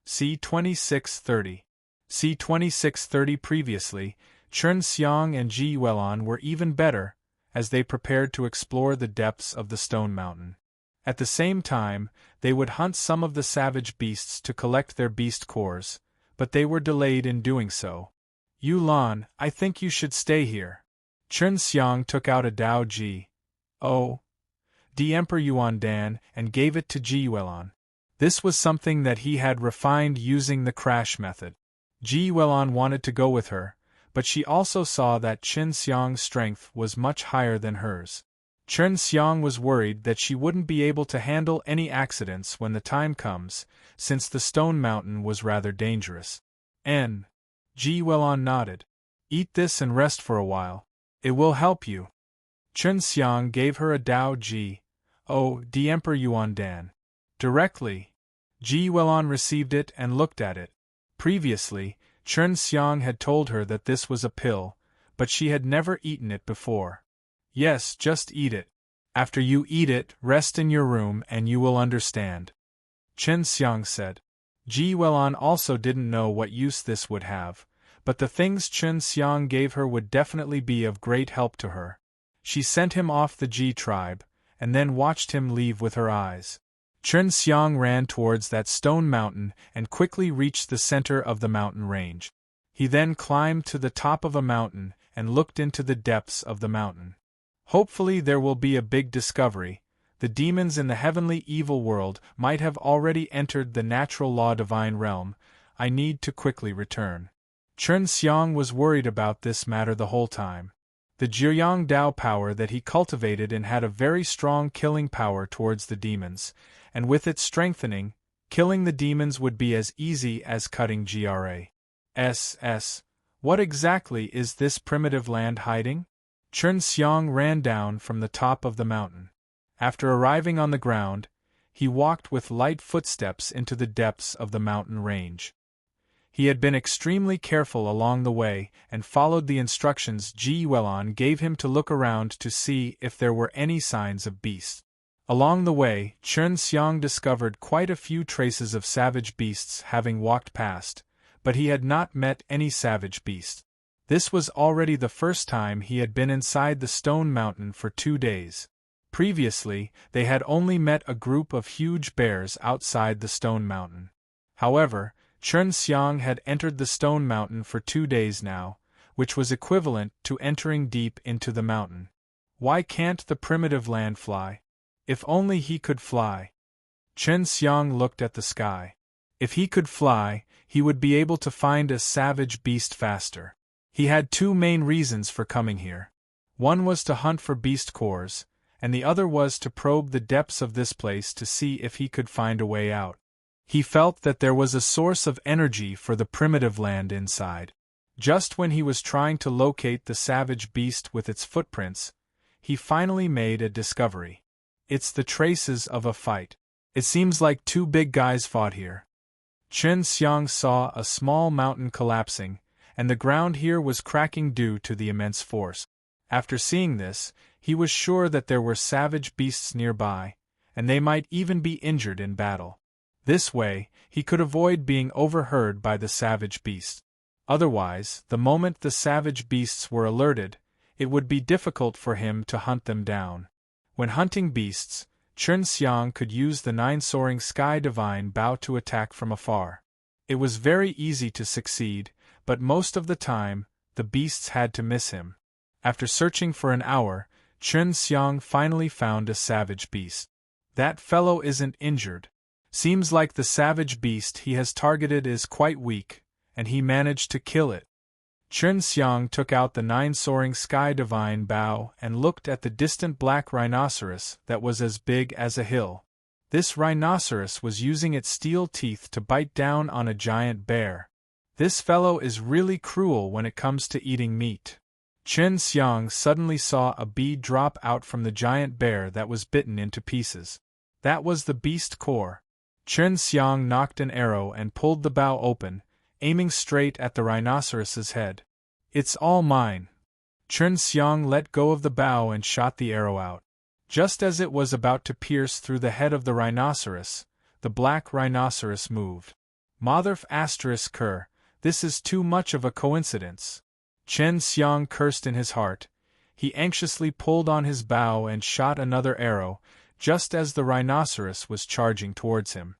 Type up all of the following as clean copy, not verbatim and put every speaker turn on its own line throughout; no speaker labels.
See 2630. See 2630. Previously, Chun Xiang and Ji Yuelan were even better, as they prepared to explore the depths of the stone mountain. At the same time, they would hunt some of the savage beasts to collect their beast cores, but they were delayed in doing so. Yulan, I think you should stay here. Chun Xiang took out a Dao Ji. Oh. D Emperor Yuan Dan and gave it to Ji Yuelan. This was something that he had refined using the crash method. Ji Yuelan wanted to go with her, but she also saw that Chun Xiang's strength was much higher than hers. Chun Xiang was worried that she wouldn't be able to handle any accidents when the time comes, since the stone mountain was rather dangerous. Ji Yuelan nodded. Eat this and rest for a while. It will help you. Chun Xiang gave her a Dao Ji. Oh, the Emperor Yuan Dan. Directly. Ji Yuelan received it and looked at it. Previously, Chun Xiang had told her that this was a pill, but she had never eaten it before. Yes, just eat it. After you eat it, rest in your room and you will understand. Chun Xiang said. Ji Yuelan also didn't know what use this would have, but the things Chun Xiang gave her would definitely be of great help to her. She sent him off the Ji tribe, and then watched him leave with her eyes. Chun Xiang ran towards that stone mountain and quickly reached the center of the mountain range. He then climbed to the top of a mountain and looked into the depths of the mountain. Hopefully there will be a big discovery. The demons in the heavenly evil world might have already entered the natural law divine realm. I need to quickly return. Chun Xiang was worried about this matter the whole time. The Jiuyang Dao power that he cultivated and had a very strong killing power towards the demons, and with its strengthening, killing the demons would be as easy as cutting grass. What exactly is this primitive land hiding? Chun Xiang ran down from the top of the mountain. After arriving on the ground, he walked with light footsteps into the depths of the mountain range. He had been extremely careful along the way and followed the instructions Ji Yuelan gave him to look around to see if there were any signs of beasts. Along the way, Chun Xiang discovered quite a few traces of savage beasts having walked past, but he had not met any savage beast. This was already the first time he had been inside the stone mountain for 2 days. Previously, they had only met a group of huge bears outside the stone mountain. However, Chun Xiang had entered the stone mountain for 2 days now, which was equivalent to entering deep into the mountain. Why can't the primitive land fly? If only he could fly. Chun Xiang looked at the sky. If he could fly, he would be able to find a savage beast faster. He had 2 main reasons for coming here. One was to hunt for beast cores, and the other was to probe the depths of this place to see if he could find a way out. He felt that there was a source of energy for the primitive land inside. Just when he was trying to locate the savage beast with its footprints, he finally made a discovery. It's the traces of a fight. It seems like 2 big guys fought here. Chun Xiang saw a small mountain collapsing, and the ground here was cracking due to the immense force. After seeing this, he was sure that there were savage beasts nearby, and they might even be injured in battle. This way, he could avoid being overheard by the savage beasts. Otherwise, the moment the savage beasts were alerted, it would be difficult for him to hunt them down. When hunting beasts, Chun Xiang could use the 9 soaring sky divine bow to attack from afar. It was very easy to succeed, but most of the time, the beasts had to miss him. After searching for an hour, Chun Xiang finally found a savage beast. That fellow isn't injured. Seems like the savage beast he has targeted is quite weak, and he managed to kill it. Chun Xiang took out the 9 soaring sky divine bow and looked at the distant black rhinoceros that was as big as a hill. This rhinoceros was using its steel teeth to bite down on a giant bear. This fellow is really cruel when it comes to eating meat. Chun Xiang suddenly saw a bee drop out from the giant bear that was bitten into pieces. That was the beast core. Chun Xiang knocked an arrow and pulled the bow open, aiming straight at the rhinoceros's head. It's all mine. Chun Xiang let go of the bow and shot the arrow out. Just as it was about to pierce through the head of the rhinoceros, the black rhinoceros moved. Motherf asterisk cur, this is too much of a coincidence. Chen Xiang cursed in his heart. He anxiously pulled on his bow and shot another arrow, just as the rhinoceros was charging towards him.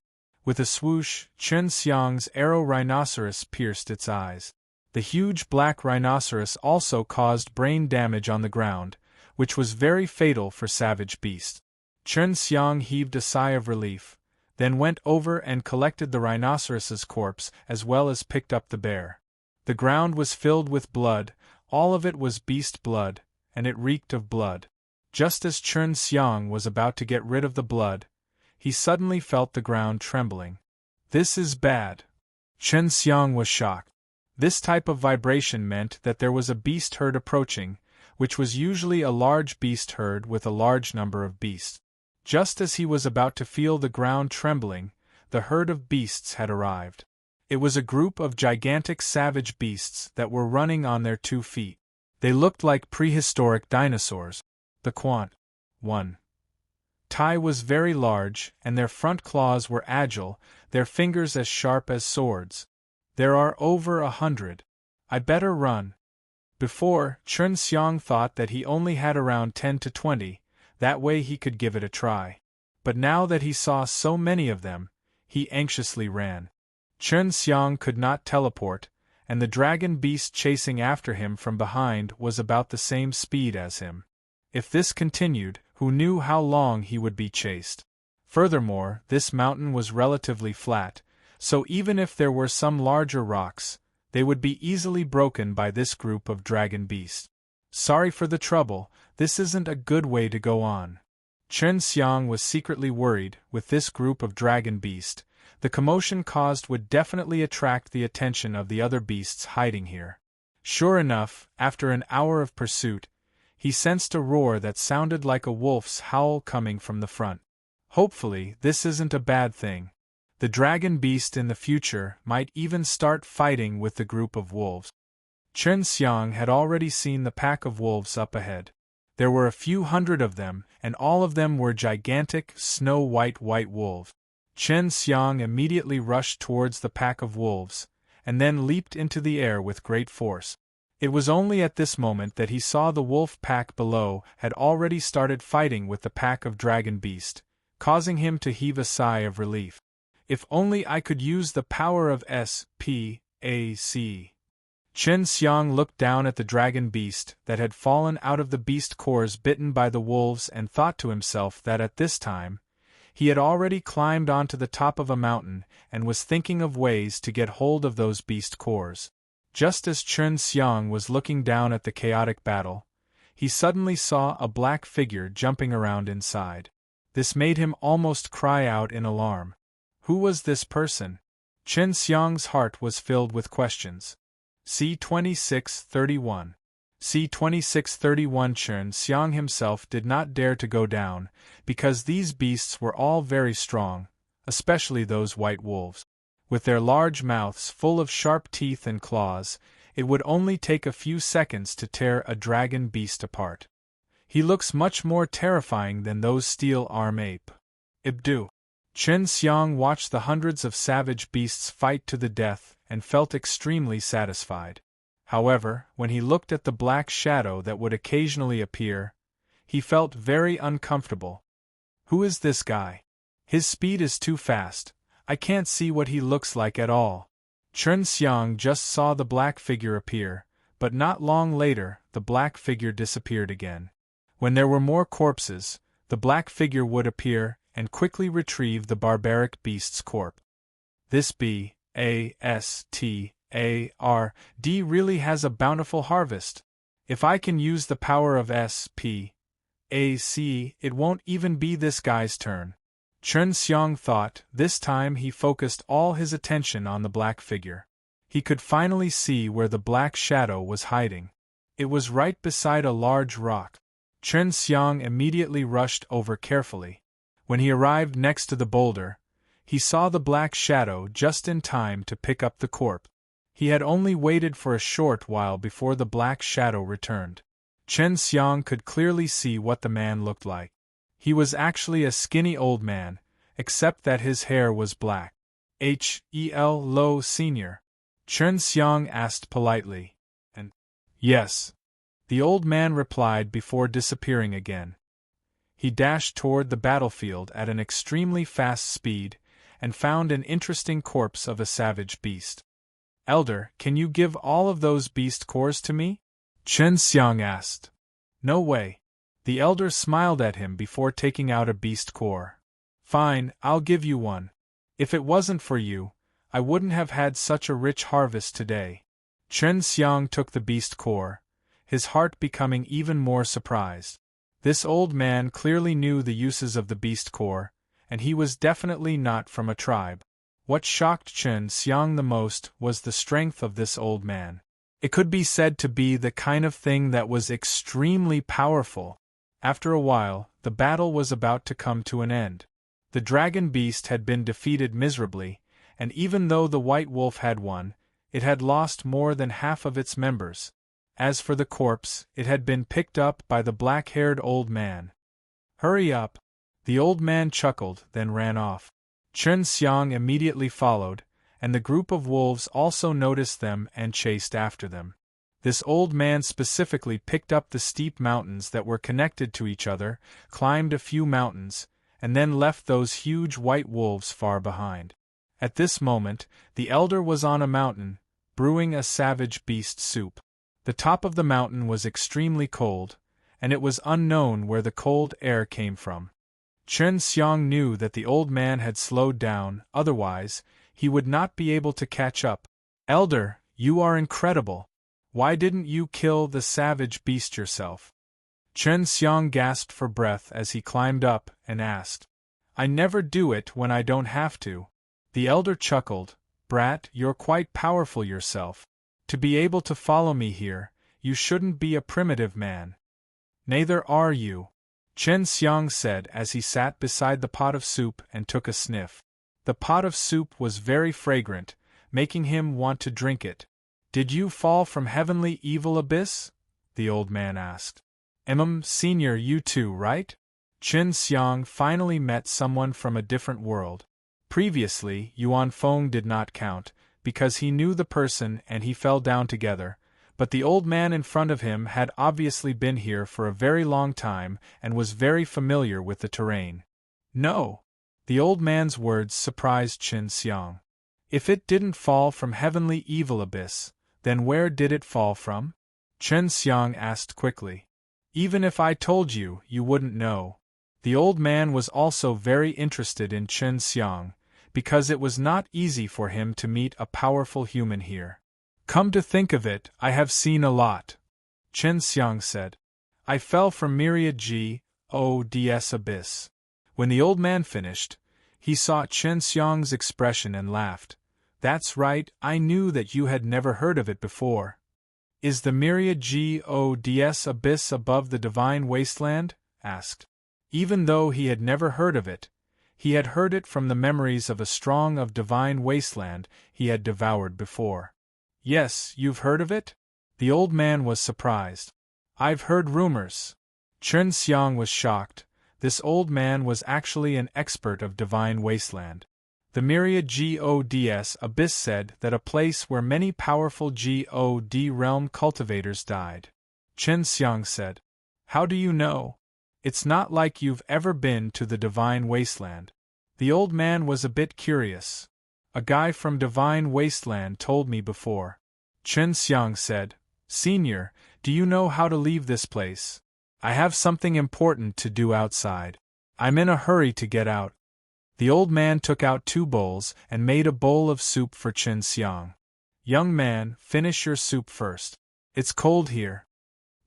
With a swoosh, Chen Xiang's arrow rhinoceros pierced its eyes. The huge black rhinoceros also caused brain damage on the ground, which was very fatal for savage beasts. Chen Xiang heaved a sigh of relief, then went over and collected the rhinoceros's corpse as well as picked up the bear. The ground was filled with blood, all of it was beast blood, and it reeked of blood. Just as Chen Xiang was about to get rid of the blood, he suddenly felt the ground trembling. This is bad. Chen Xiang was shocked. This type of vibration meant that there was a beast herd approaching, which was usually a large beast herd with a large number of beasts. Just as he was about to feel the ground trembling, the herd of beasts had arrived. It was a group of gigantic savage beasts that were running on their 2 feet. They looked like prehistoric dinosaurs. The Quant 1. Tai was very large, and their front claws were agile, their fingers as sharp as swords. There are over 100. I better run. Before, Chen Xiang thought that he only had around 10 to 20, that way he could give it a try. But now that he saw so many of them, he anxiously ran. Chen Xiang could not teleport, and the dragon beast chasing after him from behind was about the same speed as him. If this continued, who knew how long he would be chased? Furthermore, this mountain was relatively flat, so even if there were some larger rocks, they would be easily broken by this group of dragon beasts. Sorry for the trouble, this isn't a good way to go on. Chen Xiang was secretly worried. With this group of dragon beasts, the commotion caused would definitely attract the attention of the other beasts hiding here. Sure enough, after an hour of pursuit, he sensed a roar that sounded like a wolf's howl coming from the front. Hopefully, this isn't a bad thing. The dragon beast in the future might even start fighting with the group of wolves. Chen Xiang had already seen the pack of wolves up ahead. There were a few hundred of them, and all of them were gigantic, snow-white wolves. Chen Xiang immediately rushed towards the pack of wolves, and then leaped into the air with great force. It was only at this moment that he saw the wolf pack below had already started fighting with the pack of dragon beast, causing him to heave a sigh of relief. If only I could use the power of SPAC. Chen Xiang looked down at the dragon beast that had fallen out of the beast cores bitten by the wolves and thought to himself that at this time, he had already climbed onto the top of a mountain and was thinking of ways to get hold of those beast cores. Just as Chen Xiang was looking down at the chaotic battle, he suddenly saw a black figure jumping around inside. This made him almost cry out in alarm. Who was this person? Chen Xiang's heart was filled with questions. C-2631. C-2631 Chen Xiang himself did not dare to go down, because these beasts were all very strong, especially those white wolves. With their large mouths full of sharp teeth and claws, it would only take a few seconds to tear a dragon beast apart. He looks much more terrifying than those steel arm ape. Ibdu. Chen Xiang watched the hundreds of savage beasts fight to the death and felt extremely satisfied. However, when he looked at the black shadow that would occasionally appear, he felt very uncomfortable. Who is this guy? His speed is too fast. I can't see what he looks like at all. Chen Xiang just saw the black figure appear, but not long later, the black figure disappeared again. When there were more corpses, the black figure would appear and quickly retrieve the barbaric beast's corpse. This B-A-S-T-A-R-D really has a bountiful harvest. If I can use the power of S-P-A-C, it won't even be this guy's turn. Chen Xiang thought. This time he focused all his attention on the black figure. He could finally see where the black shadow was hiding. It was right beside a large rock. Chen Xiang immediately rushed over carefully. When he arrived next to the boulder, he saw the black shadow just in time to pick up the corpse. He had only waited for a short while before the black shadow returned. Chen Xiang could clearly see what the man looked like. He was actually a skinny old man, except that his hair was black. Lo Senior? Chen Xiang asked politely. And yes, the old man replied before disappearing again. He dashed toward the battlefield at an extremely fast speed, and found an interesting corpse of a savage beast. Elder, can you give all of those beast cores to me? Chen Xiang asked. No way. The elder smiled at him before taking out a beast core. Fine, I'll give you one. If it wasn't for you, I wouldn't have had such a rich harvest today. Chen Xiang took the beast core, his heart becoming even more surprised. This old man clearly knew the uses of the beast core, and he was definitely not from a tribe. What shocked Chen Xiang the most was the strength of this old man. It could be said to be the kind of thing that was extremely powerful. After a while, the battle was about to come to an end. The dragon beast had been defeated miserably, and even though the white wolf had won, it had lost more than half of its members. As for the corpse, it had been picked up by the black-haired old man. Hurry up! The old man chuckled, then ran off. Chen Xiang immediately followed, and the group of wolves also noticed them and chased after them. This old man specifically picked up the steep mountains that were connected to each other, climbed a few mountains, and then left those huge white wolves far behind. At this moment, the elder was on a mountain, brewing a savage beast soup. The top of the mountain was extremely cold, and it was unknown where the cold air came from. Chen Xiang knew that the old man had slowed down, otherwise, he would not be able to catch up. Elder, you are incredible. Why didn't you kill the savage beast yourself? Chen Xiang gasped for breath as he climbed up and asked. I never do it when I don't have to. The elder chuckled. Brat, you're quite powerful yourself. To be able to follow me here, you shouldn't be a primitive man. Neither are you, Chen Xiang said as he sat beside the pot of soup and took a sniff. The pot of soup was very fragrant, making him want to drink it. Did you fall from heavenly evil abyss? The old man asked. Senior, you too, right? Chen Xiang finally met someone from a different world. Previously, Yuan Feng did not count, because he knew the person and he fell down together, but the old man in front of him had obviously been here for a very long time and was very familiar with the terrain. No! The old man's words surprised Chen Xiang. If it didn't fall from heavenly evil abyss, then where did it fall from? Chen Xiang asked quickly. Even if I told you, you wouldn't know. The old man was also very interested in Chen Xiang, because it was not easy for him to meet a powerful human here. Come to think of it, I have seen a lot, Chen Xiang said. I fell from myriad God's abyss. When the old man finished, he saw Chen Xiang's expression and laughed. That's right, I knew that you had never heard of it before. Is the myriad God's abyss above the divine wasteland? Asked. Even though he had never heard of it, he had heard it from the memories of a strong of divine wasteland he had devoured before. Yes, you've heard of it? The old man was surprised. I've heard rumors. Chen Xiang was shocked. This old man was actually an expert of divine wasteland. The myriad God's abyss said that a place where many powerful God realm cultivators died. Chen Xiang said. How do you know? It's not like you've ever been to the divine wasteland. The old man was a bit curious. A guy from divine wasteland told me before. Chen Xiang said, Senior, do you know how to leave this place? I have something important to do outside. I'm in a hurry to get out. The old man took out 2 bowls and made a bowl of soup for Chen Xiang. Young man, finish your soup first. It's cold here.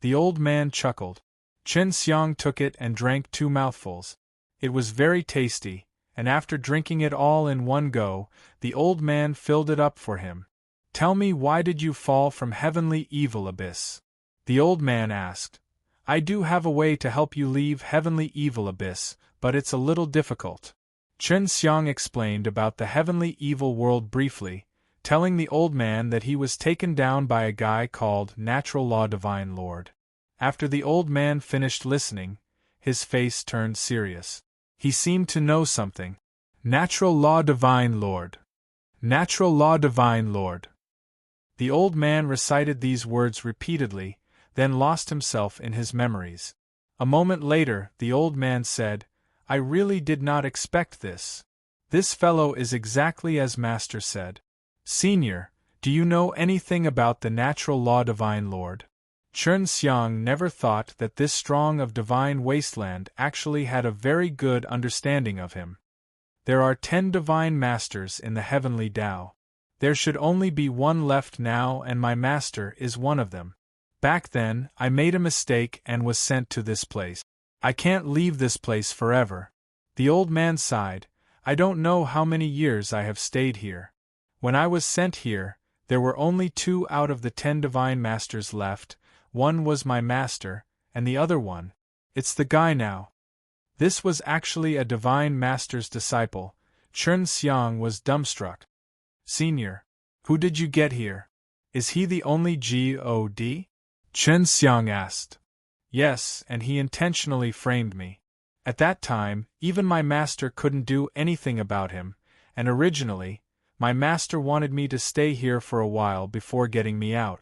The old man chuckled. Chen Xiang took it and drank 2 mouthfuls. It was very tasty, and after drinking it all in one go, the old man filled it up for him. Tell me, why did you fall from heavenly evil abyss? The old man asked. I do have a way to help you leave heavenly evil abyss, but it's a little difficult. Chen Xiang explained about the heavenly evil world briefly, telling the old man that he was taken down by a guy called Natural Law Divine Lord. After the old man finished listening, his face turned serious. He seemed to know something. Natural Law Divine Lord. Natural law divine Lord. The old man recited these words repeatedly, then lost himself in his memories. A moment later, the old man said, I really did not expect this. This fellow is exactly as Master said. Senior, do you know anything about the natural law divine Lord? Chern Xiang never thought that this strong of divine wasteland actually had a very good understanding of him. There are 10 divine masters in the heavenly Tao. There should only be one left now, and my master is one of them. Back then, I made a mistake and was sent to this place. I can't leave this place forever. The old man sighed. I don't know how many years I have stayed here. When I was sent here, there were only 2 out of the 10 divine masters left. One was my master, and the other one, it's the guy now. This was actually a divine master's disciple. Chern Xiang was dumbstruck. Senior, who did you get here? Is he the only God? Chern Xiang asked. Yes, and he intentionally framed me. At that time, even my master couldn't do anything about him, and originally, my master wanted me to stay here for a while before getting me out.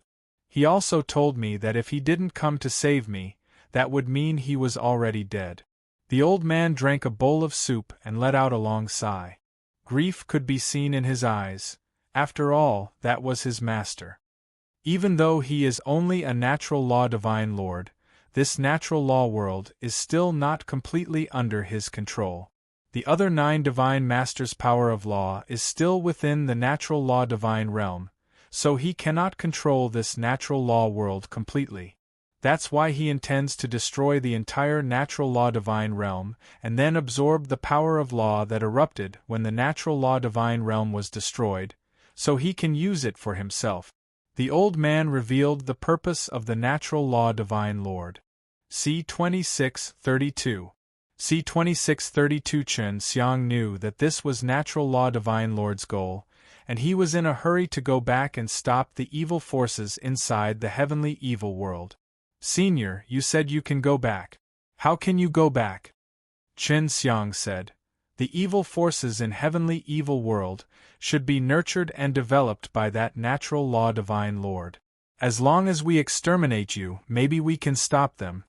He also told me that if he didn't come to save me, that would mean he was already dead. The old man drank a bowl of soup and let out a long sigh. Grief could be seen in his eyes. After all, that was his master. Even though he is only a natural law divine Lord, this natural law world is still not completely under his control. The other 9 divine masters' power of law is still within the natural law divine realm, so he cannot control this natural law world completely. That's why he intends to destroy the entire natural law divine realm, and then absorb the power of law that erupted when the natural law divine realm was destroyed, so he can use it for himself. The old man revealed the purpose of the natural law divine Lord. C. 2632. C. 2632. Chern Xiang knew that this was natural law divine Lord's goal, and he was in a hurry to go back and stop the evil forces inside the heavenly evil world. Senior, you said you can go back. How can you go back? Chern Xiang said. The evil forces in heavenly evil world should be nurtured and developed by that natural law divine Lord. As long as we exterminate you, maybe we can stop them.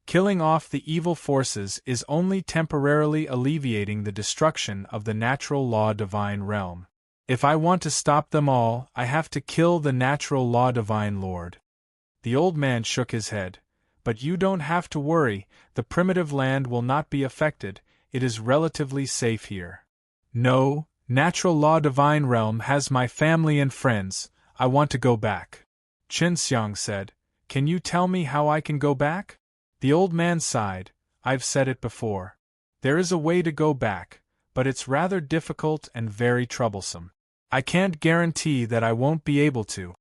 Killing off the evil forces is only temporarily alleviating the destruction of the natural law divine realm. If I want to stop them all, I have to kill the natural law divine Lord. The old man shook his head. But you don't have to worry, the primitive land will not be affected, it is relatively safe here. No, natural law divine realm has my family and friends, I want to go back. Chern Xiang said, Can you tell me how I can go back? The old man sighed, I've said it before. There is a way to go back, but it's rather difficult and very troublesome. I can't guarantee that I won't be able to.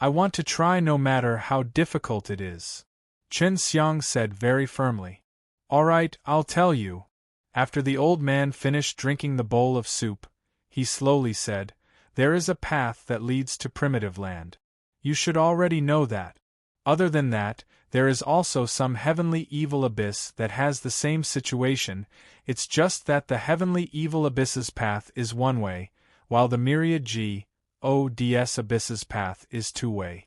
I want to try no matter how difficult it is. Chern Xiang said very firmly. All right, I'll tell you. After the old man finished drinking the bowl of soup, he slowly said, There is a path that leads to primitive land. You should already know that. Other than that, there is also some heavenly evil abyss that has the same situation, it's just that the heavenly evil abyss's path is one way, while the myriad Gods abyss's path is 2-way.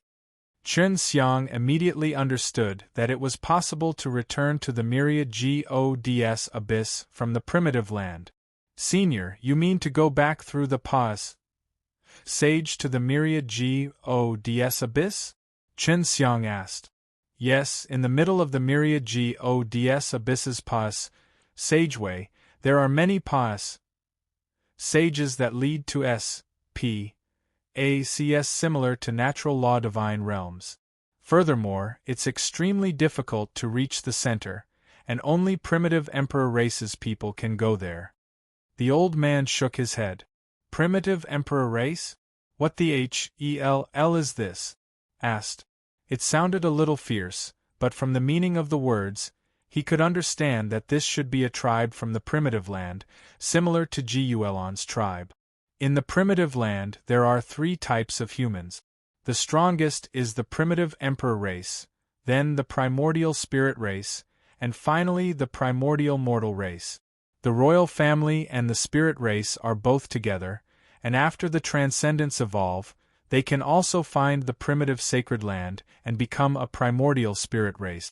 Chern Xiang immediately understood that it was possible to return to the myriad Gods abyss from the primitive land. Senior, you mean to go back through the Sage to the myriad Gods abyss? Chern Xiang asked. Yes, in the middle of the myriad Gods abyss's Sageway, there are many sages that lead to Acs similar to natural law divine realms. Furthermore, it's extremely difficult to reach the center, and only primitive emperor races people can go there. The old man shook his head. Primitive emperor race? What the hell is this? Asked. It sounded a little fierce, but from the meaning of the words, he could understand that this should be a tribe from the primitive land, similar to Gulan's tribe. In the primitive land, there are 3 types of humans. The strongest is the primitive emperor race, then the primordial spirit race, and finally the primordial mortal race. The royal family and the spirit race are both together, and after the transcendents evolve, they can also find the primitive sacred land and become a primordial spirit race.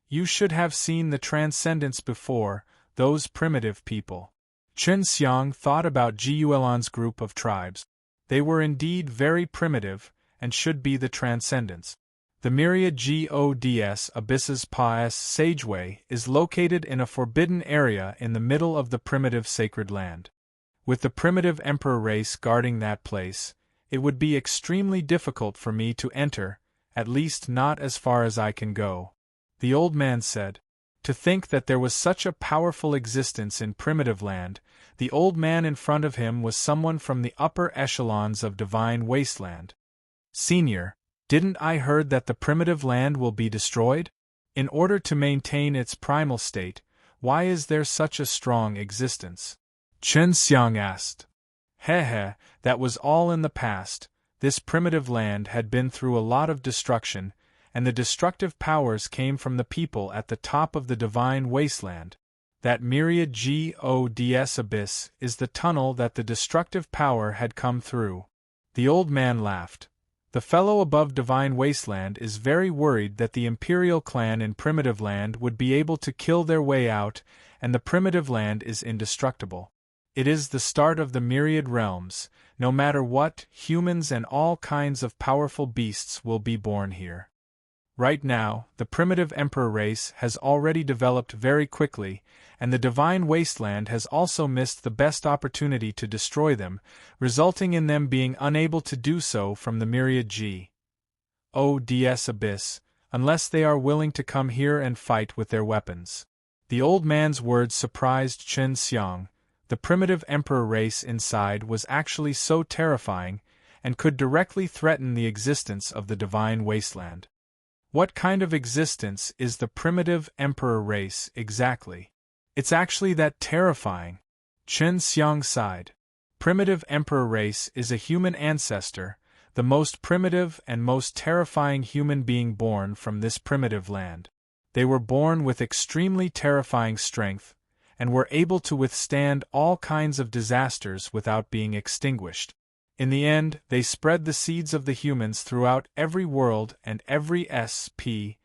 You should have seen the transcendents before, those primitive people. Chen Xiang thought about Guolan's group of tribes. They were indeed very primitive, and should be the transcendents. The myriad Gods Abysses Pas Sageway is located in a forbidden area in the middle of the primitive sacred land. With the primitive emperor race guarding that place, it would be extremely difficult for me to enter, at least not as far as I can go. The old man said. To think that there was such a powerful existence in primitive land. The old man in front of him was someone from the upper echelons of divine wasteland. Senior, didn't I heard that the primitive land will be destroyed? In order to maintain its primal state, why is there such a strong existence? Chen Xiang asked. That was all in the past. This primitive land had been through a lot of destruction, and the destructive powers came from the people at the top of the divine wasteland. That myriad Gods abyss is the tunnel that the destructive power had come through. The old man laughed. The fellow above divine wasteland is very worried that the imperial clan in primitive land would be able to kill their way out, and the primitive land is indestructible. It is the start of the myriad realms. No matter what, humans and all kinds of powerful beasts will be born here. Right now, the primitive emperor race has already developed very quickly, and the divine wasteland has also missed the best opportunity to destroy them, resulting in them being unable to do so from the myriad Gods abyss, unless they are willing to come here and fight with their weapons. The old man's words surprised Chen Xiang. The primitive emperor race inside was actually so terrifying, and could directly threaten the existence of the divine wasteland. What kind of existence is the primitive emperor race exactly? It's actually that terrifying. Chen Xiang sighed. Primitive emperor race is a human ancestor, the most primitive and most terrifying human being born from this primitive land. They were born with extremely terrifying strength, and were able to withstand all kinds of disasters without being extinguished. In the end, they spread the seeds of the humans throughout every world and every SPAC.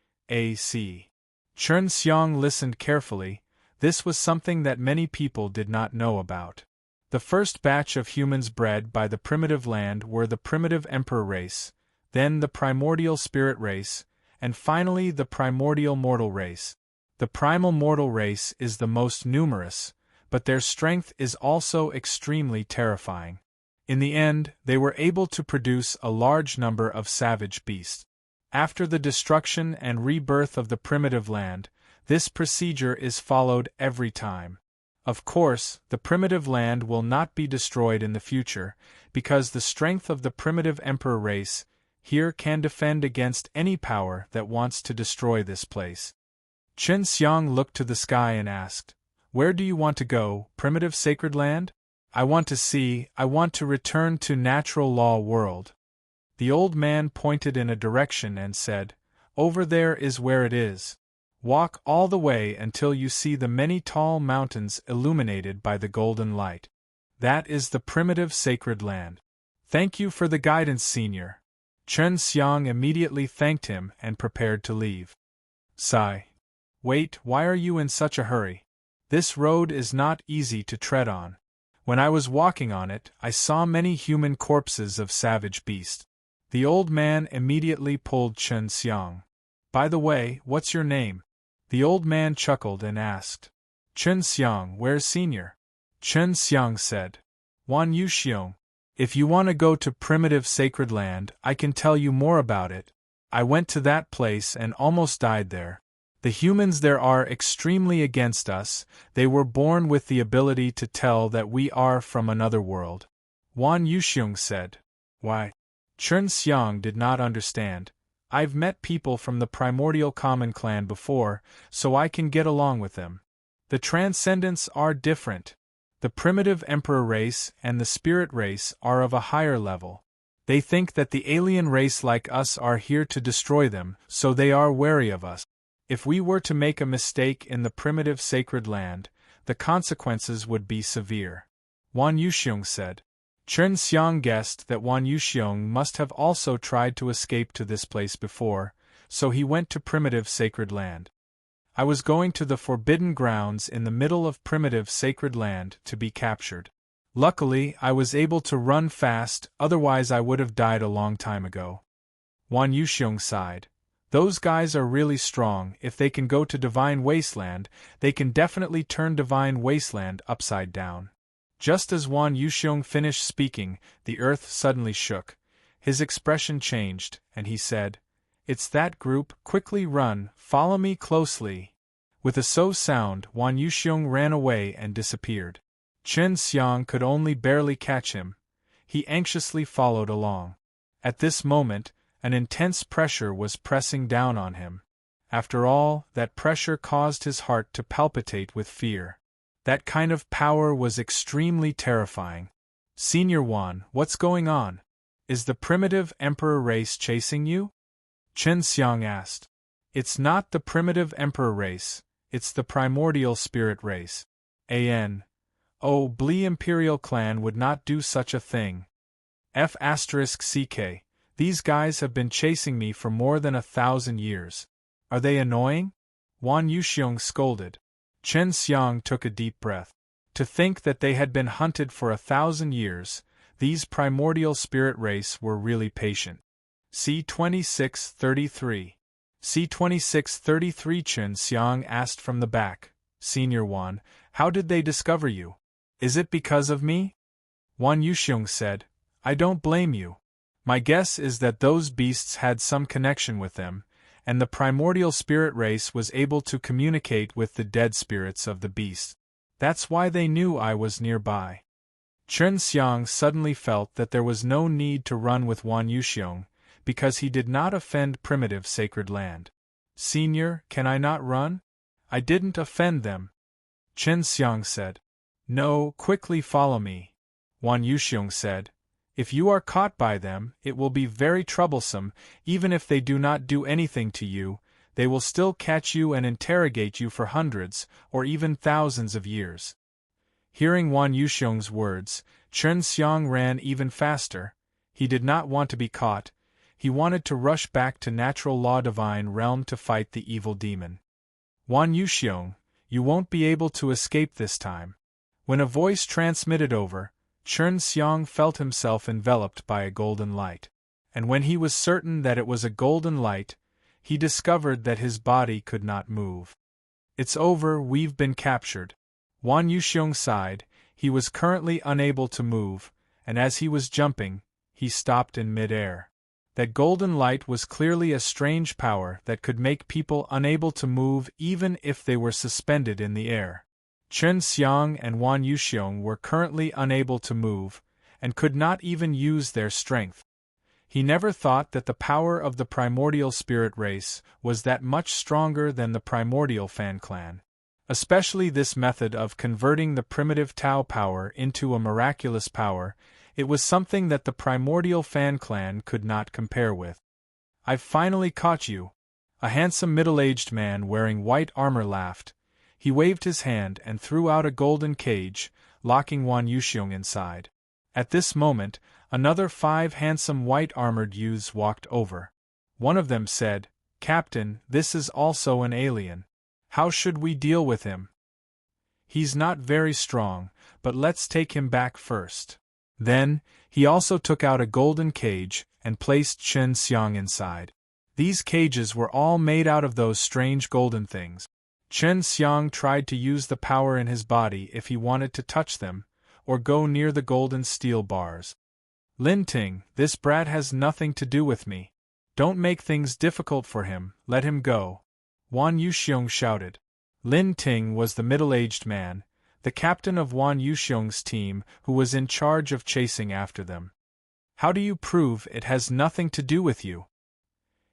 Chen Xiang listened carefully. This was something that many people did not know about. The first batch of humans bred by the primitive land were the primitive emperor race, then the primordial spirit race, and finally the primordial mortal race. The primal mortal race is the most numerous, but their strength is also extremely terrifying. In the end, they were able to produce a large number of savage beasts. After the destruction and rebirth of the primitive land, this procedure is followed every time. Of course, the primitive land will not be destroyed in the future, because the strength of the primitive emperor race here can defend against any power that wants to destroy this place. Chen Xiang looked to the sky and asked, "Where do you want to go, primitive sacred land?" I want to return to natural law world. The old man pointed in a direction and said, "Over there is where it is. Walk all the way until you see the many tall mountains illuminated by the golden light. That is the primitive sacred land." "Thank you for the guidance, Senior." Chen Xiang immediately thanked him and prepared to leave. Sigh. Wait, why are you in such a hurry? This road is not easy to tread on. When I was walking on it, I saw many human corpses of savage beasts. The old man immediately pulled Chen Xiang. "By the way, what's your name?" The old man chuckled and asked. "Chen Xiang, where's Senior?" Chen Xiang said. "Wan Yuxiong. If you want to go to primitive sacred land, I can tell you more about it. I went to that place and almost died there. The humans there are extremely against us. They were born with the ability to tell that we are from another world." Wan Yuxiong said. "Why?" Chen Xiang did not understand. "I've met people from the primordial common clan before, so I can get along with them. The transcendents are different. The primitive emperor race and the spirit race are of a higher level. They think that the alien race like us are here to destroy them, so they are wary of us. If we were to make a mistake in the primitive sacred land, the consequences would be severe." Wan Yuxiong said. Chen Xiang guessed that Wan Yuxiong must have also tried to escape to this place before, so he went to primitive sacred land. I was going to the forbidden grounds in the middle of primitive sacred land to be captured. Luckily, I was able to run fast, otherwise I would have died a long time ago. Wan Yuxiong sighed. Those guys are really strong. If they can go to Divine Wasteland, they can definitely turn Divine Wasteland upside down. Just as Wan Yuxiong finished speaking, the earth suddenly shook. His expression changed, and he said, "It's that group, quickly run, follow me closely." With a so sound, Wan Yuxiong ran away and disappeared. Chen Xiang could only barely catch him. He anxiously followed along. At this moment, an intense pressure was pressing down on him. After all, that pressure caused his heart to palpitate with fear. That kind of power was extremely terrifying. "Senior Wan, what's going on? Is the primitive emperor race chasing you?" Chen Xiang asked. "It's not the primitive emperor race, it's the primordial spirit race. Oh, Blee Imperial clan would not do such a thing. F***ck, these guys have been chasing me for more than 1,000 years. Are they annoying?" Wan Yuxiong scolded. Chen Xiang took a deep breath. To think that they had been hunted for 1,000 years, these primordial spirit race were really patient. C-2633. C-2633 Chen Xiang asked from the back, "Senior Wan, how did they discover you? Is it because of me?" Wan Yuxiong said, "I don't blame you. My guess is that those beasts had some connection with them, and the primordial spirit race was able to communicate with the dead spirits of the beasts. That's why they knew I was nearby." Chen Xiang suddenly felt that there was no need to run with Wan Yuxiong, because he did not offend primitive sacred land. "Senior, can I not run? I didn't offend them." Chen Xiang said. "No, quickly follow me," Wan Yuxiong said. "If you are caught by them, it will be very troublesome. Even if they do not do anything to you, they will still catch you and interrogate you for hundreds, or even thousands of years." Hearing Wan Yuxiong's words, Chen Xiang ran even faster. He did not want to be caught. He wanted to rush back to natural law divine realm to fight the evil demon. "Wan Yuxiong, you won't be able to escape this time." When a voice transmitted over, Chen Xiang felt himself enveloped by a golden light. And when he was certain that it was a golden light, he discovered that his body could not move. "It's over, we've been captured." Wan Yuxiong sighed. He was currently unable to move, and as he was jumping, he stopped in mid-air. That golden light was clearly a strange power that could make people unable to move even if they were suspended in the air. Chen Xiang and Wan Yuxiong were currently unable to move, and could not even use their strength. He never thought that the power of the primordial spirit race was that much stronger than the primordial Fan clan. Especially this method of converting the primitive Tao power into a miraculous power, it was something that the primordial Fan clan could not compare with. "I've finally caught you," a handsome middle-aged man wearing white armor laughed. He waved his hand and threw out a golden cage, locking Wan Yuxiong inside. At this moment, another 5 handsome white-armored youths walked over. One of them said, "Captain, this is also an alien. How should we deal with him?" "He's not very strong, but let's take him back first." Then, he also took out a golden cage and placed Chen Xiang inside. These cages were all made out of those strange golden things. Chen Xiang tried to use the power in his body if he wanted to touch them, or go near the golden steel bars. "Lin Ting, this brat has nothing to do with me. Don't make things difficult for him, let him go," Wan Yuxiong shouted. Lin Ting was the middle-aged man, the captain of Wan Yuxiong's team who was in charge of chasing after them. "How do you prove it has nothing to do with you?"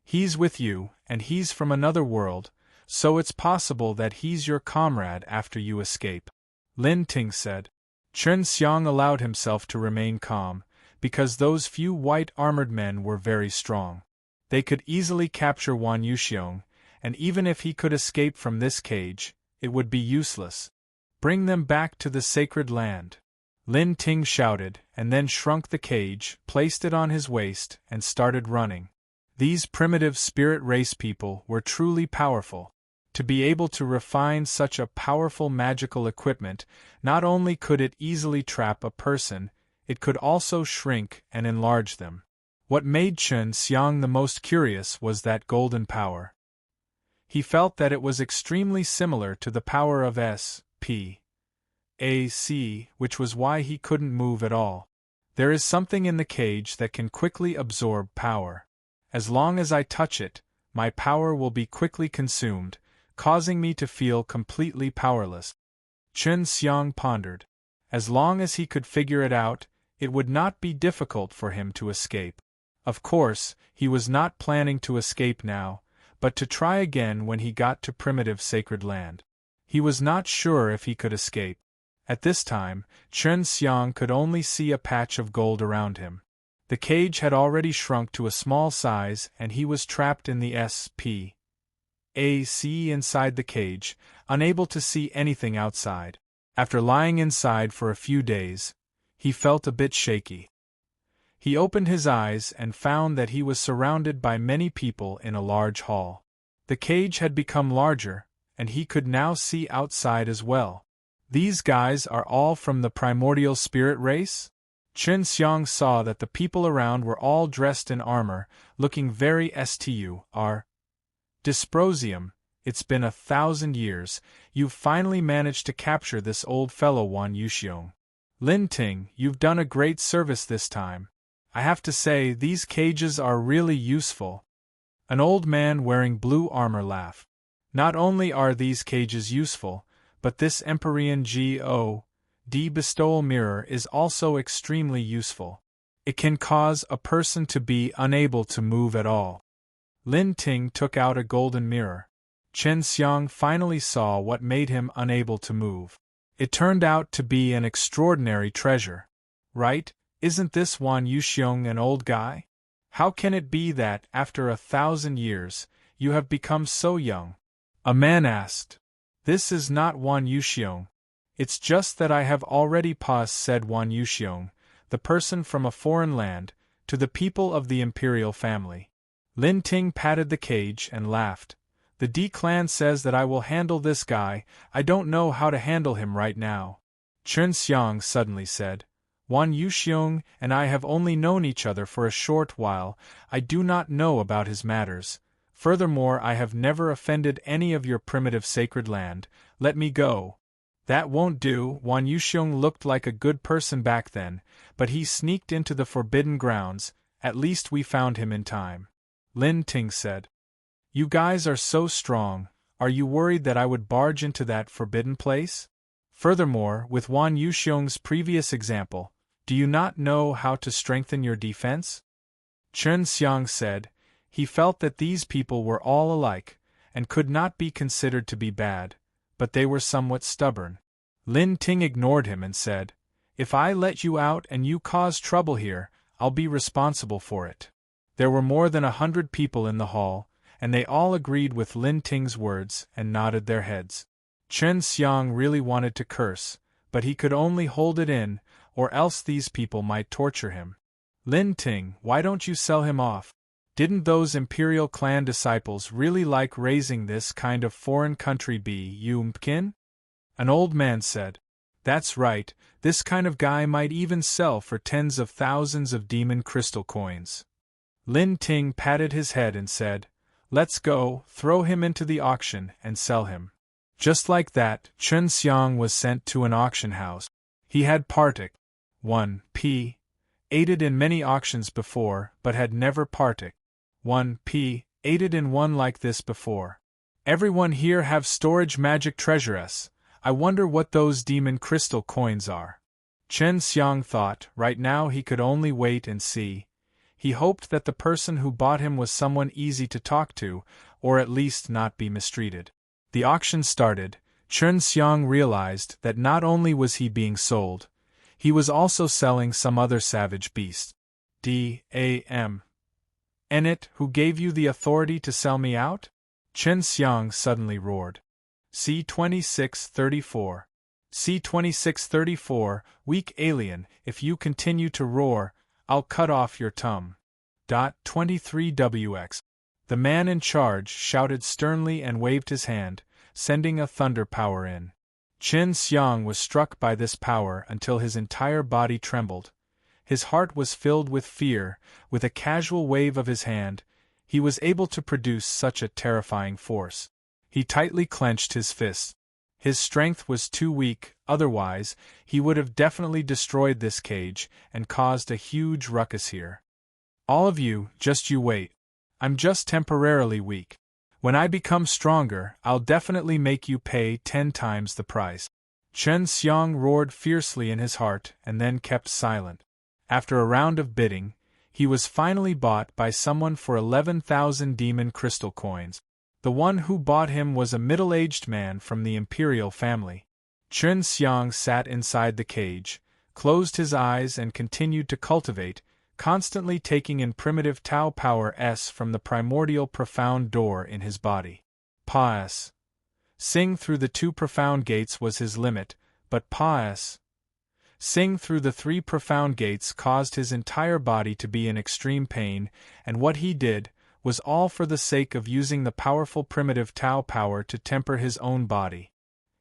"He's with you, and he's from another world, so it's possible that he's your comrade after you escape," Lin Ting said. Chen Xiang allowed himself to remain calm, because those few white-armored men were very strong. They could easily capture Wan Yuxiong, and even if he could escape from this cage, it would be useless. "Bring them back to the sacred land," Lin Ting shouted, and then shrunk the cage, placed it on his waist, and started running. These primitive spirit race people were truly powerful. To be able to refine such a powerful magical equipment, not only could it easily trap a person, it could also shrink and enlarge them. What made Chen Xiang the most curious was that golden power. He felt that it was extremely similar to the power of S.P.A.C., which was why he couldn't move at all. There is something in the cage that can quickly absorb power. As long as I touch it, my power will be quickly consumed, causing me to feel completely powerless. Chen Xiang pondered. As long as he could figure it out, it would not be difficult for him to escape. Of course, he was not planning to escape now, but to try again when he got to primitive sacred land. He was not sure if he could escape. At this time, Chen Xiang could only see a patch of gold around him. The cage had already shrunk to a small size and he was trapped in the S.P.A.C. inside the cage, unable to see anything outside. After lying inside for a few days, he felt a bit shaky. He opened his eyes and found that he was surrounded by many people in a large hall. The cage had become larger, and he could now see outside as well. These guys are all from the primordial spirit race? Chen Xiang saw that the people around were all dressed in armor, looking very stur. Dysprosium, it's been 1,000 years, you've finally managed to capture this old fellow Wan Yuxiong. Lin Ting, you've done a great service this time. I have to say, these cages are really useful. An old man wearing blue armor laughed. Not only are these cages useful, but this Empyrean God bestowal mirror is also extremely useful. It can cause a person to be unable to move at all. Lin Ting took out a golden mirror. Chen Xiang finally saw what made him unable to move. It turned out to be an extraordinary treasure. Right? Isn't this Wan Yuxiong an old guy? How can it be that, after 1,000 years, you have become so young? A man asked. This is not Wan Yuxiong. It's just that I have already passed, said Wan Yuxiong, the person from a foreign land, to the people of the imperial family. Lin Ting patted the cage and laughed. The D clan says that I will handle this guy. I don't know how to handle him right now. Chen Xiang suddenly said. Wan Yuxiong and I have only known each other for a short while. I do not know about his matters. Furthermore, I have never offended any of your primitive sacred land. Let me go. That won't do. Wan Yuxiong looked like a good person back then, but he sneaked into the forbidden grounds. At least we found him in time. Lin Ting said. You guys are so strong. Are you worried that I would barge into that forbidden place? Furthermore, with Wan Yuxiong's previous example, do you not know how to strengthen your defense? Chen Xiang said. He felt that these people were all alike, and could not be considered to be bad, but they were somewhat stubborn. Lin Ting ignored him and said, If I let you out and you cause trouble here, I'll be responsible for it. There were more than 100 people in the hall, and they all agreed with Lin Ting's words and nodded their heads. Chen Xiang really wanted to curse, but he could only hold it in, or else these people might torture him. Lin Ting, why don't you sell him off? Didn't those imperial clan disciples really like raising this kind of foreign country Mpkin? An old man said. That's right, this kind of guy might even sell for tens of thousands of demon crystal coins. Lin Ting patted his head and said, Let's go, throw him into the auction and sell him. Just like that, Chen Xiang was sent to an auction house. He had partic 1p, aided in many auctions before, but had never partic 1p, aided in one like this before. Everyone here have storage magic treasures. I wonder what those demon crystal coins are. Chen Xiang thought, right now he could only wait and see. He hoped that the person who bought him was someone easy to talk to, or at least not be mistreated. The auction started. Chen Xiang realized that not only was he being sold, he was also selling some other savage beast. D.A.M. Enit, who gave you the authority to sell me out? Chen Xiang suddenly roared. C. 2634. C2634, weak alien, if you continue to roar, I'll cut off your tongue. 23WX. The man in charge shouted sternly and waved his hand, sending a thunder power in. Chen Xiang was struck by this power until his entire body trembled. His heart was filled with fear. With a casual wave of his hand, he was able to produce such a terrifying force. He tightly clenched his fists. His strength was too weak, otherwise, he would have definitely destroyed this cage and caused a huge ruckus here. All of you, just you wait. I'm just temporarily weak. When I become stronger, I'll definitely make you pay 10 times the price. Chen Xiang roared fiercely in his heart and then kept silent. After a round of bidding, he was finally bought by someone for 11,000 demon crystal coins. The one who bought him was a middle-aged man from the imperial family. Chen Xiang sat inside the cage, closed his eyes and continued to cultivate, constantly taking in primitive Tao power S from the primordial profound door in his body. Pa-S. Sing through the 2 profound gates was his limit, but Pa-S. Sing through the 3 profound gates caused his entire body to be in extreme pain, and what he did was all for the sake of using the powerful primitive Tao power to temper his own body.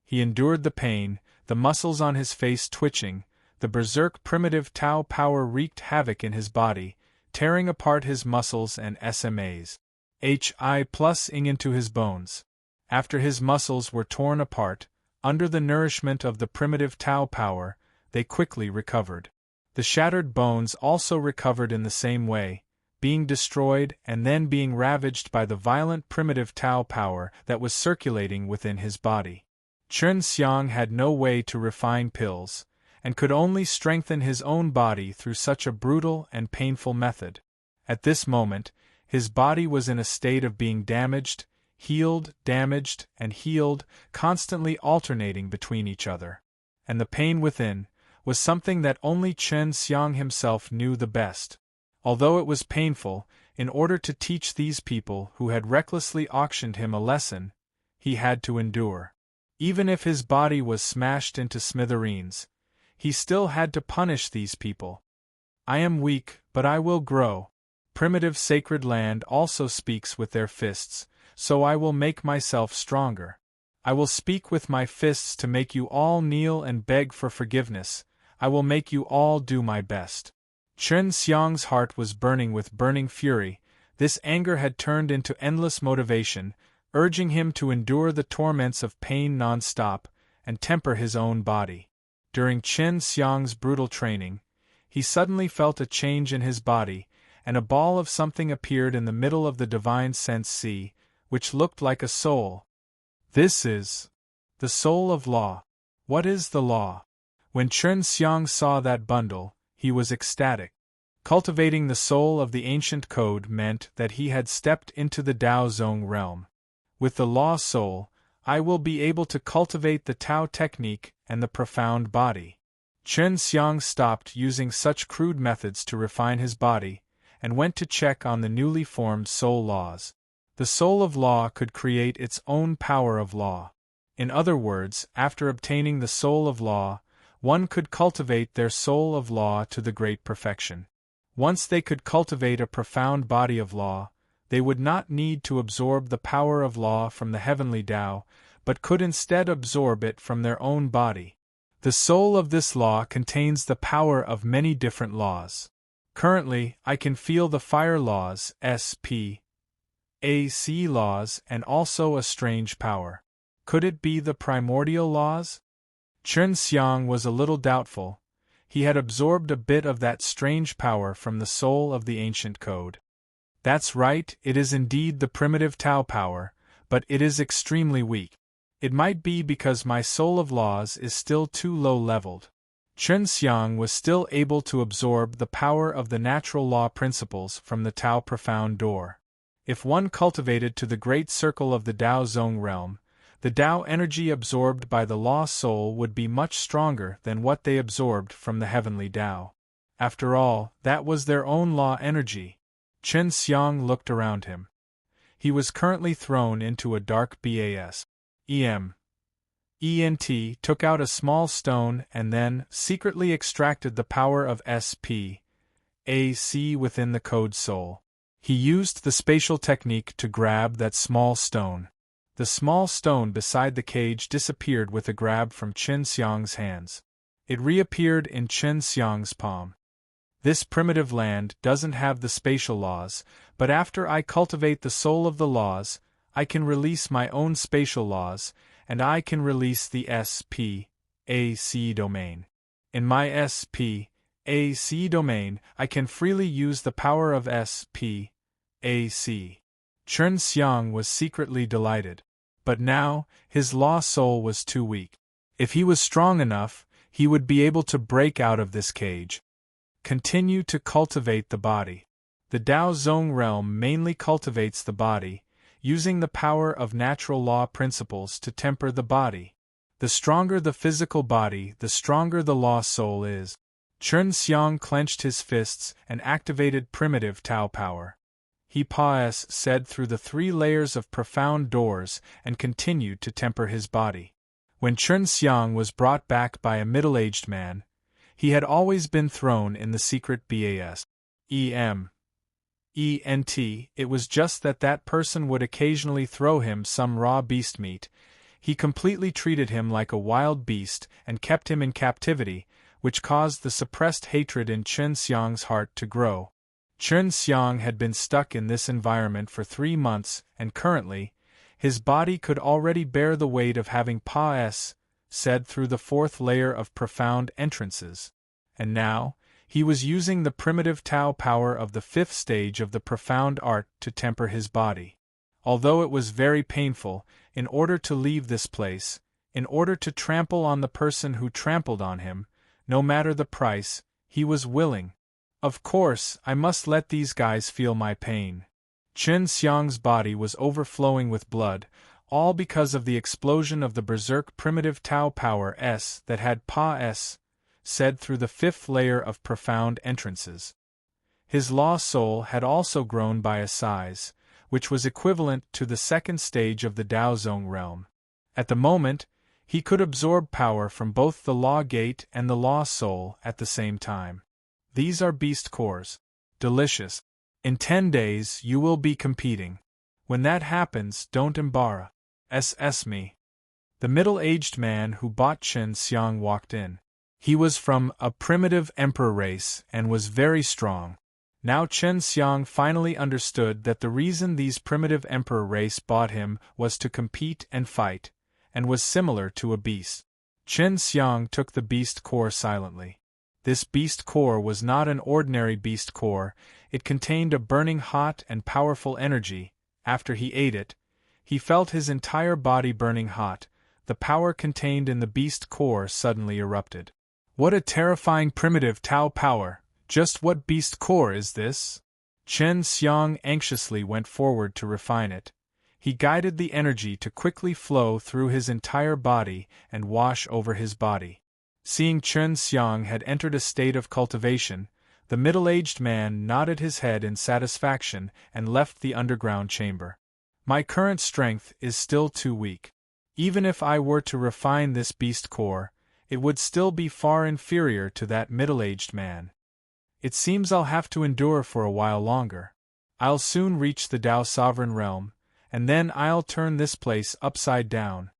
He endured the pain, the muscles on his face twitching. The berserk primitive Tao power wreaked havoc in his body, tearing apart his muscles and SMAs. HI+ing into his bones. After his muscles were torn apart, under the nourishment of the primitive Tao power, they quickly recovered. The shattered bones also recovered in the same way, being destroyed and then being ravaged by the violent primitive Tao power that was circulating within his body. Chen Xiang had no way to refine pills, and could only strengthen his own body through such a brutal and painful method. At this moment, his body was in a state of being damaged, healed, and healed, constantly alternating between each other. And the pain within was something that only Chen Xiang himself knew the best. Although it was painful, in order to teach these people who had recklessly auctioned him a lesson, he had to endure. Even if his body was smashed into smithereens, he still had to punish these people. I am weak, but I will grow. Primitive sacred land also speaks with their fists, so I will make myself stronger. I will speak with my fists to make you all kneel and beg for forgiveness. I will make you all do my best. Chen Xiang's heart was burning with burning fury. This anger had turned into endless motivation, urging him to endure the torments of pain non-stop and temper his own body. During Chen Xiang's brutal training, he suddenly felt a change in his body, and a ball of something appeared in the middle of the divine sense sea, which looked like a soul. This is the soul of law. What is the law? When Chen Xiang saw that bundle, he was ecstatic. Cultivating the soul of the ancient code meant that he had stepped into the Dao Zong realm. With the law soul, I will be able to cultivate the Tao technique and the profound body. Chen Xiang stopped using such crude methods to refine his body, and went to check on the newly formed soul laws. The soul of law could create its own power of law. In other words, after obtaining the soul of law, one could cultivate their soul of law to the great perfection. Once they could cultivate a profound body of law, they would not need to absorb the power of law from the heavenly Tao, but could instead absorb it from their own body. The soul of this law contains the power of many different laws. Currently, I can feel the fire laws, SP, AC laws, and also a strange power. Could it be the primordial laws? Chen Xiang was a little doubtful. He had absorbed a bit of that strange power from the soul of the ancient code. That's right, it is indeed the primitive Tao power, but it is extremely weak. It might be because my soul of laws is still too low-leveled. Chen Xiang was still able to absorb the power of the natural law principles from the Tao profound door. If one cultivated to the great circle of the Dao Zong realm, the Tao energy absorbed by the law soul would be much stronger than what they absorbed from the heavenly Tao. After all, that was their own law energy. Chen Xiang looked around him. He was currently thrown into a dark BAS. took out a small stone and then secretly extracted the power of SPAC within the code soul. He used the spatial technique to grab that small stone. The small stone beside the cage disappeared with a grab from Chen Xiang's hands. It reappeared in Chen Xiang's palm. This primitive land doesn't have the spatial laws, but after I cultivate the soul of the laws, I can release my own spatial laws, and I can release the SPAC domain. In my SPAC domain, I can freely use the power of SPAC. Chen Xiang was secretly delighted. But now, his law soul was too weak. If he was strong enough, he would be able to break out of this cage. Continue to cultivate the body. The Dao Zong realm mainly cultivates the body, using the power of natural law principles to temper the body. The stronger the physical body, the stronger the law soul is. Chen Xiang clenched his fists and activated primitive Tao power. He said through the 3 layers of profound doors and continued to temper his body. When Chen Xiang was brought back by a middle-aged man, he had always been thrown in the secret BASEMENT. It was just that person would occasionally throw him some raw beast meat. He completely treated him like a wild beast and kept him in captivity, which caused the suppressed hatred in Chen Xiang's heart to grow. Chen Xiang had been stuck in this environment for 3 months, and currently, his body could already bear the weight of having said through the 4th layer of profound entrances. And now, he was using the primitive Tao power of the 5th stage of the profound art to temper his body. Although it was very painful, in order to leave this place, in order to trample on the person who trampled on him, no matter the price, he was willing. Of course, I must let these guys feel my pain. Chen Xiang's body was overflowing with blood, all because of the explosion of the berserk primitive Tao power that had said through the 5th layer of profound entrances. His law soul had also grown by a size, which was equivalent to the 2nd stage of the Dao Zong realm. At the moment, he could absorb power from both the law gate and the law soul at the same time. These are beast cores. Delicious. In 10 days you will be competing. When that happens, don't embarrass me. The middle-aged man who bought Chen Xiang walked in. He was from a primitive emperor race and was very strong. Now Chen Xiang finally understood that the reason these primitive emperor race bought him was to compete and fight, and was similar to a beast. Chen Xiang took the beast core silently. This beast core was not an ordinary beast core, it contained a burning hot and powerful energy. After he ate it, he felt his entire body burning hot. The power contained in the beast core suddenly erupted. What a terrifying primitive Tao power! Just what beast core is this? Chen Xiang anxiously went forward to refine it. He guided the energy to quickly flow through his entire body and wash over his body. Seeing Chen Xiang had entered a state of cultivation, the middle-aged man nodded his head in satisfaction and left the underground chamber. My current strength is still too weak. Even if I were to refine this beast core, it would still be far inferior to that middle-aged man. It seems I'll have to endure for a while longer. I'll soon reach the Dao Sovereign Realm, and then I'll turn this place upside down.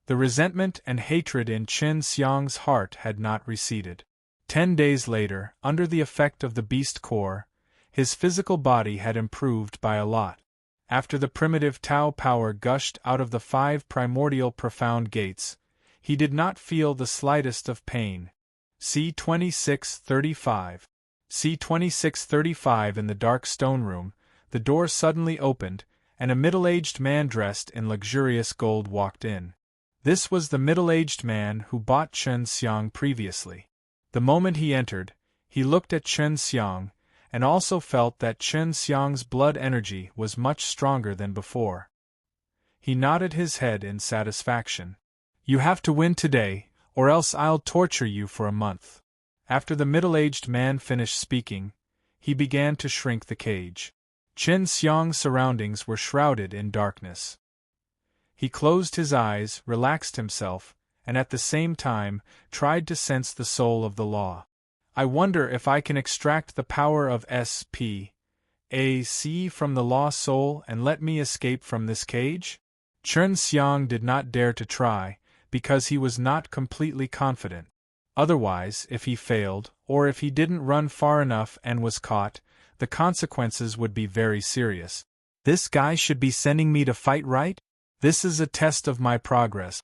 The resentment and hatred in Chen Xiang's heart had not receded. 10 days later, under the effect of the beast core, his physical body had improved by a lot. After the primitive Tao power gushed out of the 5 primordial profound gates, he did not feel the slightest of pain. See 2635. See 2635 in the dark stone room, the door suddenly opened, and a middle-aged man dressed in luxurious gold walked in. This was the middle-aged man who bought Chen Xiang previously. The moment he entered, he looked at Chen Xiang, and also felt that Chen Xiang's blood energy was much stronger than before. He nodded his head in satisfaction. You have to win today, or else I'll torture you for a month. After the middle-aged man finished speaking, he began to shrink the cage. Chen Xiang's surroundings were shrouded in darkness. He closed his eyes, relaxed himself, and at the same time, tried to sense the soul of the law. I wonder if I can extract the power of SPAC from the law soul and let me escape from this cage? Chen Xiang did not dare to try, because he was not completely confident. Otherwise, if he failed, or if he didn't run far enough and was caught, the consequences would be very serious. This guy should be sending me to fight, right? This is a test of my progress.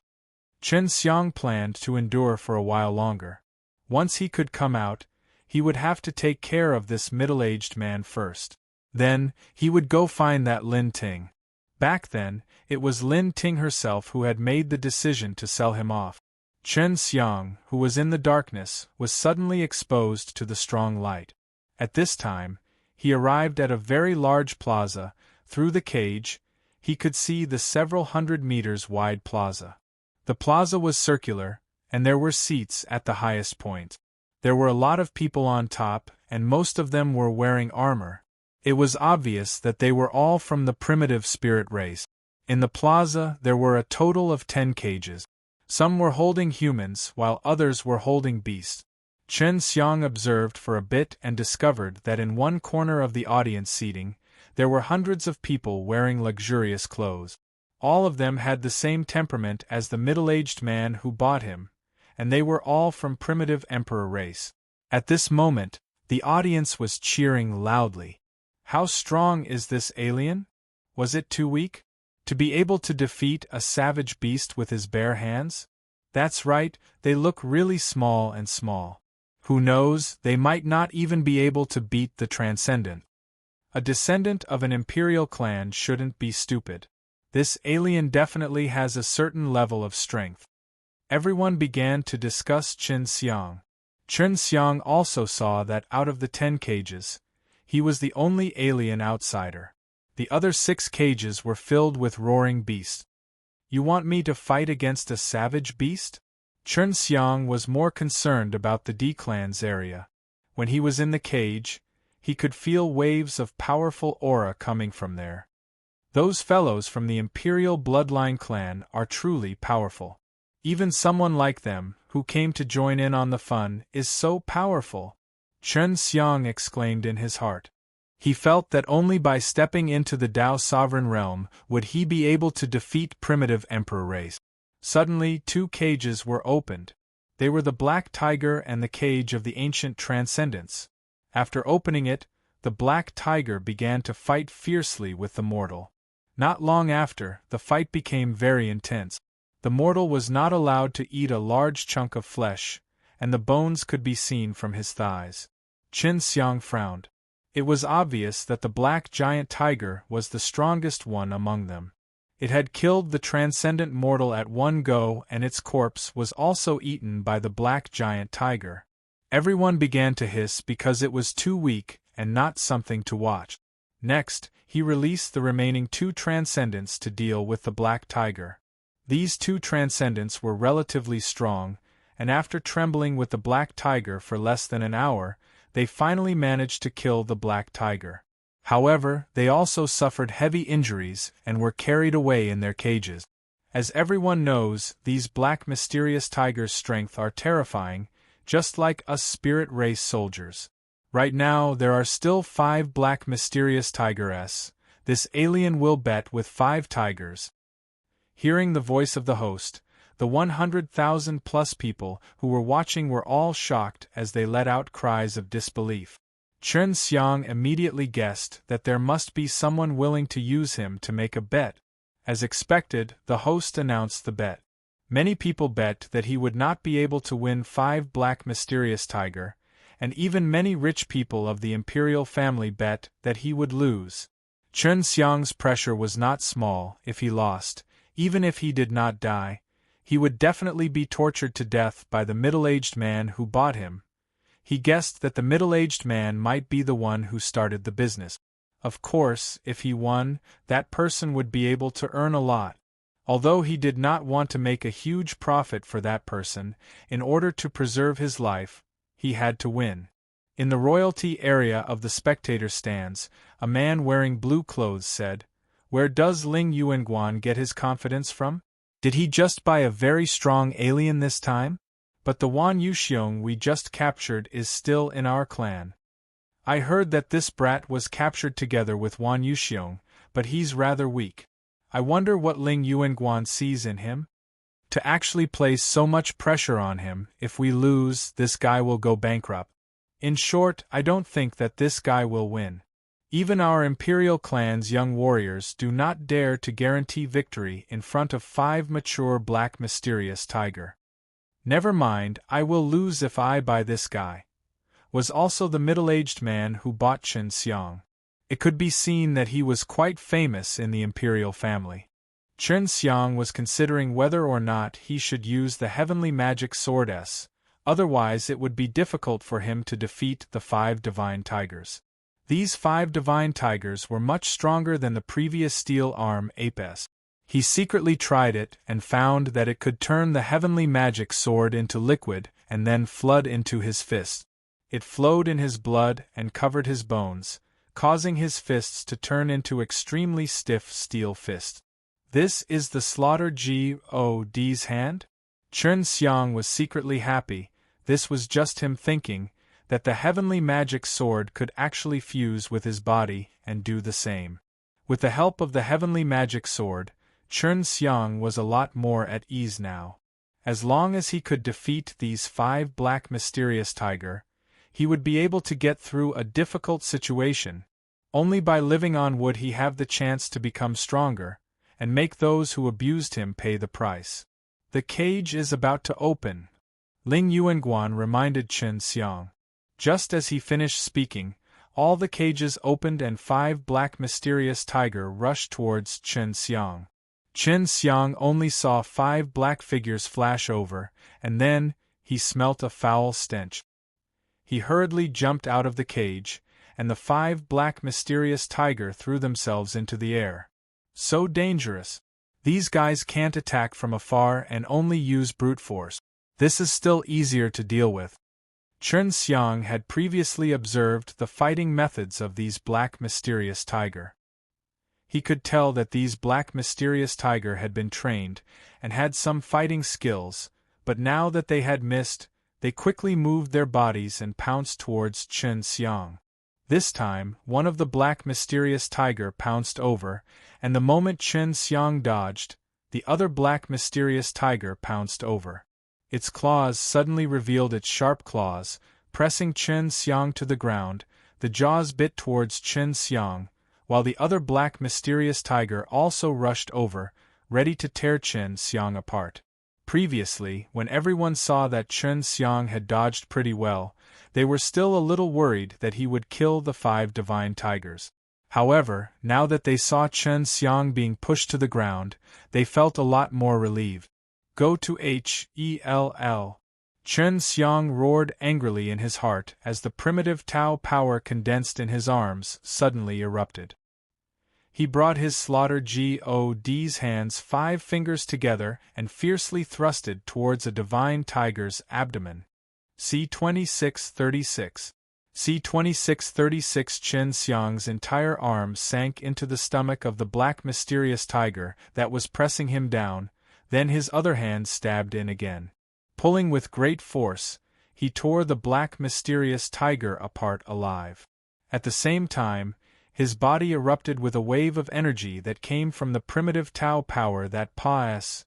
Chen Xiang planned to endure for a while longer. Once he could come out, he would have to take care of this middle-aged man first. Then, he would go find that Lin Ting. Back then, it was Lin Ting herself who had made the decision to sell him off. Chen Xiang, who was in the darkness, was suddenly exposed to the strong light. At this time, he arrived at a very large plaza. Through the cage, he could see the several hundred meters wide plaza. The plaza was circular, and there were seats at the highest point. There were a lot of people on top, and most of them were wearing armor. It was obvious that they were all from the primitive spirit race. In the plaza, there were a total of 10 cages. Some were holding humans, while others were holding beasts. Chen Xiang observed for a bit and discovered that in one corner of the audience seating, there were hundreds of people wearing luxurious clothes. All of them had the same temperament as the middle-aged man who bought him, and they were all from primitive emperor race. At this moment, the audience was cheering loudly. How strong is this alien? Was it too weak? To be able to defeat a savage beast with his bare hands? That's right, they look really small and small. Who knows, they might not even be able to beat the Transcendent. A descendant of an imperial clan shouldn't be stupid. This alien definitely has a certain level of strength. Everyone began to discuss Chen Xiang. Chen Xiang also saw that out of the 10 cages, he was the only alien outsider. The other 6 cages were filled with roaring beasts. You want me to fight against a savage beast? Chen Xiang was more concerned about the D-clan's area. When he was in the cage, he could feel waves of powerful aura coming from there. Those fellows from the Imperial Bloodline clan are truly powerful. Even someone like them, who came to join in on the fun, is so powerful. Chen Xiang exclaimed in his heart. He felt that only by stepping into the Dao sovereign realm would he be able to defeat primitive emperor race. Suddenly 2 cages were opened. They were the Black Tiger and the cage of the ancient Transcendents. After opening it, the Black Tiger began to fight fiercely with the mortal. Not long after, the fight became very intense. The mortal was not allowed to eat a large chunk of flesh, and the bones could be seen from his thighs. Chen Xiang frowned. It was obvious that the black giant tiger was the strongest one among them. It had killed the transcendent mortal at one go, and its corpse was also eaten by the black giant tiger. Everyone began to hiss because it was too weak and not something to watch. Next, he released the remaining 2 transcendents to deal with the black tiger. These 2 transcendents were relatively strong, and after trembling with the black tiger for less than an hour, they finally managed to kill the black tiger. However, they also suffered heavy injuries and were carried away in their cages. As everyone knows, these black mysterious tigers' strength are terrifying, just like us spirit race soldiers. Right now, there are still 5 black mysterious tigers. This alien will bet with 5 tigers. Hearing the voice of the host, the 100,000 plus people who were watching were all shocked as they let out cries of disbelief. Chen Xiang immediately guessed that there must be someone willing to use him to make a bet. As expected, the host announced the bet. Many people bet that he would not be able to win 5 black mysterious tiger, and even many rich people of the imperial family bet that he would lose. Chen Xiang's pressure was not small. If he lost, even if he did not die, he would definitely be tortured to death by the middle-aged man who bought him. He guessed that the middle-aged man might be the one who started the business. Of course, if he won, that person would be able to earn a lot. Although he did not want to make a huge profit for that person, in order to preserve his life, he had to win. In the royalty area of the spectator stands, a man wearing blue clothes said, "Where does Ling Yuanguan get his confidence from? Did he just buy a very strong alien this time? But the Wan Yuxiong we just captured is still in our clan. I heard that this brat was captured together with Wan Yuxiong, but he's rather weak. I wonder what Ling Yuanguan sees in him? To actually place so much pressure on him, if we lose, this guy will go bankrupt. In short, I don't think that this guy will win. Even our Imperial clan's young warriors do not dare to guarantee victory in front of 5 mature black mysterious tiger. Never mind, I will lose if I buy this guy. Was also the middle-aged man who bought Chen Xiang. It could be seen that he was quite famous in the Imperial family. Chen Xiang was considering whether or not he should use the heavenly magic sword S, otherwise it would be difficult for him to defeat the 5 divine tigers. These 5 divine tigers were much stronger than the previous steel arm Ape S. He secretly tried it and found that it could turn the heavenly magic sword into liquid and then flood into his fist. It flowed in his blood and covered his bones, causing his fists to turn into extremely stiff steel fists. This is the Slaughter God's hand? Chen Xiang was secretly happy. This was just him thinking that the heavenly magic sword could actually fuse with his body and do the same. With the help of the heavenly magic sword, Chen Xiang was a lot more at ease now. As long as he could defeat these 5 black mysterious tiger, he would be able to get through a difficult situation. Only by living on would he have the chance to become stronger, and make those who abused him pay the price. The cage is about to open, Ling Yuanguan reminded Chen Xiang. Just as he finished speaking, all the cages opened and 5 black mysterious tiger rushed towards Chen Xiang. Chen Xiang only saw 5 black figures flash over, and then he smelt a foul stench. He hurriedly jumped out of the cage, and the 5 black mysterious tiger threw themselves into the air. So dangerous. These guys can't attack from afar and only use brute force. This is still easier to deal with. Chen Xiang had previously observed the fighting methods of these black mysterious tiger. He could tell that these black mysterious tiger had been trained and had some fighting skills, but now that they had missed, they quickly moved their bodies and pounced towards Chen Xiang. This time, one of the black mysterious tiger pounced over, and the moment Chen Xiang dodged, the other black mysterious tiger pounced over. Its claws suddenly revealed its sharp claws, pressing Chen Xiang to the ground. The jaws bit towards Chen Xiang, while the other black mysterious tiger also rushed over, ready to tear Chen Xiang apart. Previously, when everyone saw that Chen Xiang had dodged pretty well, they were still a little worried that he would kill the 5 divine tigers. However, now that they saw Chen Xiang being pushed to the ground, they felt a lot more relieved. Go to hell. Chen Xiang roared angrily in his heart as the primitive Tao power condensed in his arms suddenly erupted. He brought his Slaughter God's hands 5 fingers together and fiercely thrusted towards a divine tiger's abdomen. C-2636. C-2636 Chen Xiang's entire arm sank into the stomach of the black mysterious tiger that was pressing him down, then his other hand stabbed in again. Pulling with great force, he tore the black mysterious tiger apart alive. At the same time, his body erupted with a wave of energy that came from the primitive Tao power that Pa-S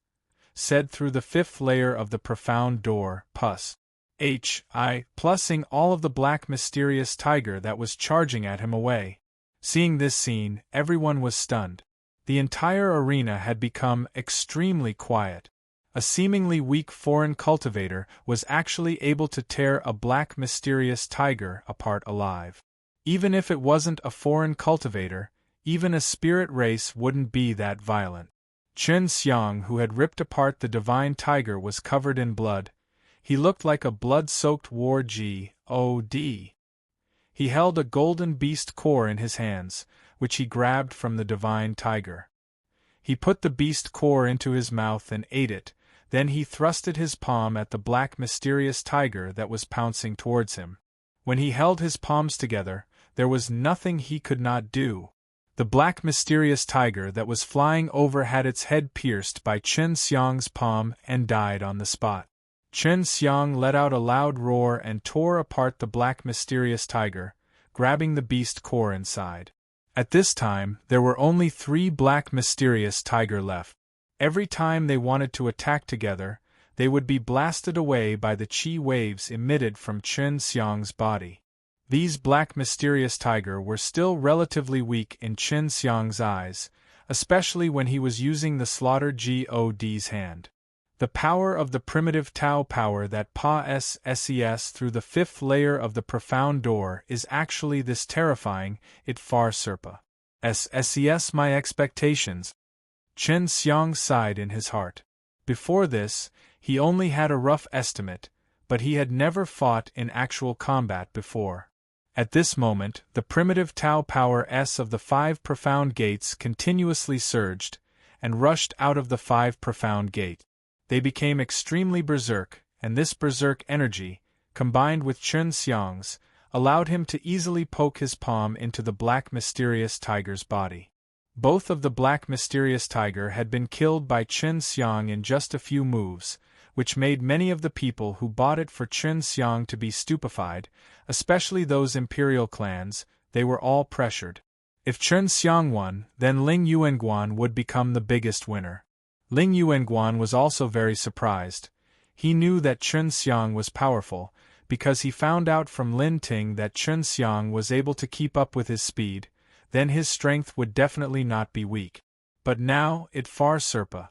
said through the 5th layer of the profound door, pus. Plusing all of the black mysterious tiger that was charging at him away. Seeing this scene, everyone was stunned. The entire arena had become extremely quiet. A seemingly weak foreign cultivator was actually able to tear a black mysterious tiger apart alive. Even if it wasn't a foreign cultivator, even a spirit race wouldn't be that violent. Chen Xiang, who had ripped apart the divine tiger, was covered in blood. He looked like a blood-soaked war god. He held a golden beast core in his hands, which he grabbed from the divine tiger. He put the beast core into his mouth and ate it, then he thrusted his palm at the black mysterious tiger that was pouncing towards him. When he held his palms together, there was nothing he could not do. The black mysterious tiger that was flying over had its head pierced by Chen Xiang's palm and died on the spot. Chen Xiang let out a loud roar and tore apart the black mysterious tiger, grabbing the beast core inside. At this time, there were only 3 black mysterious tiger left. Every time they wanted to attack together, they would be blasted away by the qi waves emitted from Chen Xiang's body. These black mysterious tiger were still relatively weak in Chen Xiang's eyes, especially when he was using the slaughtered God's hand. The power of the primitive Tao power that passes through the 5th layer of the profound door is actually this terrifying, it far surpasses my expectations. Chen Xiang sighed in his heart. Before this, he only had a rough estimate, but he had never fought in actual combat before. At this moment, the primitive Tao power of the 5 profound gates continuously surged, and rushed out of the 5 profound gate. They became extremely berserk, and this berserk energy, combined with Chen Xiang's, allowed him to easily poke his palm into the black mysterious tiger's body. Both of the black mysterious tiger had been killed by Chen Xiang in just a few moves, which made many of the people who bought it for Chen Xiang to be stupefied, especially those imperial clans. They were all pressured. If Chen Xiang won, then Ling Yuanguan would become the biggest winner. Ling Yuanguan was also very surprised. He knew that Chen Xiang was powerful, because he found out from Lin Ting that Chen Xiang was able to keep up with his speed, then his strength would definitely not be weak. But now, it far surpasses,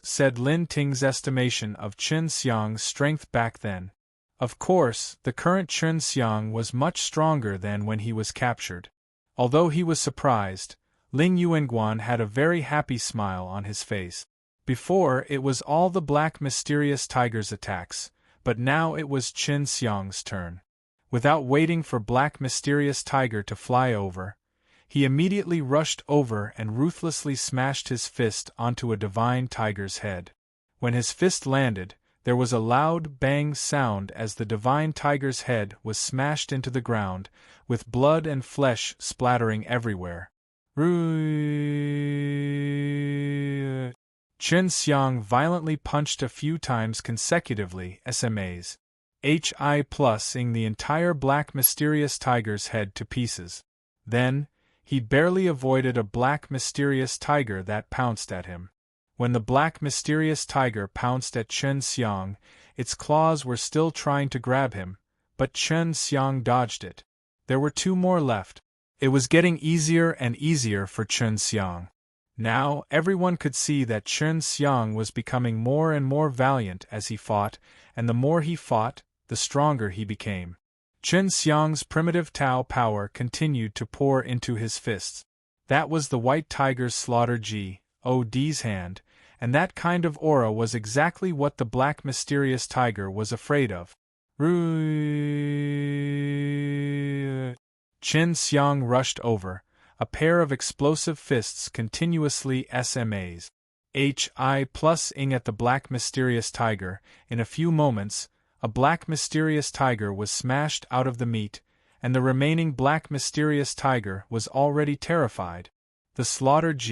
said Lin Ting's estimation of Chen Xiang's strength back then. Of course, the current Chen Xiang was much stronger than when he was captured. Although he was surprised, Ling Yuanguan had a very happy smile on his face. Before, it was all the black mysterious tiger's attacks, but now it was Chen Xiang's turn. Without waiting for black mysterious tiger to fly over, he immediately rushed over and ruthlessly smashed his fist onto a divine tiger's head. When his fist landed, there was a loud bang sound as the divine tiger's head was smashed into the ground, with blood and flesh splattering everywhere. Chen Xiang violently punched a few times consecutively, ing the entire black mysterious tiger's head to pieces. Then, he barely avoided a black mysterious tiger that pounced at him. When the black mysterious tiger pounced at Chen Xiang, its claws were still trying to grab him, but Chen Xiang dodged it. There were 2 more left. It was getting easier and easier for Chen Xiang. Now, everyone could see that Chen Xiang was becoming more and more valiant as he fought, and the more he fought, the stronger he became. Chen Xiang's primitive Tao power continued to pour into his fists. That was the white tiger's slaughtered God's hand, and that kind of aura was exactly what the black mysterious tiger was afraid of. Chen Xiang rushed over, a pair of explosive fists continuously ing at the black mysterious tiger. In a few moments, a black mysterious tiger was smashed out of the meat, and the remaining black mysterious tiger was already terrified. The slaughtered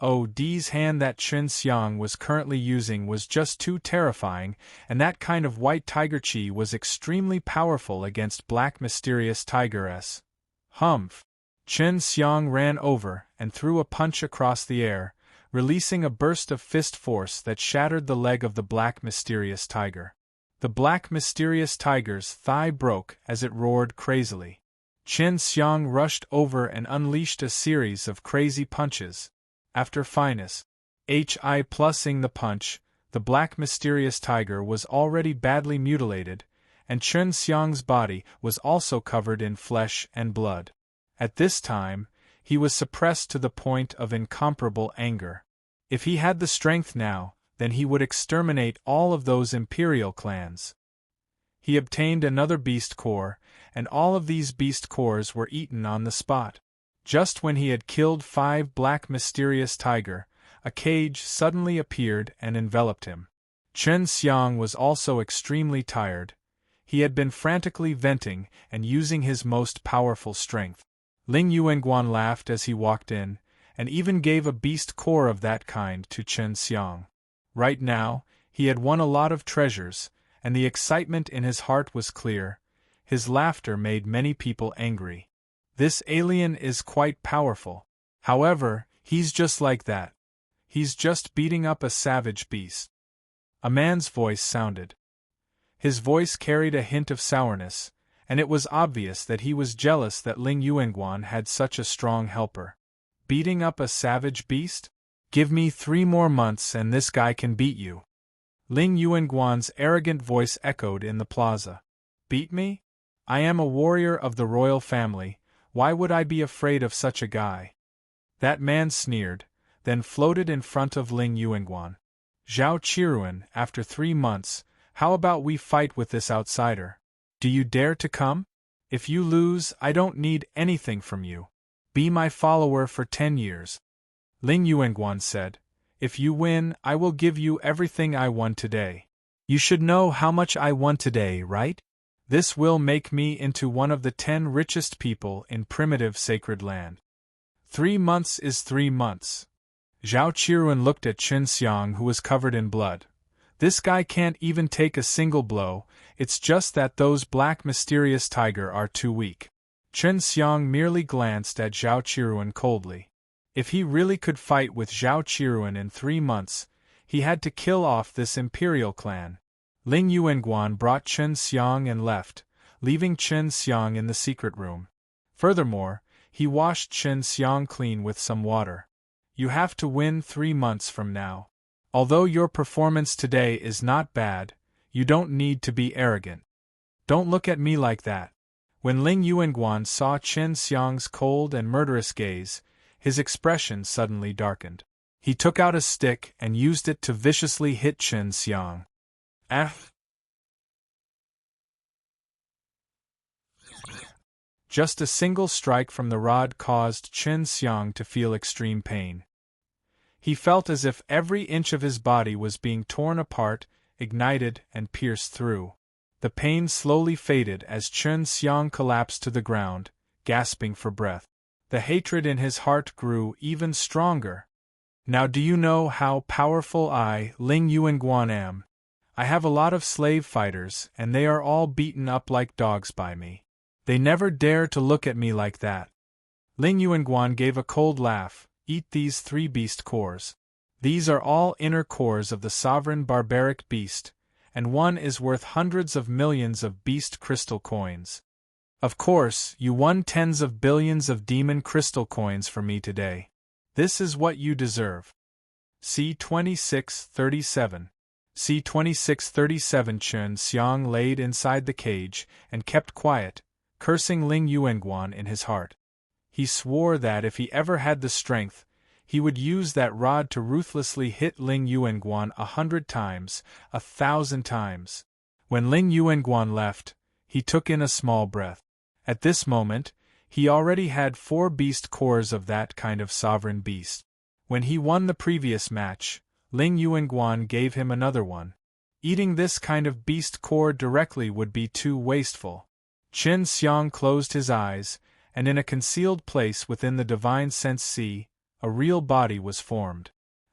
God's hand that Chen Xiang was currently using was just too terrifying, and that kind of white tiger chi was extremely powerful against black mysterious tigeress. Humph! Chen Xiang ran over and threw a punch across the air, releasing a burst of fist force that shattered the leg of the black mysterious tiger. The black mysterious tiger's thigh broke as it roared crazily. Chen Xiang rushed over and unleashed a series of crazy punches. After finus ing the punch, the black mysterious tiger was already badly mutilated, and Chen Xiang's body was also covered in flesh and blood. At this time, he was suppressed to the point of incomparable anger. If he had the strength now, then he would exterminate all of those imperial clans. He obtained another beast core, and all of these beast cores were eaten on the spot. Just when he had killed 5 black mysterious tiger, a cage suddenly appeared and enveloped him. Chen Xiang was also extremely tired. He had been frantically venting and using his most powerful strength. Ling Yuanguan laughed as he walked in, and even gave a beast core of that kind to Chen Xiang. Right now, he had won a lot of treasures, and the excitement in his heart was clear. His laughter made many people angry. This alien is quite powerful. However, he's just like that. He's just beating up a savage beast. A man's voice sounded. His voice carried a hint of sourness, and it was obvious that he was jealous that Ling Yuanguan had such a strong helper. Beating up a savage beast? Give me 3 more months and this guy can beat you. Ling Yuanguan's arrogant voice echoed in the plaza. Beat me? I am a warrior of the royal family, why would I be afraid of such a guy? That man sneered, then floated in front of Ling Yuanguan. Zhao Qiruan, after 3 months, how about we fight with this outsider? Do you dare to come? If you lose, I don't need anything from you. Be my follower for 10 years. Ling Yuanguan said, if you win, I will give you everything I won today. You should know how much I won today, right? This will make me into one of the 10 richest people in primitive sacred land. 3 months is 3 months. Zhao Qiruan looked at Chen Xiang, who was covered in blood. This guy can't even take a single blow, it's just that those black mysterious tiger are too weak. Chen Xiang merely glanced at Zhao Qiruan coldly. If he really could fight with Zhao Qiruan in 3 months, he had to kill off this imperial clan. Ling Yuanguan brought Chen Xiang and left, leaving Chen Xiang in the secret room. Furthermore, he washed Chen Xiang clean with some water. You have to win 3 months from now. Although your performance today is not bad, you don't need to be arrogant. Don't look at me like that. When Ling Yuanguan saw Chen Xiang's cold and murderous gaze, his expression suddenly darkened. He took out a stick and used it to viciously hit Chen Xiang. Just a single strike from the rod caused Chen Xiang to feel extreme pain. He felt as if every inch of his body was being torn apart, ignited, and pierced through. The pain slowly faded as Chen Xiang collapsed to the ground, gasping for breath. The hatred in his heart grew even stronger. Now do you know how powerful I, Ling Yuanguan, am? I have a lot of slave fighters, and they are all beaten up like dogs by me. They never dare to look at me like that. Ling Yuanguan gave a cold laugh. Eat these 3 beast cores. These are all inner cores of the sovereign barbaric beast, and one is worth hundreds of millions of beast crystal coins. Of course, you won tens of billions of demon crystal coins for me today. This is what you deserve. C-2637. C-2637. Chen Xiang laid inside the cage and kept quiet, cursing Ling Yuanguan in his heart. He swore that if he ever had the strength, he would use that rod to ruthlessly hit Ling Yuanguan 100 times, 1,000 times. When Ling Yuanguan left, he took in a small breath. At this moment, he already had 4 beast cores of that kind of sovereign beast. When he won the previous match, Ling Yuanguan gave him another one. Eating this kind of beast core directly would be too wasteful. Chen Xiang closed his eyes, and in a concealed place within the divine sense sea, a real body was formed.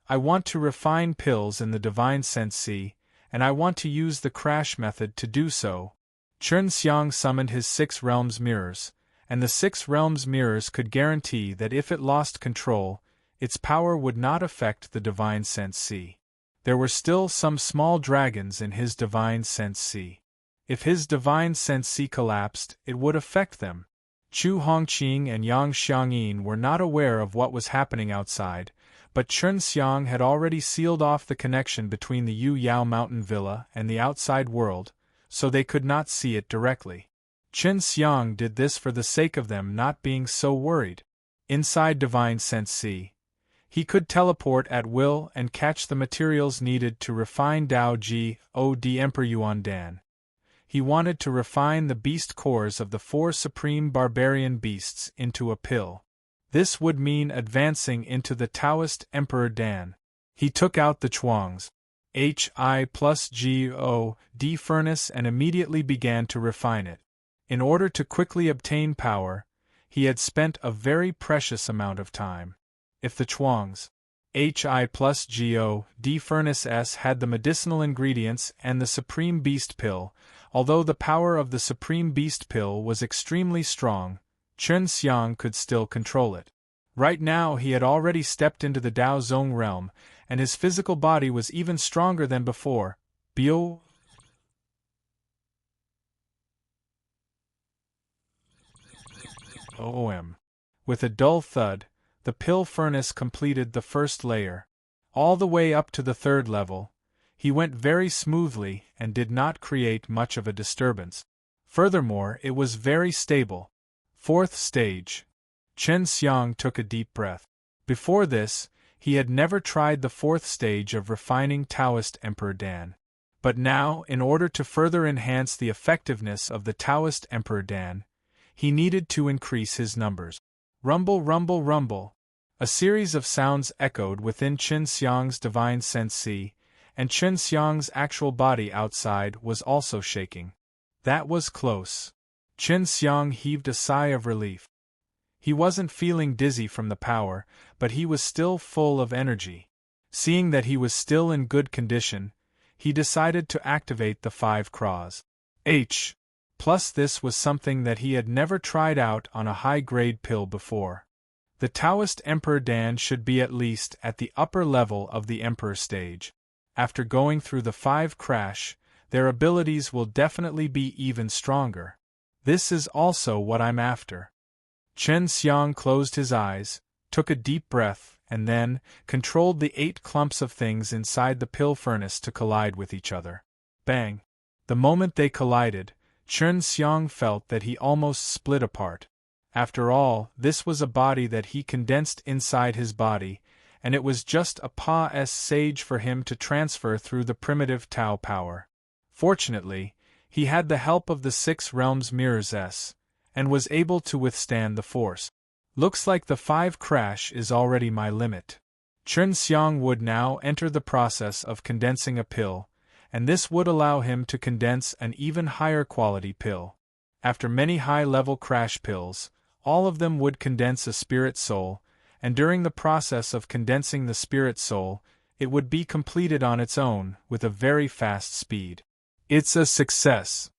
I want to refine pills in the divine sense sea, and I want to use the crash method to do so. Chen Xiang summoned his 6 realms mirrors, and the 6 realms mirrors could guarantee that if it lost control, its power would not affect the divine sense sea. There were still some small dragons in his divine sense sea. If his divine sense sea collapsed, it would affect them. Chu Hongqing and Yang Xiangyin were not aware of what was happening outside, but Chen Xiang had already sealed off the connection between the Yu Yao mountain villa and the outside world, so they could not see it directly. Chen Xiang did this for the sake of them not being so worried. Inside Divine Sense Sea, he could teleport at will and catch the materials needed to refine Dao Ji Od Emperor Yuan Dan. He wanted to refine the beast cores of the 4 supreme barbarian beasts into a pill. This would mean advancing into the Taoist Emperor Dan. He took out the Chuang's Hi+GOD furnace and immediately began to refine it. In order to quickly obtain power, he had spent a very precious amount of time. If the Chuang's HI plus GO-D Furnace S had the medicinal ingredients and the Supreme Beast Pill, although the power of the Supreme Beast Pill was extremely strong, Chen Xiang could still control it. Right now he had already stepped into the Dao Zong realm, and his physical body was even stronger than before. Bio. OM. With a dull thud, the pill furnace completed the first layer. All the way up to the third level, he went very smoothly and did not create much of a disturbance. Furthermore, it was very stable. Fourth stage. Chen Xiang took a deep breath. Before this, he had never tried the fourth stage of refining Taoist Emperor Dan. But now, in order to further enhance the effectiveness of the Taoist Emperor Dan, he needed to increase his numbers. Rumble, rumble, rumble. A series of sounds echoed within Chen Xiang's divine sense, and Chen Xiang's actual body outside was also shaking. That was close. Chen Xiang heaved a sigh of relief. He wasn't feeling dizzy from the power, but he was still full of energy. Seeing that he was still in good condition, he decided to activate the 5 craws. Plus this was something that he had never tried out on a high-grade pill before. The Taoist Emperor Dan should be at least at the upper level of the Emperor stage. After going through the 5 crash, their abilities will definitely be even stronger. This is also what I'm after. Chen Xiang closed his eyes, took a deep breath, and then controlled the 8 clumps of things inside the pill furnace to collide with each other. Bang! The moment they collided, Chen Xiang felt that he almost split apart. After all, this was a body that he condensed inside his body, and it was just a Pa-S sage for him to transfer through the primitive Tao power. Fortunately, he had the help of the 6 realms mirrors S, and was able to withstand the force. Looks like the 5 crash is already my limit. Chen Xiang would now enter the process of condensing a pill, and this would allow him to condense an even higher quality pill. After many high-level crash pills, all of them would condense a spirit soul, and during the process of condensing the spirit soul, it would be completed on its own, with a very fast speed. It's a success.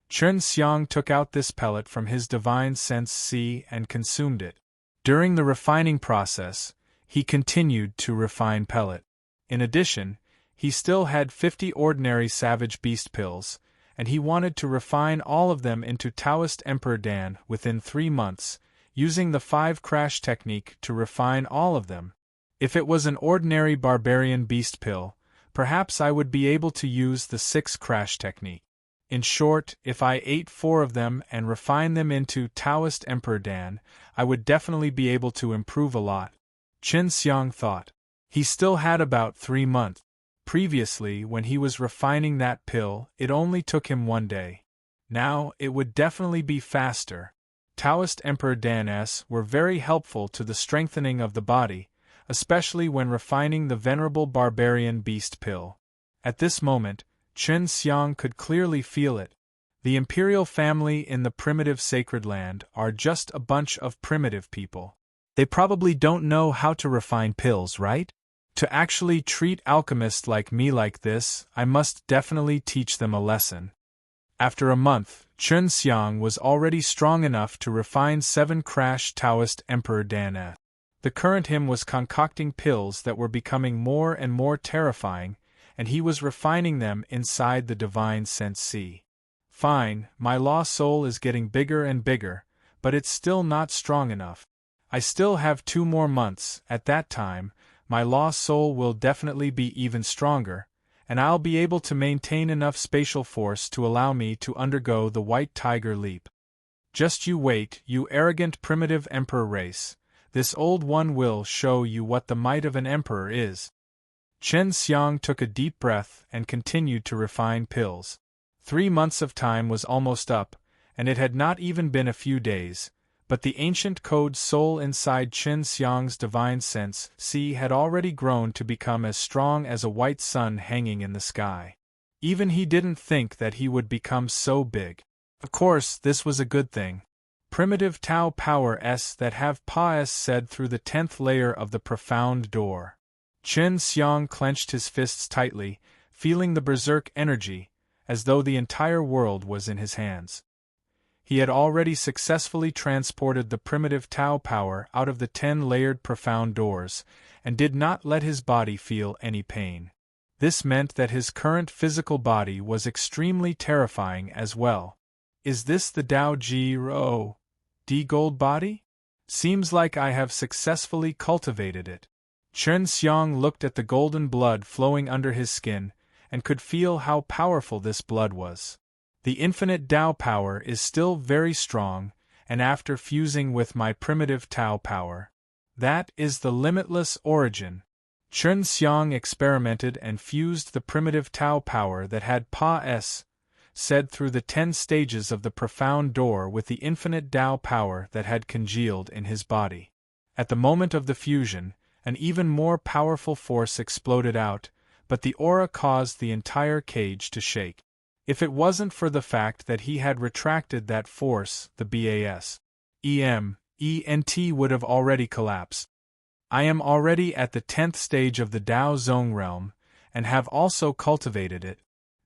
Chen Xiang took out this pellet from his divine sense C and consumed it. During the refining process, he continued to refine pellet. In addition, he still had 50 ordinary savage beast pills, and he wanted to refine all of them into Taoist Emperor Dan within 3 months, using the 5 crash technique to refine all of them. If it was an ordinary barbarian beast pill, perhaps I would be able to use the 6 crash technique. In short, if I ate 4 of them and refined them into Taoist Emperor Dan, I would definitely be able to improve a lot. Chen Xiang thought. He still had about 3 months. Previously, when he was refining that pill, it only took him 1 day. Now, it would definitely be faster. Taoist Emperor Dan S were very helpful to the strengthening of the body, especially when refining the venerable barbarian beast pill. At this moment, Chen Xiang could clearly feel it. The imperial family in the primitive sacred land are just a bunch of primitive people. They probably don't know how to refine pills, right? To actually treat alchemists like me like this, I must definitely teach them a lesson. After a month, Chen Xiang was already strong enough to refine 7 crash Taoist Emperor Dan S. The current him was concocting pills that were becoming more and more terrifying, and he was refining them inside the divine sense C. Fine, my law soul is getting bigger and bigger, but it's still not strong enough. I still have 2 more months. At that time, my law soul will definitely be even stronger, and I'll be able to maintain enough spatial force to allow me to undergo the White Tiger Leap. Just you wait, you arrogant primitive emperor race. This old one will show you what the might of an emperor is. Chen Xiang took a deep breath and continued to refine pills. 3 months of time was almost up, and it had not even been a few days, but the ancient code soul inside Chen Xiang's divine sense C had already grown to become as strong as a white sun hanging in the sky. Even he didn't think that he would become so big. Of course, this was a good thing. Primitive Tao Power S that have Pa S said through the 10th layer of the profound door. Chen Xiang clenched his fists tightly, feeling the berserk energy, as though the entire world was in his hands. He had already successfully transported the primitive Tao power out of the 10-layered profound doors, and did not let his body feel any pain. This meant that his current physical body was extremely terrifying as well. Is this the Dao Ji Ro D gold body? Seems like I have successfully cultivated it. Chen Xiang looked at the golden blood flowing under his skin, and could feel how powerful this blood was. The infinite Tao power is still very strong, and after fusing with my primitive Tao power, that is the limitless origin. Chen Xiang experimented and fused the primitive Tao power that had Pa S said through the 10 stages of the profound door with the infinite Tao power that had congealed in his body. At the moment of the fusion, an even more powerful force exploded out, but the aura caused the entire cage to shake. If it wasn't for the fact that he had retracted that force, the ENT would have already collapsed. I am already at the 10th stage of the Dao Zong realm, and have also cultivated it.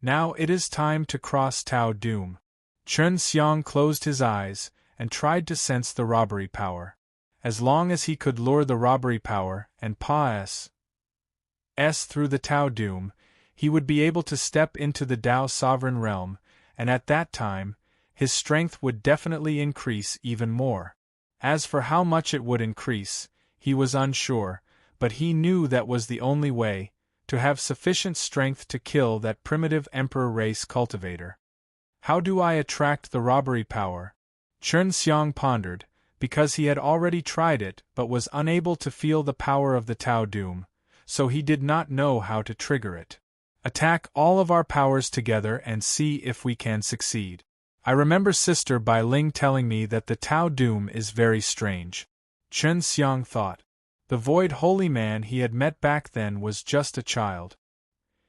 Now it is time to cross Tao Doom. Chen Xiang closed his eyes, and tried to sense the robbery power. As long as he could lure the robbery power and Pa S through the Tao Doom, he would be able to step into the Dao Sovereign realm, and at that time, his strength would definitely increase even more. As for how much it would increase, he was unsure, but he knew that was the only way, to have sufficient strength to kill that primitive Emperor race cultivator. How do I attract the robbery power? Chen Xiang pondered, because he had already tried it but was unable to feel the power of the Tao Doom, so he did not know how to trigger it. Attack all of our powers together and see if we can succeed. I remember Sister Bai Ling telling me that the Tao Doom is very strange. Chen Xiang thought. The void holy man he had met back then was just a child.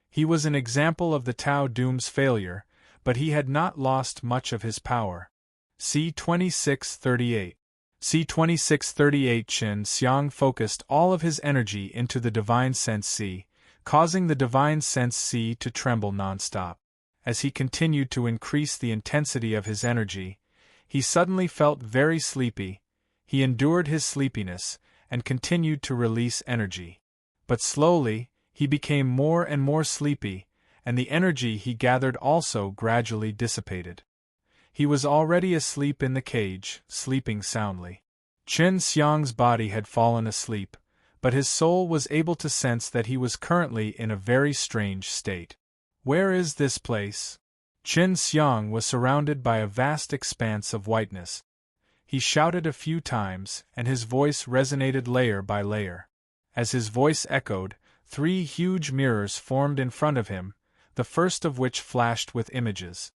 He was an example of the Tao Doom's failure, but he had not lost much of his power. C 2638. C 2638 Chen Xiang focused all of his energy into the divine sense C, causing the divine sense C to tremble non-stop. As he continued to increase the intensity of his energy, he suddenly felt very sleepy. He endured his sleepiness, and continued to release energy. But slowly, he became more and more sleepy, and the energy he gathered also gradually dissipated. He was already asleep in the cage, sleeping soundly. Chen Xiang's body had fallen asleep, but his soul was able to sense that he was currently in a very strange state. Where is this place? Chen Xiang was surrounded by a vast expanse of whiteness. He shouted a few times, and his voice resonated layer by layer. As his voice echoed, 3 huge mirrors formed in front of him, the first of which flashed with images.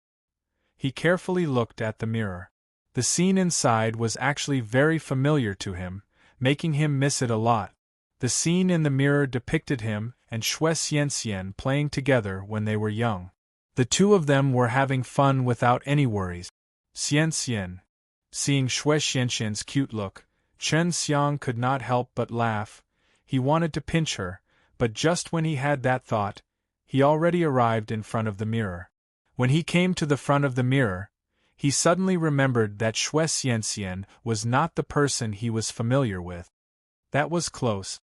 He carefully looked at the mirror. The scene inside was actually very familiar to him, making him miss it a lot. The scene in the mirror depicted him and Xue Xianxian playing together when they were young. The two of them were having fun without any worries. Xianxian. Seeing Xue Xianxian's cute look, Chen Xiang could not help but laugh. He wanted to pinch her, but just when he had that thought, he already arrived in front of the mirror. When he came to the front of the mirror, he suddenly remembered that Xue Xianxian was not the person he was familiar with. That was close.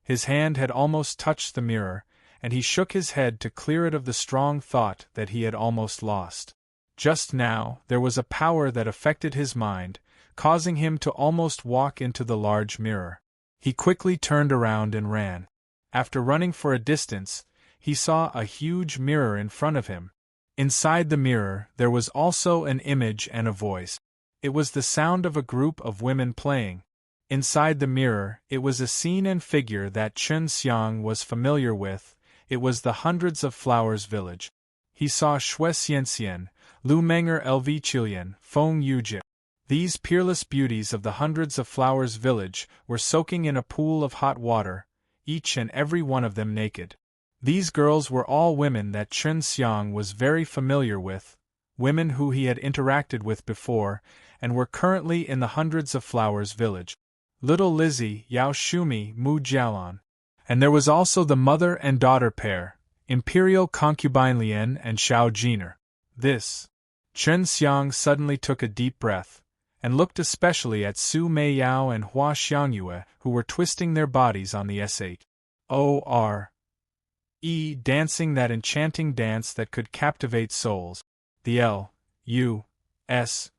His hand had almost touched the mirror, and he shook his head to clear it of the strong thought that he had almost lost. Just now, there was a power that affected his mind, causing him to almost walk into the large mirror. He quickly turned around and ran. After running for a distance, he saw a huge mirror in front of him. Inside the mirror, there was also an image and a voice. It was the sound of a group of women playing. Inside the mirror, it was a scene and figure that Chen Xiang was familiar with. It was the Hundreds of Flowers village. He saw Xue Xianxian, Lu Menger LV Chilian, Feng Yujie. These peerless beauties of the Hundreds of Flowers village were soaking in a pool of hot water, each and every one of them naked. These girls were all women that Chen Xiang was very familiar with, women who he had interacted with before, and were currently in the Hundreds of Flowers village. Little Lizzie, Yao Shumi, Mu Jialan. And there was also the mother and daughter pair, Imperial concubine Lian and Xiao Jiner. This. Chen Xiang suddenly took a deep breath, and looked especially at Su Mei Yao and Hua Xiangyue, who were twisting their bodies on the S8-O-R-E, dancing that enchanting dance that could captivate souls. The L-U-S-T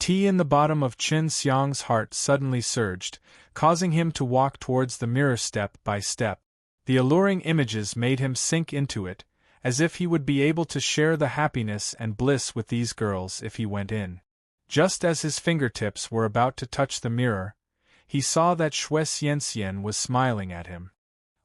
in the bottom of Chen Xiang's heart suddenly surged, causing him to walk towards the mirror step by step. The alluring images made him sink into it, as if he would be able to share the happiness and bliss with these girls if he went in. Just as his fingertips were about to touch the mirror, he saw that Xue Xianxian was smiling at him.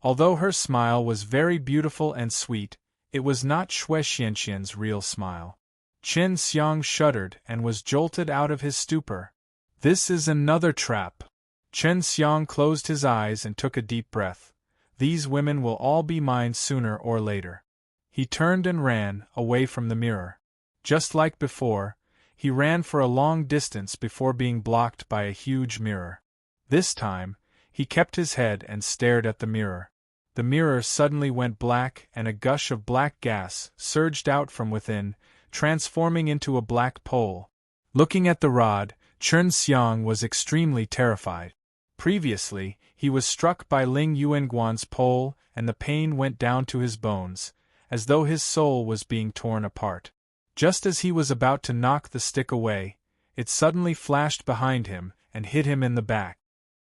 Although her smile was very beautiful and sweet, it was not Xue Xianxian's real smile. Chen Xiang shuddered and was jolted out of his stupor. This is another trap. Chen Xiang closed his eyes and took a deep breath. These women will all be mine sooner or later. He turned and ran, away from the mirror. Just like before, he ran for a long distance before being blocked by a huge mirror. This time, he kept his head and stared at the mirror. The mirror suddenly went black and a gush of black gas surged out from within, transforming into a black pole. Looking at the rod, Chen Xiang was extremely terrified. Previously, he was struck by Ling Yuanguan's pole and the pain went down to his bones, as though his soul was being torn apart. Just as he was about to knock the stick away, it suddenly flashed behind him and hit him in the back.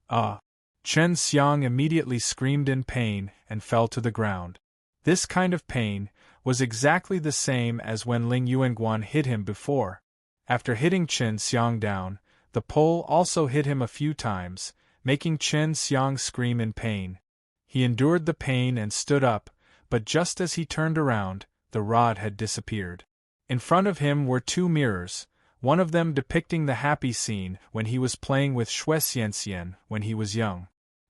Ah! Chen Xiang immediately screamed in pain and fell to the ground. This kind of pain was exactly the same as when Ling Yuanguan hit him before. After hitting Chen Xiang down, the pole also hit him a few times, making Chen Xiang scream in pain. He endured the pain and stood up, but just as he turned around, the rod had disappeared. In front of him were two mirrors, one of them depicting the happy scene when he was playing with Xue Xianxian when he was young.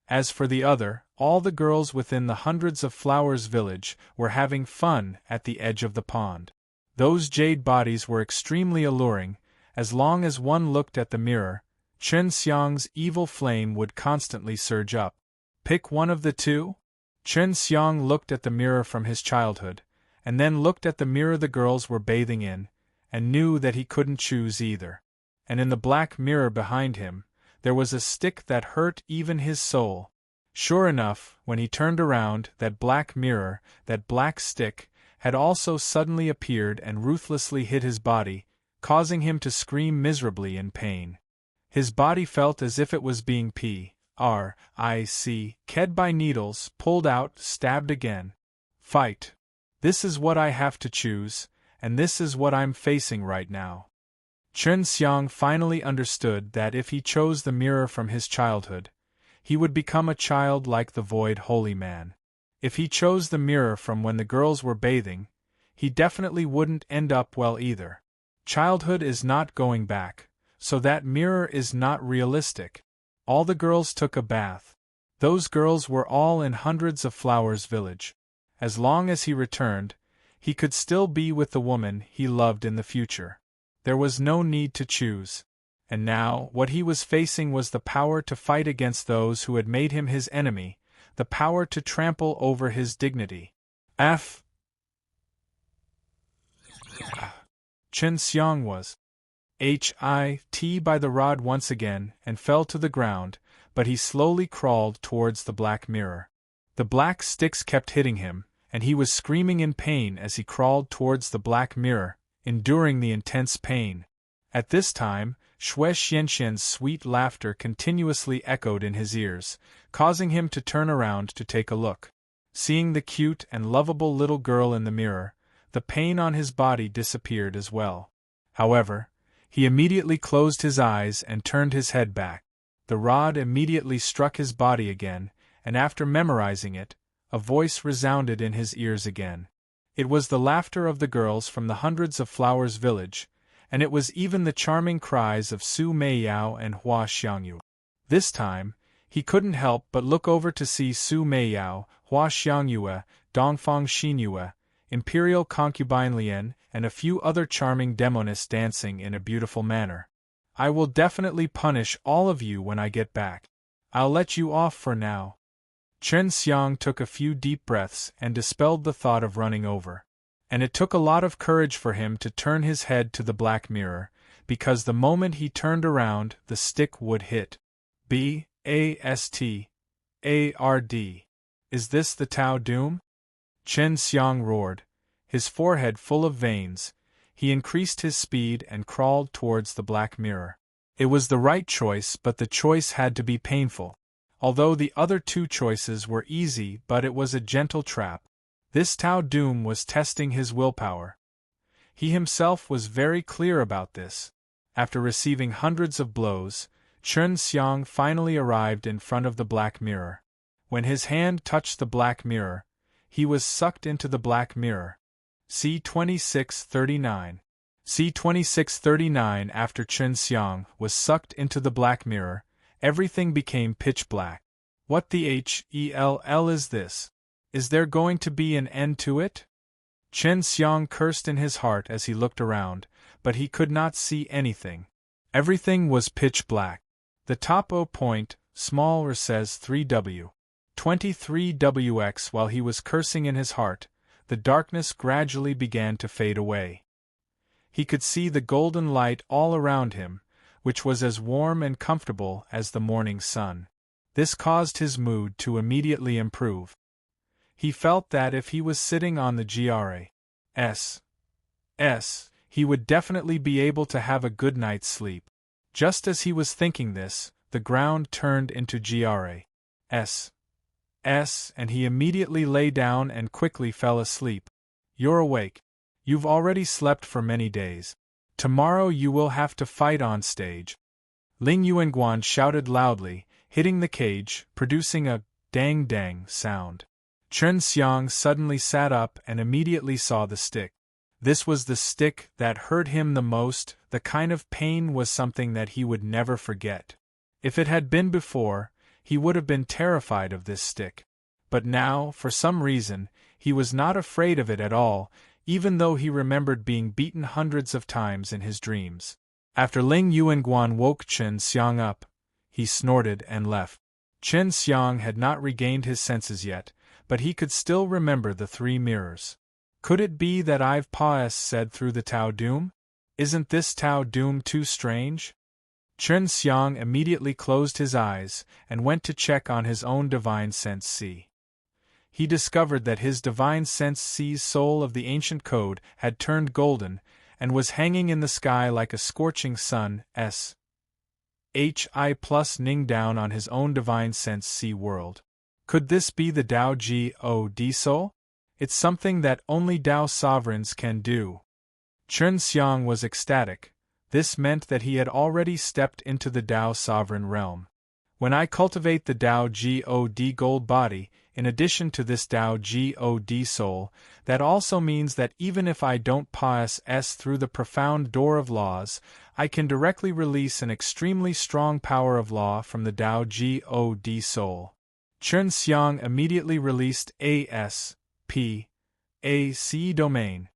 As for the other, all the girls within the Hundreds of Flowers village were having fun at the edge of the pond. Those jade bodies were extremely alluring. As long as one looked at the mirror, Chen Xiang's evil flame would constantly surge up. Pick one of the two? Chen Xiang looked at the mirror from his childhood, and then looked at the mirror the girls were bathing in, and knew that he couldn't choose either. And in the black mirror behind him, there was a stick that hurt even his soul. Sure enough, when he turned around, that black mirror, that black stick, had also suddenly appeared and ruthlessly hit his body, causing him to scream miserably in pain. His body felt as if it was being ked by needles, pulled out, stabbed again. Fight. This is what I have to choose, and this is what I'm facing right now. Chen Xiang finally understood that if he chose the mirror from his childhood, he would become a child like the void holy man. If he chose the mirror from when the girls were bathing, he definitely wouldn't end up well either. Childhood is not going back, so that mirror is not realistic. All the girls took a bath. Those girls were all in Hundreds of Flowers village. As long as he returned, he could still be with the woman he loved in the future. There was no need to choose. And now, what he was facing was the power to fight against those who had made him his enemy, the power to trample over his dignity. Chen Xiang was hit by the rod once again and fell to the ground, but he slowly crawled towards the black mirror. The black sticks kept hitting him, and he was screaming in pain as he crawled towards the black mirror, enduring the intense pain. At this time, Xue Xianxian's sweet laughter continuously echoed in his ears, causing him to turn around to take a look. Seeing the cute and lovable little girl in the mirror, the pain on his body disappeared as well. However, he immediately closed his eyes and turned his head back. The rod immediately struck his body again, and after memorizing it, a voice resounded in his ears again. It was the laughter of the girls from the Hundreds of Flowers village, and it was even the charming cries of Su Meiyao and Hua Xiangyu. This time, he couldn't help but look over to see Su Meiyao, Hua Xiangyue, Dongfang Xinyue, imperial concubine Lien, and a few other charming demonists dancing in a beautiful manner. I will definitely punish all of you when I get back. I'll let you off for now. Chen Xiang took a few deep breaths and dispelled the thought of running over. And it took a lot of courage for him to turn his head to the black mirror, because the moment he turned around, the stick would hit. Bastard. Is this the Tao Doom? Chen Xiang roared, his forehead full of veins. He increased his speed and crawled towards the black mirror. It was the right choice, but the choice had to be painful. Although the other two choices were easy, but it was a gentle trap. This Tao Doom was testing his willpower. He himself was very clear about this. After receiving hundreds of blows, Chen Xiang finally arrived in front of the black mirror. When his hand touched the black mirror, he was sucked into the black mirror. C2639. C2639. After Chen Xiang was sucked into the black mirror, everything became pitch black. What the hell is this? Is there going to be an end to it? Chen Xiang cursed in his heart as he looked around, but he could not see anything. Everything was pitch black. The top O point, small says 3W. 23WX. While he was cursing in his heart, the darkness gradually began to fade away. He could see the golden light all around him, which was as warm and comfortable as the morning sun. This caused his mood to immediately improve. He felt that if he was sitting on the GRAS, he would definitely be able to have a good night's sleep. Just as he was thinking this, the ground turned into GRAS, and he immediately lay down and quickly fell asleep. You're awake. You've already slept for many days. Tomorrow you will have to fight on stage. Ling Yuanguan shouted loudly, hitting the cage, producing a dang-dang sound. Chen Xiang suddenly sat up and immediately saw the stick. This was the stick that hurt him the most. The kind of pain was something that he would never forget. If it had been before, he would have been terrified of this stick. But now, for some reason, he was not afraid of it at all, even though he remembered being beaten hundreds of times in his dreams. After Ling Yuanguan woke Chen Xiang up, he snorted and left. Chen Xiang had not regained his senses yet, but he could still remember the three mirrors. Could it be that I've said through the Tao Doom? Isn't this Tao Doom too strange? Chen Xiang immediately closed his eyes and went to check on his own divine sense C. He discovered that his divine sense C's soul of the ancient code had turned golden and was hanging in the sky like a scorching sun. Hi Ning down on his own divine sense C world. Could this be the Tao God soul? It's something that only Tao sovereigns can do. Chen Xiang was ecstatic. This meant that he had already stepped into the Tao sovereign realm. When I cultivate the Tao God gold body, in addition to this Tao God soul, that also means that even if I don't pass through the profound door of laws, I can directly release an extremely strong power of law from the Tao God soul. Chen Xiang immediately released ASPAC domain.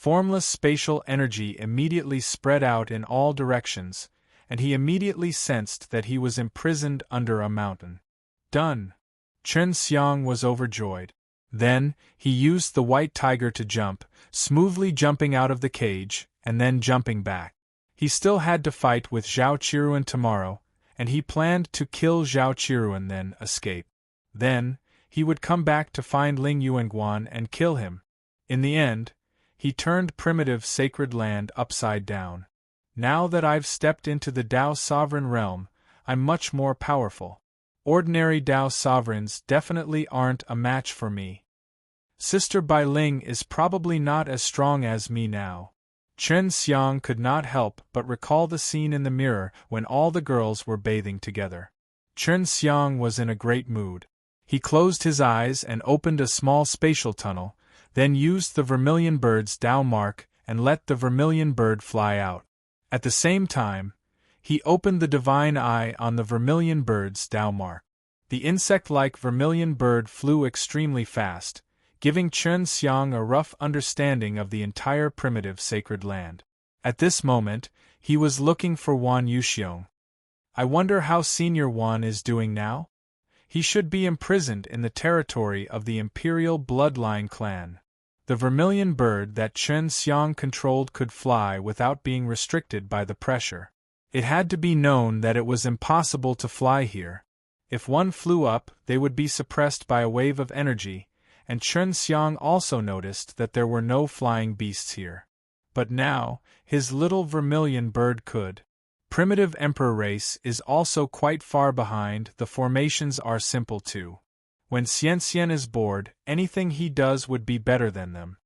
Formless spatial energy immediately spread out in all directions, and he immediately sensed that he was imprisoned under a mountain. Done! Chen Xiang was overjoyed. Then, he used the white tiger to jump, smoothly jumping out of the cage, and then jumping back. He still had to fight with Zhao Qiruan tomorrow, and he planned to kill Zhao Qiruan then escape. Then, he would come back to find Ling Yuanguan and kill him. In the end, he turned primitive sacred land upside down. Now that I've stepped into the Tao sovereign realm, I'm much more powerful. Ordinary Tao sovereigns definitely aren't a match for me. Sister Bai Ling is probably not as strong as me now. Chen Xiang could not help but recall the scene in the mirror when all the girls were bathing together. Chen Xiang was in a great mood. He closed his eyes and opened a small spatial tunnel, then used the vermilion bird's Tao mark and let the vermilion bird fly out. At the same time, he opened the divine eye on the vermilion bird's Tao mark. The insect-like vermilion bird flew extremely fast, giving Chen Xiang a rough understanding of the entire primitive sacred land. At this moment, he was looking for Wan Yuxiong. I wonder how Senior Wan is doing now? He should be imprisoned in the territory of the Imperial Bloodline clan. The vermilion bird that Chen Xiang controlled could fly without being restricted by the pressure. It had to be known that it was impossible to fly here. If one flew up, they would be suppressed by a wave of energy, and Chen Xiang also noticed that there were no flying beasts here. But now, his little vermilion bird could. Primitive Emperor race is also quite far behind. The formations are simple too. When Xian is bored, anything he does would be better than them.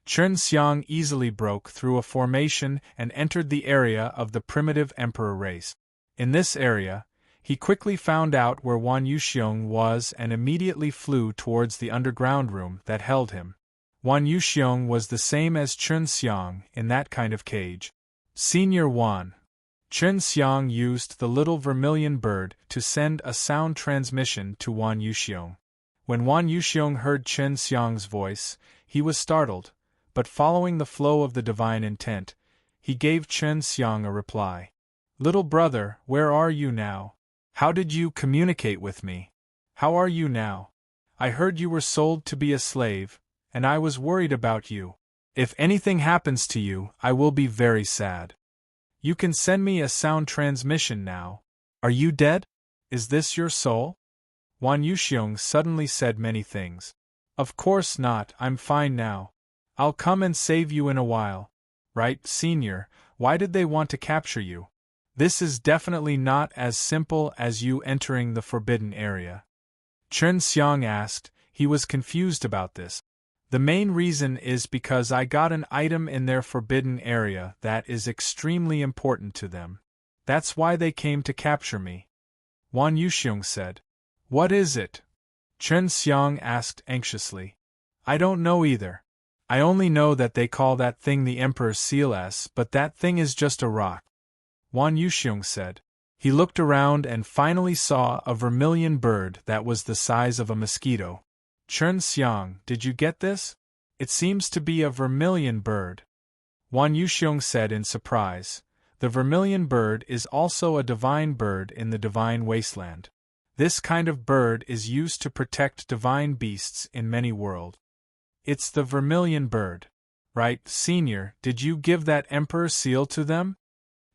Chen Xiang easily broke through a formation and entered the area of the primitive Emperor race. In this area, he quickly found out where Wan Yuxiong was and immediately flew towards the underground room that held him. Wan Yuxiong was the same as Chen Xiang in that kind of cage. Senior Wan. Chen Xiang used the little vermilion bird to send a sound transmission to Wan Yuxiong. When Wan Yuxiong heard Chen Xiang's voice, he was startled, but following the flow of the divine intent, he gave Chen Xiang a reply. Little brother, where are you now? How did you communicate with me? How are you now? I heard you were sold to be a slave, and I was worried about you. If anything happens to you, I will be very sad. You can send me a sound transmission now. Are you dead? Is this your soul? Wan Yuxiong suddenly said many things. Of course not, I'm fine now. I'll come and save you in a while. Right, Senior, why did they want to capture you? This is definitely not as simple as you entering the forbidden area. Chen Xiang asked. He was confused about this. The main reason is because I got an item in their forbidden area that is extremely important to them. That's why they came to capture me. Wan Yuxiong said. What is it? Chen Xiang asked anxiously. I don't know either. I only know that they call that thing the Emperor's Seal S, but that thing is just a rock. Wan Yuxiong said. He looked around and finally saw a vermilion bird that was the size of a mosquito. Chen Xiang, did you get this? It seems to be a vermilion bird. Wan Yuxiong said in surprise. The vermilion bird is also a divine bird in the divine wasteland. This kind of bird is used to protect divine beasts in many worlds. It's the vermilion bird. Right, Senior, did you give that Emperor seal to them?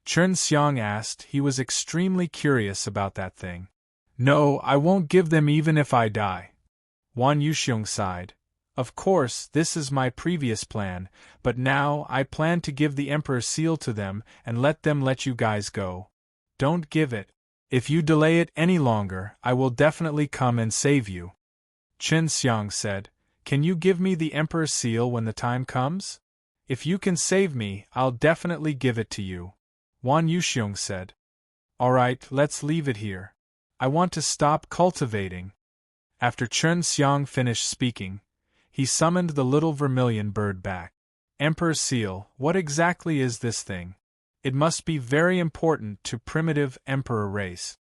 Chen Xiang asked. He was extremely curious about that thing. No, I won't give them even if I die. Wan Yuxiong sighed. Of course, this is my previous plan, but now I plan to give the Emperor's seal to them and let you guys go. Don't give it. If you delay it any longer, I will definitely come and save you. Chen Xiang said. Can you give me the Emperor's seal when the time comes? If you can save me, I'll definitely give it to you. Wan Yuxiong said. Alright, let's leave it here. I want to stop cultivating. After Chen Xiang finished speaking, he summoned the little vermilion bird back. Emperor's seal, what exactly is this thing? It must be very important to primitive Emperor race.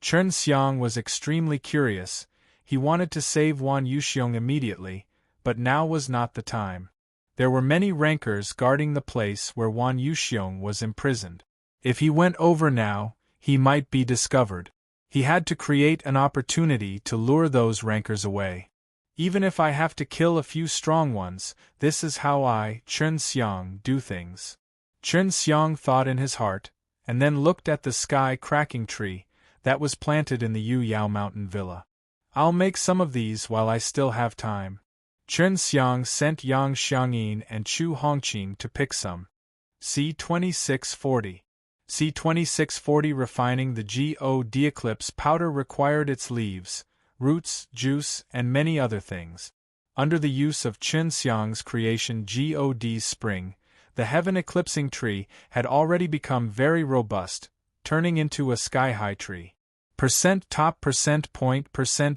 Chen Xiang was extremely curious. He wanted to save Wan Yuxiong immediately, but now was not the time. There were many rankers guarding the place where Wan Yuxiong was imprisoned. If he went over now, he might be discovered. He had to create an opportunity to lure those rankers away. Even if I have to kill a few strong ones, this is how I, Chen Xiang, do things. Chen Xiang thought in his heart, and then looked at the sky-cracking tree that was planted in the Yu Yao Mountain Villa. I'll make some of these while I still have time. Chen Xiang sent Yang Xiangyin and Chu Hongqing to pick some. C2640. C2640 refining the God eclipse powder required its leaves, roots, juice, and many other things. Under the use of Chen Xiang's creation God's spring, the heaven eclipsing tree had already become very robust, turning into a sky-high tree. Top point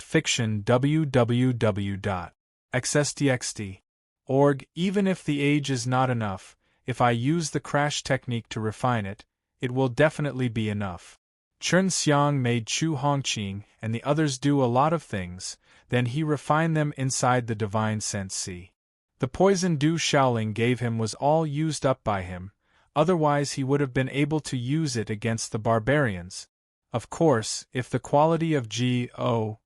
fiction www.xstxt.org. Even if the age is not enough, if I use the crash technique to refine it, it will definitely be enough. Chen Xiang made Chu Hongqing and the others do a lot of things, then he refined them inside the divine sense sea. The poison Du Shaoling gave him was all used up by him, otherwise he would have been able to use it against the barbarians. Of course, if the quality of G.O.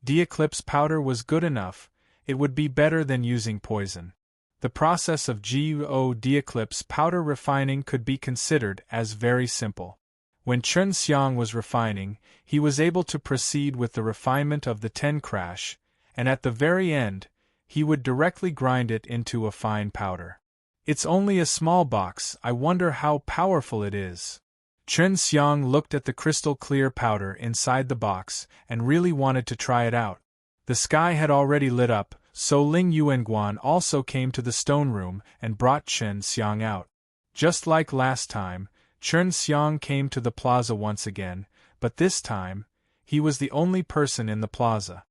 D-Eclipse powder was good enough, it would be better than using poison. The process of G.O. D-Eclipse powder refining could be considered as very simple. When Chen Xiang was refining, he was able to proceed with the refinement of the 10 crash, and at the very end, he would directly grind it into a fine powder. It's only a small box, I wonder how powerful it is. Chen Xiang looked at the crystal clear powder inside the box and really wanted to try it out. The sky had already lit up, so Ling Yuanguan also came to the stone room and brought Chen Xiang out. Just like last time, Chen Xiang came to the plaza once again, but this time, he was the only person in the plaza.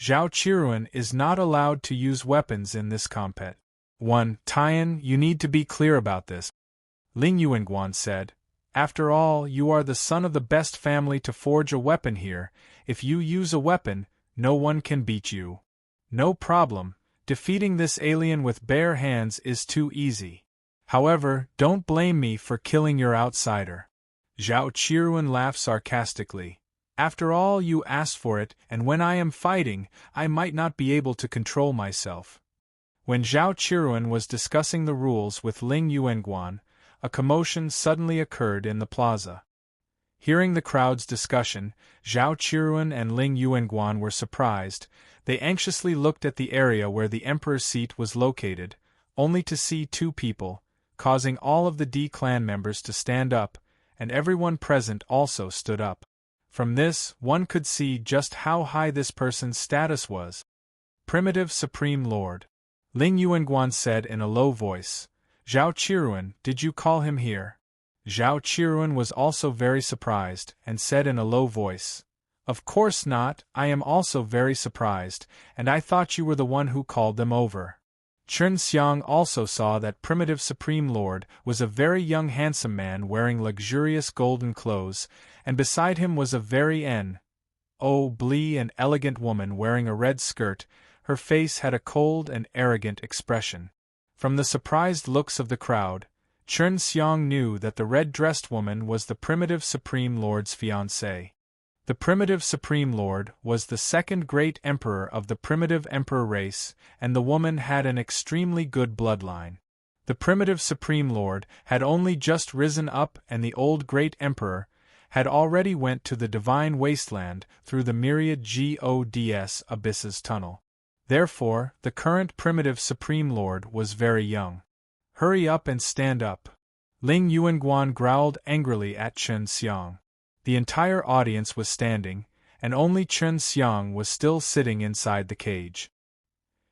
Zhao Qiruan is not allowed to use weapons in this compet. 1. Tian, you need to be clear about this. Ling Yuanguan said. After all, you are the son of the best family to forge a weapon here. If you use a weapon, no one can beat you. No problem, defeating this alien with bare hands is too easy. However, don't blame me for killing your outsider. Zhao Qiruan laughed sarcastically. After all, you asked for it, and when I am fighting, I might not be able to control myself. When Zhao Qiruan was discussing the rules with Ling Yuanguan, a commotion suddenly occurred in the plaza. Hearing the crowd's discussion, Zhao Qiruan and Ling Yuanguan were surprised. They anxiously looked at the area where the emperor's seat was located, only to see 2 people, causing all of the D clan members to stand up, and everyone present also stood up. From this, one could see just how high this person's status was. Primitive Supreme Lord. Ling Yuanguan said in a low voice. Zhao Qiruan, did you call him here? Zhao Qiruan was also very surprised, and said in a low voice. Of course not, I am also very surprised, and I thought you were the one who called them over. Chen Xiang also saw that Primitive Supreme Lord was a very young handsome man wearing luxurious golden clothes, and beside him was a very blee and elegant woman wearing a red skirt. Her face had a cold and arrogant expression. From the surprised looks of the crowd, Chen Xiang knew that the red-dressed woman was the Primitive Supreme Lord's fiancée. The Primitive Supreme Lord was the second great emperor of the Primitive Emperor race, and the woman had an extremely good bloodline. The Primitive Supreme Lord had only just risen up, and the old Great Emperor had already went to the Divine Wasteland through the myriad gods abysses tunnel. Therefore, the current Primitive Supreme Lord was very young. Hurry up and stand up. Ling Yuanguan growled angrily at Chen Xiang. The entire audience was standing, and only Chen Xiang was still sitting inside the cage.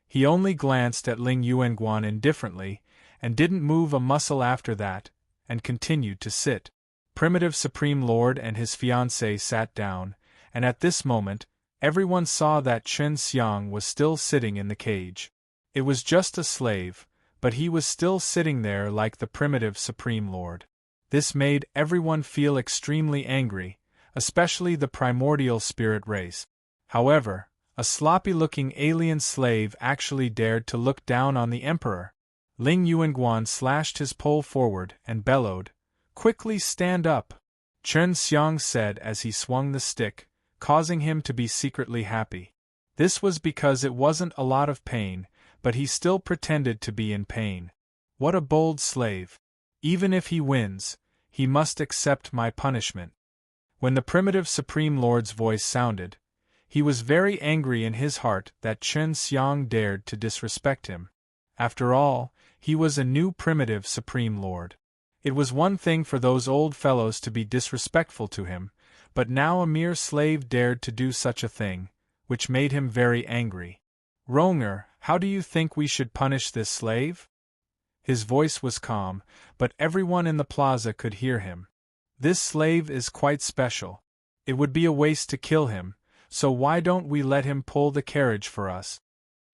He only glanced at Ling Yuanguan indifferently, and didn't move a muscle after that, and continued to sit. Primitive Supreme Lord and his fiancée sat down, and at this moment, everyone saw that Chen Xiang was still sitting in the cage. It was just a slave, but he was still sitting there like the Primitive Supreme Lord. This made everyone feel extremely angry, especially the primordial spirit race. However, a sloppy-looking alien slave actually dared to look down on the emperor. Ling Yuanguan slashed his pole forward and bellowed, "Quickly stand up!" Chen Xiang said as he swung the stick, causing him to be secretly happy. This was because it wasn't a lot of pain, but he still pretended to be in pain. What a bold slave! Even if he wins, he must accept my punishment. When the Primitive Supreme Lord's voice sounded, he was very angry in his heart that Chen Xiang dared to disrespect him. After all, he was a new Primitive Supreme Lord. It was one thing for those old fellows to be disrespectful to him, but now a mere slave dared to do such a thing, which made him very angry. Ronger, how do you think we should punish this slave? His voice was calm, but everyone in the plaza could hear him. This slave is quite special. It would be a waste to kill him, so why don't we let him pull the carriage for us?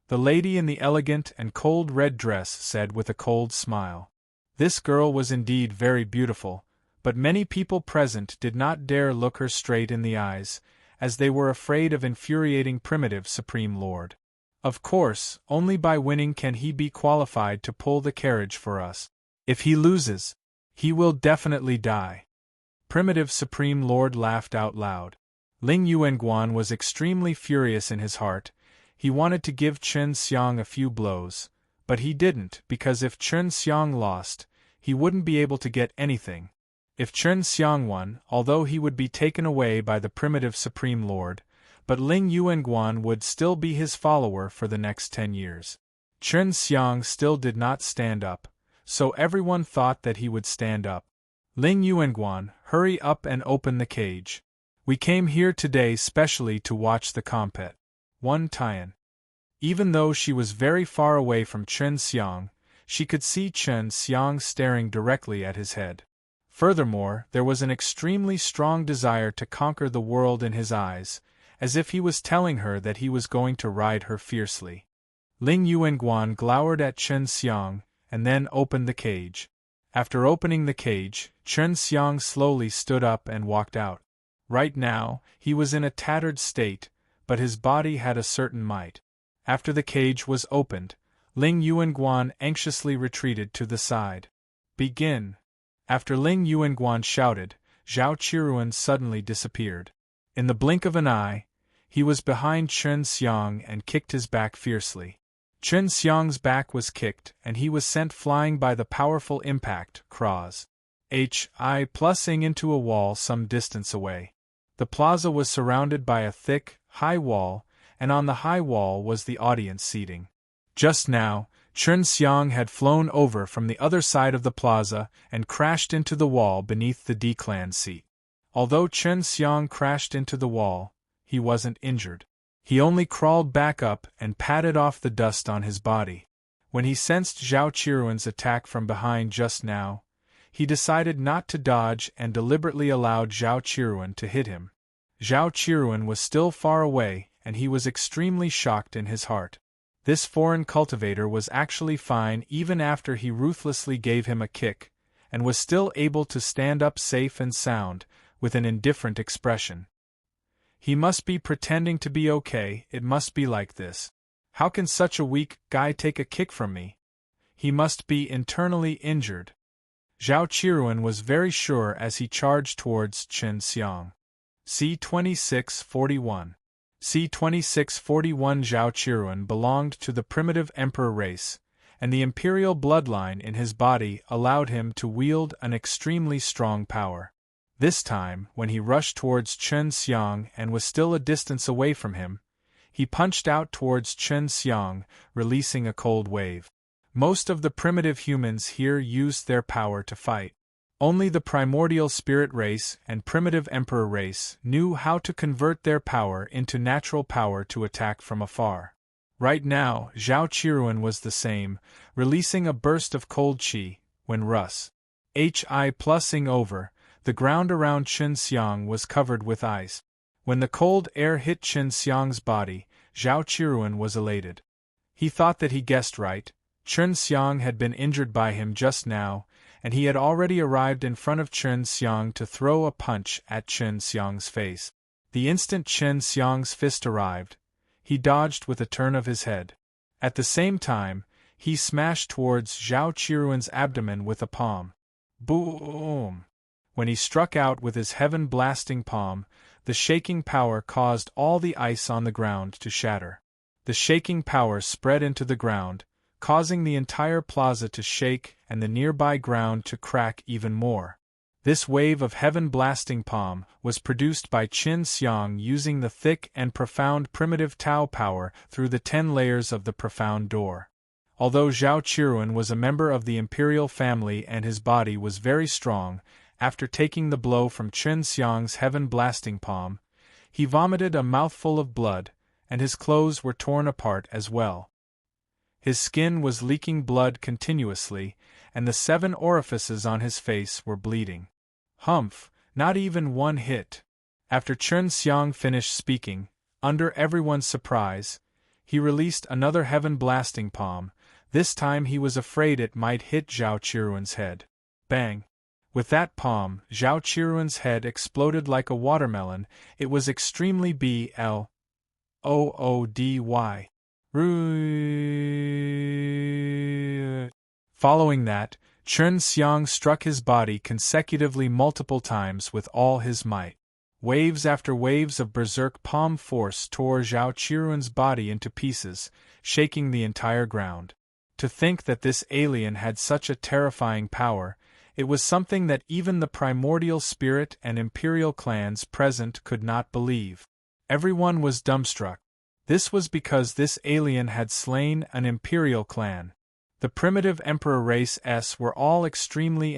The lady in the elegant and cold red dress said with a cold smile. This girl was indeed very beautiful, but many people present did not dare look her straight in the eyes, as they were afraid of infuriating Primitive Supreme Lord. Of course, only by winning can he be qualified to pull the carriage for us. If he loses, he will definitely die. Primitive Supreme Lord laughed out loud. Ling Yuanguan was extremely furious in his heart. He wanted to give Chen Xiang a few blows, but he didn't because if Chen Xiang lost, he wouldn't be able to get anything. If Chen Xiang won, although he would be taken away by the Primitive Supreme Lord, but Ling Yuanguan would still be his follower for the next 10 years. Chen Xiang still did not stand up, so everyone thought that he would stand up. Ling Yuanguan, hurry up and open the cage. We came here today specially to watch the compet. 1 Tian. Even though she was very far away from Chen Xiang, she could see Chen Xiang staring directly at his head. Furthermore, there was an extremely strong desire to conquer the world in his eyes, as if he was telling her that he was going to ride her fiercely. Ling Yuanguan glowered at Chen Xiang, and then opened the cage. After opening the cage, Chen Xiang slowly stood up and walked out. Right now, he was in a tattered state, but his body had a certain might. After the cage was opened, Ling Yuanguan anxiously retreated to the side. Begin! After Ling Yuanguan shouted, Zhao Qiruan suddenly disappeared. In the blink of an eye, he was behind Chen Xiang and kicked his back fiercely. Chen Xiang's back was kicked and he was sent flying by the powerful impact, cross. Plus-ing into a wall some distance away. The plaza was surrounded by a thick, high wall, and on the high wall was the audience seating. Just now, Chen Xiang had flown over from the other side of the plaza and crashed into the wall beneath the D-clan seat. Although Chen Xiang crashed into the wall, he wasn't injured. He only crawled back up and patted off the dust on his body. When he sensed Zhao Qiruan's attack from behind just now, he decided not to dodge and deliberately allowed Zhao Qiruan to hit him. Zhao Qiruan was still far away and he was extremely shocked in his heart. This foreign cultivator was actually fine even after he ruthlessly gave him a kick, and was still able to stand up safe and sound, with an indifferent expression. He must be pretending to be okay, it must be like this. How can such a weak guy take a kick from me? He must be internally injured. Zhao Qiruan was very sure as he charged towards Chen Xiang. C-2641. C-2641 Zhao Qiruan belonged to the primitive emperor race, and the imperial bloodline in his body allowed him to wield an extremely strong power. This time, when he rushed towards Chen Xiang and was still a distance away from him, he punched out towards Chen Xiang, releasing a cold wave. Most of the primitive humans here used their power to fight. Only the primordial spirit race and primitive emperor race knew how to convert their power into natural power to attack from afar. Right now, Zhao Qiruan was the same, releasing a burst of cold qi, when Hi+ing over, the ground around Chen Xiang was covered with ice. When the cold air hit Chen Xiang's body, Zhao Qiruan was elated. He thought that he guessed right. Chen Xiang had been injured by him just now, and he had already arrived in front of Chen Xiang to throw a punch at Chen Xiang's face. The instant Chen Xiang's fist arrived, he dodged with a turn of his head. At the same time, he smashed towards Zhao Qiruan's abdomen with a palm. Boom! When he struck out with his heaven-blasting palm, the shaking power caused all the ice on the ground to shatter. The shaking power spread into the ground, causing the entire plaza to shake and the nearby ground to crack even more. This wave of heaven-blasting palm was produced by Chen Xiang using the thick and profound primitive Tao power through the 10 layers of the profound door. Although Zhao Qiruan was a member of the imperial family and his body was very strong, after taking the blow from Chen Xiang's heaven-blasting palm, he vomited a mouthful of blood, and his clothes were torn apart as well. His skin was leaking blood continuously, and the 7 orifices on his face were bleeding. Humph, not even one hit. After Chen Xiang finished speaking, under everyone's surprise, he released another heaven-blasting palm. This time he was afraid it might hit Zhao Qiruan's head. Bang! With that palm, Zhao Qiruan's head exploded like a watermelon. It was extremely bloody. Following that, Chen Xiang struck his body consecutively multiple times with all his might. Waves after waves of berserk palm force tore Zhao Qiruan's body into pieces, shaking the entire ground. To think that this alien had such a terrifying power, it was something that even the primordial spirit and imperial clans present could not believe. Everyone was dumbstruck. This was because this alien had slain an imperial clan. The primitive emperor race were all extremely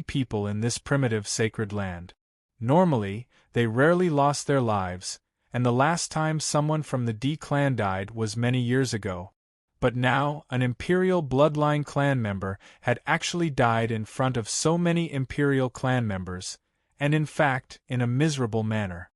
people in this primitive sacred land. Normally, they rarely lost their lives, and the last time someone from the D clan died was many years ago. But now, an imperial bloodline clan member had actually died in front of so many imperial clan members, and in fact, in a miserable manner.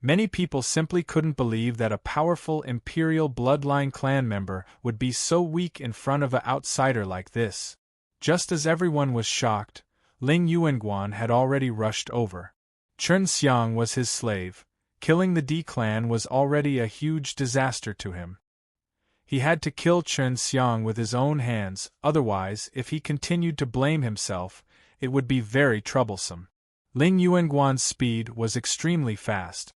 Many people simply couldn't believe that a powerful imperial bloodline clan member would be so weak in front of an outsider like this. Just as everyone was shocked, Ling Yuanguan had already rushed over. Chen Xiang was his slave. Killing the D clan was already a huge disaster to him. He had to kill Chen Xiang with his own hands, otherwise, if he continued to blame himself, it would be very troublesome. Ling Yuanguan's speed was extremely fast.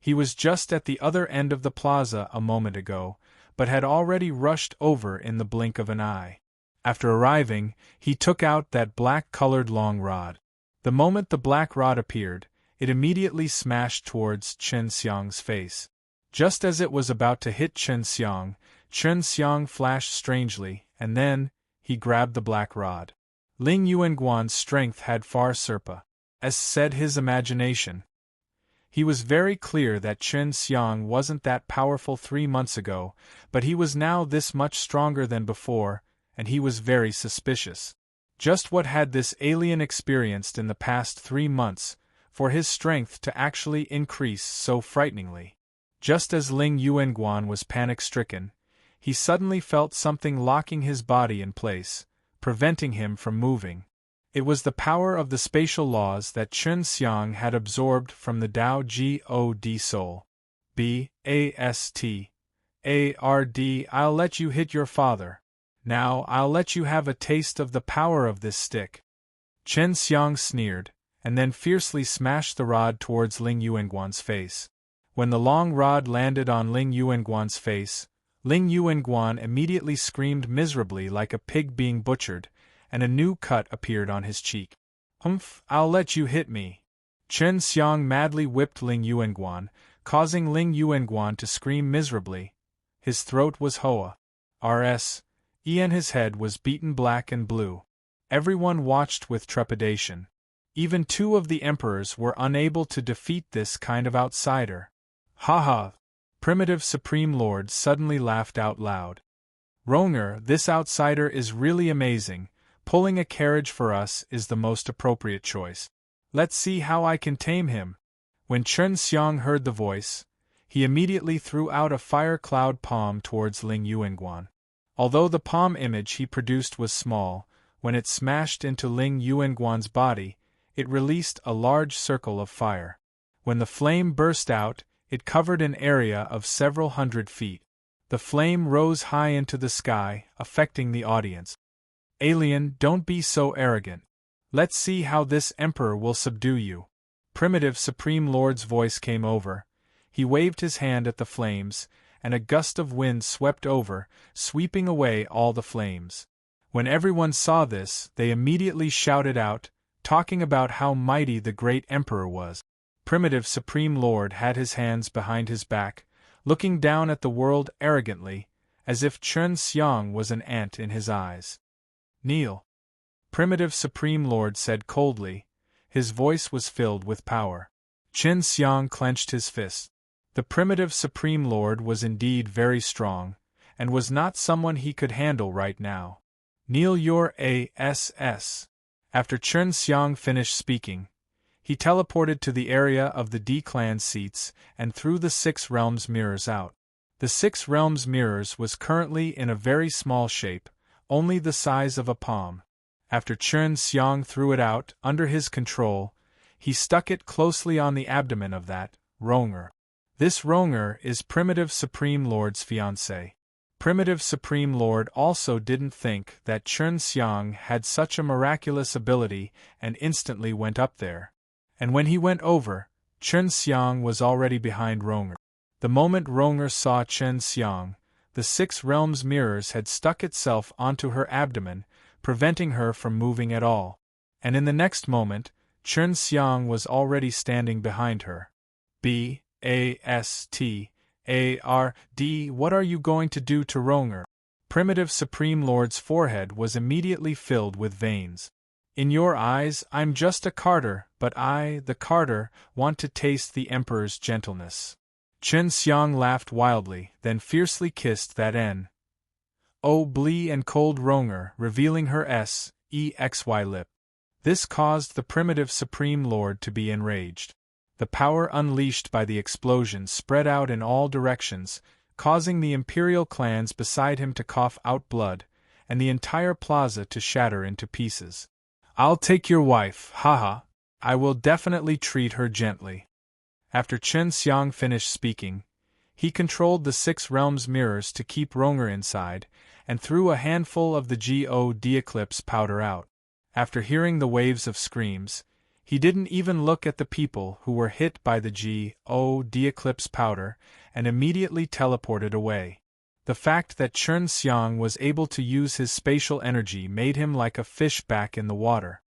He was just at the other end of the plaza a moment ago, but had already rushed over in the blink of an eye. After arriving, he took out that black-colored long rod. The moment the black rod appeared, it immediately smashed towards Chen Xiang's face. Just as it was about to hit Chen Xiang flashed strangely, and then, he grabbed the black rod. Ling Yuanguan's strength had far surpassed his imagination. He was very clear that Chen Xiang wasn't that powerful 3 months ago, but he was now this much stronger than before, and he was very suspicious. Just what had this alien experienced in the past 3 months, for his strength to actually increase so frighteningly? Just as Ling Yuanguan was panic-stricken, he suddenly felt something locking his body in place, preventing him from moving. It was the power of the spatial laws that Chen Xiang had absorbed from the Tao God Soul. B-A-S-T-A-R-D. I'll let you hit your father. Now I'll let you have a taste of the power of this stick. Chen Xiang sneered, and then fiercely smashed the rod towards Ling Yuanguan's face. When the long rod landed on Ling Yuanguan's face, Ling Yuanguan immediately screamed miserably like a pig being butchered, and a new cut appeared on his cheek. "Humph, I'll let you hit me." Chen Xiang madly whipped Ling Yuanguan, causing Ling Yuanguan to scream miserably. His throat was hoarse, and his head was beaten black and blue. Everyone watched with trepidation. Even 2 of the emperors were unable to defeat this kind of outsider. "Ha ha!" Primitive Supreme Lord suddenly laughed out loud. "Ronger, this outsider is really amazing. Pulling a carriage for us is the most appropriate choice. Let's see how I can tame him." When Chen Xiang heard the voice, he immediately threw out a fire cloud palm towards Ling Yuanguan. Although the palm image he produced was small, when it smashed into Ling Yuanguan's body, it released a large circle of fire. When the flame burst out, it covered an area of several hundred feet. The flame rose high into the sky, affecting the audience. "Alien, don't be so arrogant. Let's see how this emperor will subdue you." Primitive Supreme Lord's voice came over. He waved his hand at the flames, and a gust of wind swept over, sweeping away all the flames. When everyone saw this, they immediately shouted out, talking about how mighty the great emperor was. Primitive Supreme Lord had his hands behind his back, looking down at the world arrogantly, as if Chen Xiang was an ant in his eyes. "Kneel." Primitive Supreme Lord said coldly. His voice was filled with power. Chen Xiang clenched his fist. The Primitive Supreme Lord was indeed very strong, and was not someone he could handle right now. "Kneel your ass." After Chen Xiang finished speaking, he teleported to the area of the D-clan seats and threw the 6 realms mirrors out. The 6 realms mirrors was currently in a very small shape, only the size of a palm. After Chen Xiang threw it out, under his control, he stuck it closely on the abdomen of that Ronger. This Ronger is Primitive Supreme Lord's fiancé. Primitive Supreme Lord also didn't think that Chen Xiang had such a miraculous ability and instantly went up there. And when he went over, Chen Xiang was already behind Ronger. The moment Ronger saw Chen Xiang, the 6 realms mirrors had stuck itself onto her abdomen, preventing her from moving at all. And in the next moment, Chen Xiang was already standing behind her. B-A-S-T-A-R-D, what are you going to do to Ronger? Primitive Supreme Lord's forehead was immediately filled with veins. In your eyes, I'm just a carter, but I, the carter, want to taste the Emperor's gentleness. Chen Xiang laughed wildly, then fiercely kissed that N-O-blee and cold Ronger, revealing her S-E-X-Y lip. This caused the Primitive Supreme Lord to be enraged. The power unleashed by the explosion spread out in all directions, causing the imperial clans beside him to cough out blood, and the entire plaza to shatter into pieces. I'll take your wife, haha. I will definitely treat her gently. After Chen Xiang finished speaking, he controlled the 6 realms mirrors to keep Ronger inside, and threw a handful of the God Eclipse powder out. After hearing the waves of screams, he didn't even look at the people who were hit by the God Eclipse powder and immediately teleported away. The fact that Chen Xiang was able to use his spatial energy made him like a fish back in the water.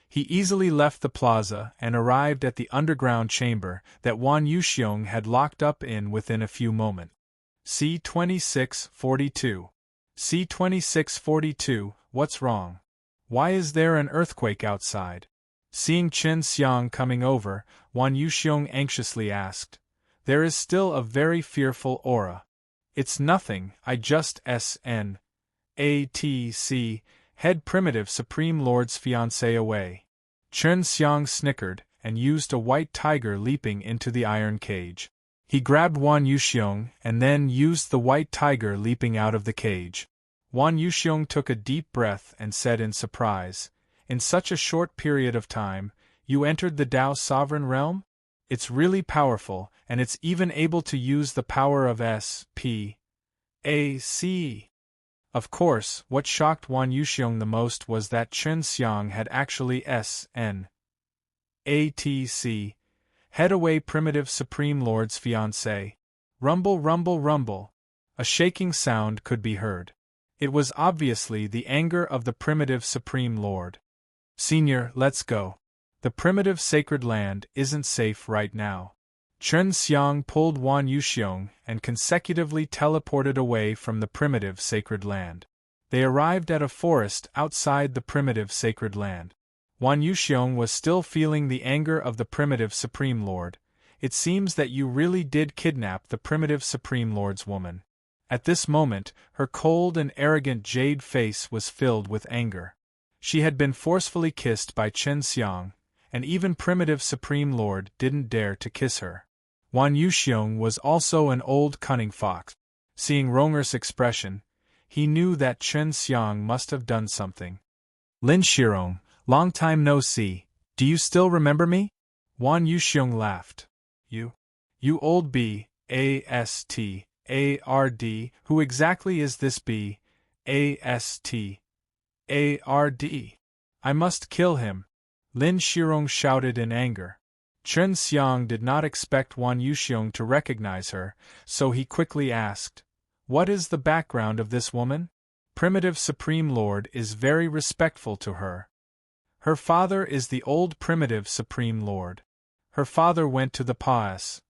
He easily left the plaza and arrived at the underground chamber that Wan Yuxiong had locked up in within a few moments. C-2642. C-2642, what's wrong? Why is there an earthquake outside? Seeing Chen Xiang coming over, Wan Yuxiong anxiously asked. There is still a very fearful aura. It's nothing, I just S-N-A-T-C, head Primitive Supreme Lord's fiancé away. Chen Xiang snickered and used a white tiger leaping into the iron cage. He grabbed Wan Yuxiong and then used the white tiger leaping out of the cage. Wan Yuxiong took a deep breath and said in surprise, in such a short period of time, you entered the Tao Sovereign Realm? It's really powerful, and it's even able to use the power of S-P-A-C. Of course, what shocked Wan Yuxiong the most was that Chen Xiang had actually S-N-A-T-C, head away Primitive Supreme Lord's fiancé. Rumble, rumble, rumble. A shaking sound could be heard. It was obviously the anger of the Primitive Supreme Lord. Senior, let's go. The Primitive Sacred Land isn't safe right now. Chen Xiang pulled Wan Yuxiong and consecutively teleported away from the Primitive Sacred Land. They arrived at a forest outside the Primitive Sacred Land. Wan Yuxiong was still feeling the anger of the Primitive Supreme Lord. It seems that you really did kidnap the Primitive Supreme Lord's woman. At this moment, her cold and arrogant jade face was filled with anger. She had been forcefully kissed by Chen Xiang, and even Primitive Supreme Lord didn't dare to kiss her. Wan Yuxiong was also an old cunning fox. Seeing Ronger's expression, he knew that Chen Xiang must have done something. Lin Shirong, long time no see, do you still remember me? Wan Yuxiong laughed. You old B-A-S-T-A-R-D, who exactly is this B-A-S-T-A-R-D? I must kill him. Lin Shirong shouted in anger. Chen Xiang did not expect Wan Yuxiong to recognize her, so he quickly asked, what is the background of this woman? Primitive Supreme Lord is very respectful to her. Her father is the old Primitive Supreme Lord. Her father went to the Paas,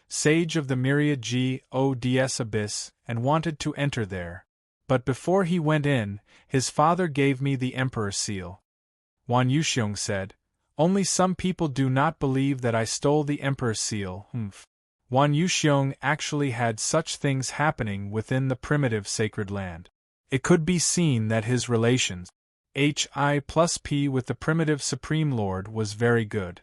Sage of the Myriad Gods Abyss, and wanted to enter there. But before he went in, his father gave me the Emperor's seal. Wan Yuxiong said, only some people do not believe that I stole the Emperor's seal. Wan Yuxiong actually had such things happening within the Primitive Sacred Land. It could be seen that his relations, Hi+P with the Primitive Supreme Lord was very good.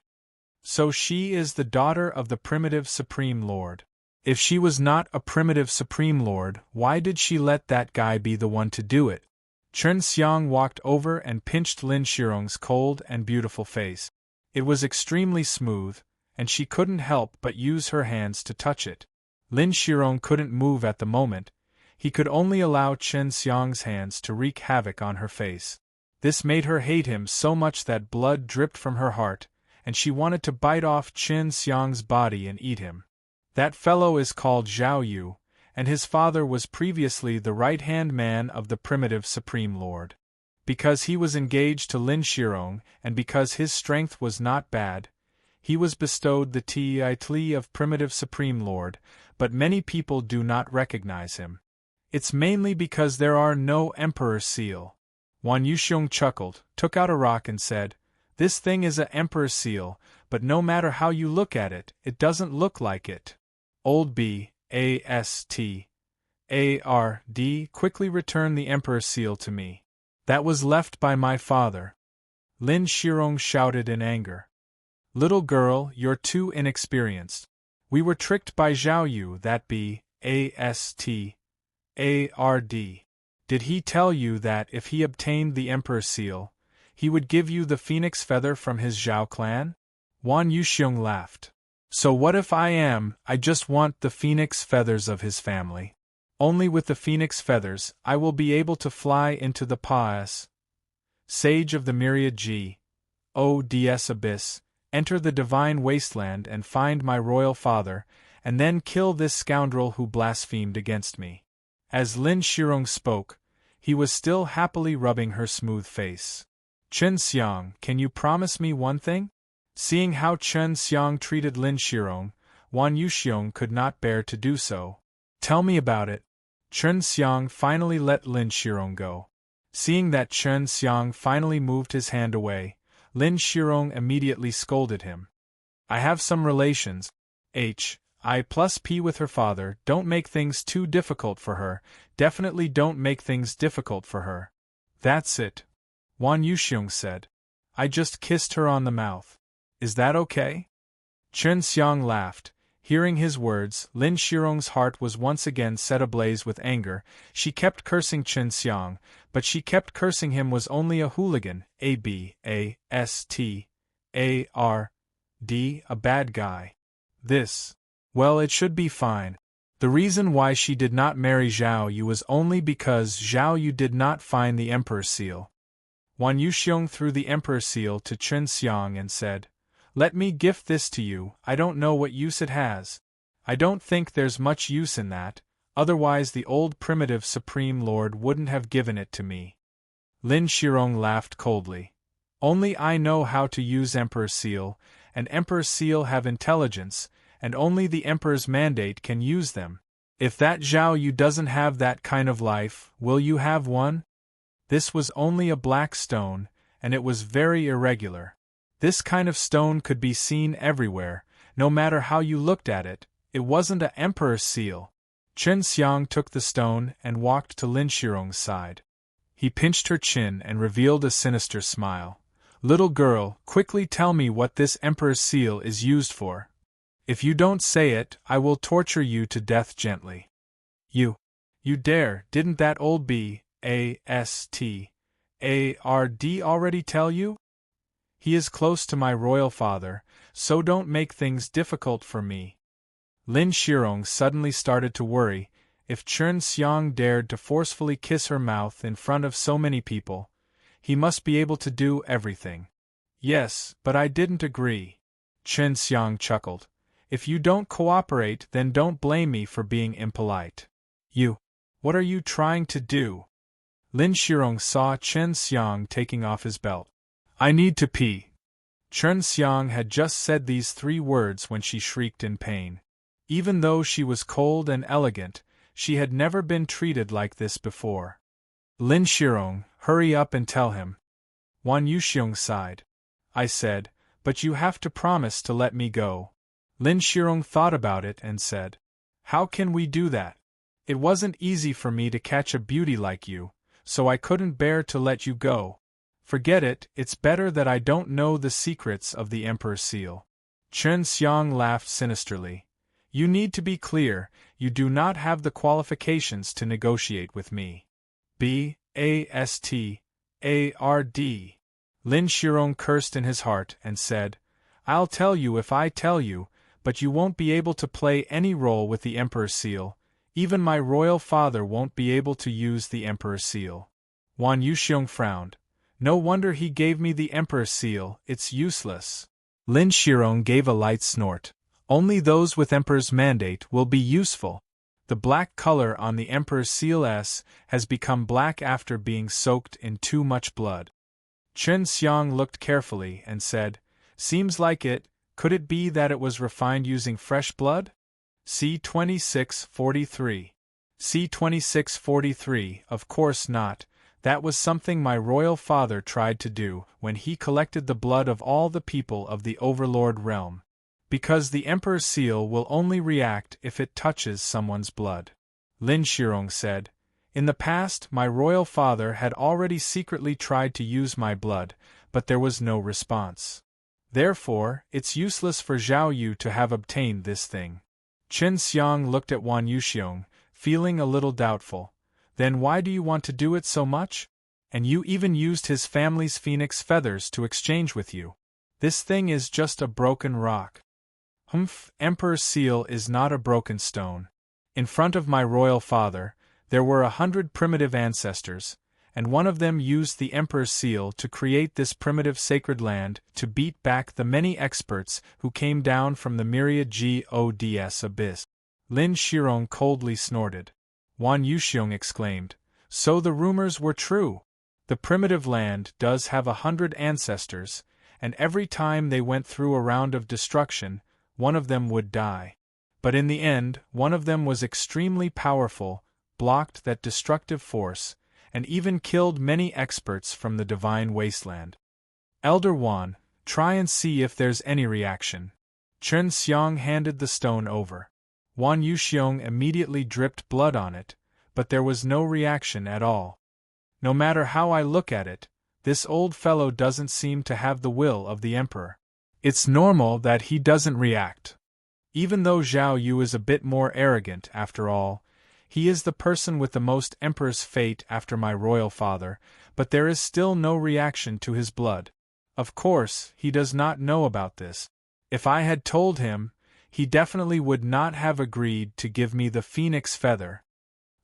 So she is the daughter of the Primitive Supreme Lord. If she was not a Primitive Supreme Lord, why did she let that guy be the one to do it? Chen Xiang walked over and pinched Lin Shirong's cold and beautiful face. It was extremely smooth, and she couldn't help but use her hands to touch it. Lin Shirong couldn't move at the moment. He could only allow Chen Xiang's hands to wreak havoc on her face. This made her hate him so much that blood dripped from her heart, and she wanted to bite off Chen Xiang's body and eat him. That fellow is called Zhao Yu, and his father was previously the right-hand man of the primitive Supreme Lord. Because he was engaged to Lin Shirong, and because his strength was not bad, he was bestowed the title of primitive Supreme Lord, but many people do not recognize him. It's mainly because there are no Emperor seal. Wan Yuxiong chuckled, took out a rock and said, "This thing is a Emperor seal, but no matter how you look at it, it doesn't look like it." Old Bastard quickly returned the Emperor seal to me. That was left by my father. Lin Shirong shouted in anger. Little girl, you're too inexperienced. We were tricked by Zhao Yu, that Bastard. Did he tell you that if he obtained the Emperor seal, he would give you the phoenix feather from his Zhao clan? Wan Yuxiong laughed. So what if I just want the phoenix feathers of his family. Only with the phoenix feathers, I will be able to fly into the Pas. Sage of the myriad Ods abyss, enter the divine wasteland and find my royal father, and then kill this scoundrel who blasphemed against me. As Lin Shirong spoke, he was still happily rubbing her smooth face. Chen Xiang, can you promise me one thing? Seeing how Chen Xiang treated Lin Shirong, Wan Yuxiong could not bear to do so. Tell me about it. Chen Xiang finally let Lin Shirong go. Seeing that Chen Xiang finally moved his hand away, Lin Shirong immediately scolded him. I have some relations. I+P with her father. Don't make things too difficult for her. Definitely don't make things difficult for her. That's it. Wan Yuxiong said. I just kissed her on the mouth. Is that okay? Chen Xiang laughed. Hearing his words, Lin Shirong's heart was once again set ablaze with anger. She kept cursing Chen Xiang, but she kept cursing him was only a hooligan, a bastard, a bad guy. Well, it should be fine. The reason why she did not marry Zhao Yu was only because Zhao Yu did not find the Emperor seal. Wan Yuxiong threw the Emperor seal to Chen Xiang and said, Let me gift this to you. I don't know what use it has. I don't think there's much use in that, otherwise the old primitive Supreme Lord wouldn't have given it to me. Lin Shirong laughed coldly. Only I know how to use Emperor Seal, and Emperor Seal have intelligence, and only the Emperor's mandate can use them. If that Zhao Yu doesn't have that kind of life, will you have one? This was only a black stone, and it was very irregular. This kind of stone could be seen everywhere, no matter how you looked at it. It wasn't an Emperor's seal. Chen Xiang took the stone and walked to Lin Shirong's side. He pinched her chin and revealed a sinister smile. Little girl, quickly tell me what this Emperor's seal is used for. If you don't say it, I will torture you to death gently. You dare, didn't that old bastard already tell you? He is close to my royal father, so don't make things difficult for me. Lin Shirong suddenly started to worry. If Chen Xiang dared to forcefully kiss her mouth in front of so many people, he must be able to do everything. Yes, but I didn't agree. Chen Xiang chuckled. If you don't cooperate, then don't blame me for being impolite. What are you trying to do? Lin Shirong saw Chen Xiang taking off his belt. I need to pee. Chen Xiang had just said these 3 words when she shrieked in pain. Even though she was cold and elegant, she had never been treated like this before. Lin Shirong, hurry up and tell him. Wan Yuxiong sighed. I said, but you have to promise to let me go. Lin Shirong thought about it and said, How can we do that? It wasn't easy for me to catch a beauty like you, so I couldn't bear to let you go. Forget it, it's better that I don't know the secrets of the Emperor's seal. Chen Xiang laughed sinisterly. You need to be clear, you do not have the qualifications to negotiate with me. Lin Shirong cursed in his heart and said, I'll tell you if I tell you, but you won't be able to play any role with the Emperor's seal. Even my royal father won't be able to use the Emperor's seal. Wan Yuxiong frowned. No wonder he gave me the Emperor's seal, it's useless. Lin Shirong gave a light snort. Only those with Emperor's mandate will be useful. The black color on the Emperor's seal has become black after being soaked in too much blood. Chen Xiang looked carefully and said, Seems like it. Could it be that it was refined using fresh blood? C-2643. C-2643, of course not. That was something my royal father tried to do when he collected the blood of all the people of the Overlord realm. Because the Emperor's seal will only react if it touches someone's blood. Lin Shirong said, In the past, my royal father had already secretly tried to use my blood, but there was no response. Therefore, it's useless for Zhao Yu to have obtained this thing. Chen Xiang looked at Wan Yuxiong, feeling a little doubtful. Then why do you want to do it so much? And you even used his family's phoenix feathers to exchange with you. This thing is just a broken rock. Emperor's seal is not a broken stone. In front of my royal father, there were 100 primitive ancestors, and one of them used the Emperor's seal to create this primitive sacred land to beat back the many experts who came down from the myriad gods abyss. Lin Shirong coldly snorted. Wan Yuxiong exclaimed, So the rumors were true. The primitive land does have 100 ancestors, and every time they went through a round of destruction, one of them would die. But in the end, one of them was extremely powerful, blocked that destructive force, and even killed many experts from the divine wasteland. Elder Wan, try and see if there's any reaction. Chen Xiang handed the stone over. Wan Yuxiong immediately dripped blood on it, but there was no reaction at all. No matter how I look at it, this old fellow doesn't seem to have the will of the Emperor. It's normal that he doesn't react. Even though Zhao Yu is a bit more arrogant after all, he is the person with the most Emperor's fate after my royal father, but there is still no reaction to his blood. Of course, he does not know about this. If I had told him, he definitely would not have agreed to give me the phoenix feather.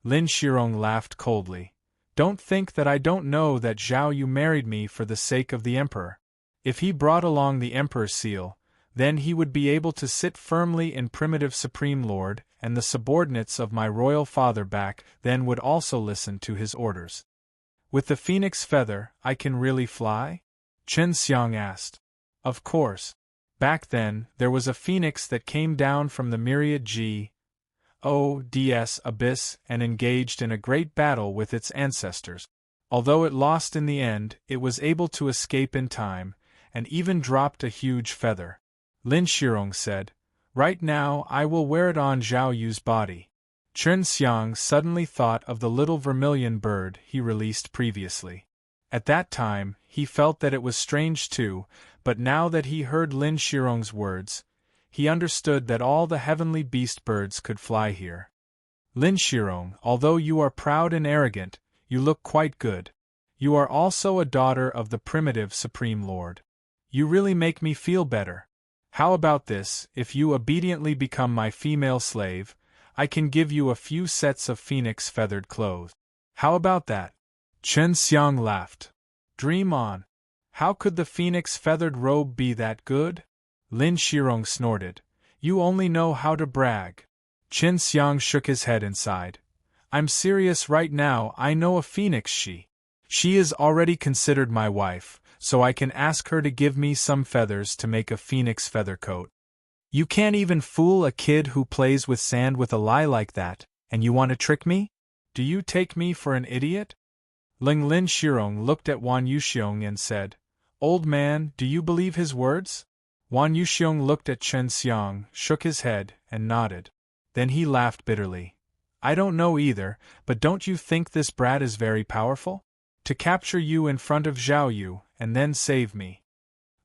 Lin Shirong laughed coldly. Don't think that I don't know that Zhao Yu married me for the sake of the Emperor. If he brought along the Emperor's seal, then he would be able to sit firmly in primitive Supreme Lord, and the subordinates of my royal father back then would also listen to his orders. With the phoenix feather, I can really fly? Chen Xiang asked. Of course. Back then, there was a phoenix that came down from the myriad gods abyss and engaged in a great battle with its ancestors. Although it lost in the end, it was able to escape in time, and even dropped a huge feather. Lin Shirong said, Right now I will wear it on Zhao Yu's body. Chen Xiang suddenly thought of the little vermilion bird he released previously. At that time, he felt that it was strange too, but now that he heard Lin Shirong's words, he understood that all the heavenly beast birds could fly here. Lin Shirong, although you are proud and arrogant, you look quite good. You are also a daughter of the primitive Supreme Lord. You really make me feel better. How about this, if you obediently become my female slave, I can give you a few sets of phoenix-feathered clothes. How about that? Chen Xiang laughed. Dream on. How could the phoenix-feathered robe be that good? Lin Shirong snorted. You only know how to brag. Chen Xiang shook his head and sighed. I'm serious right now. I know a phoenix She is already considered my wife, so I can ask her to give me some feathers to make a phoenix feather coat. You can't even fool a kid who plays with sand with a lie like that, and you want to trick me? Do you take me for an idiot? Lin Shirong looked at Wan Yuxiong and said, Old man, do you believe his words? Wan Yuxiong looked at Chen Xiang, shook his head, and nodded. Then he laughed bitterly. I don't know either, but don't you think this brat is very powerful? To capture you in front of Zhao Yu, and then save me.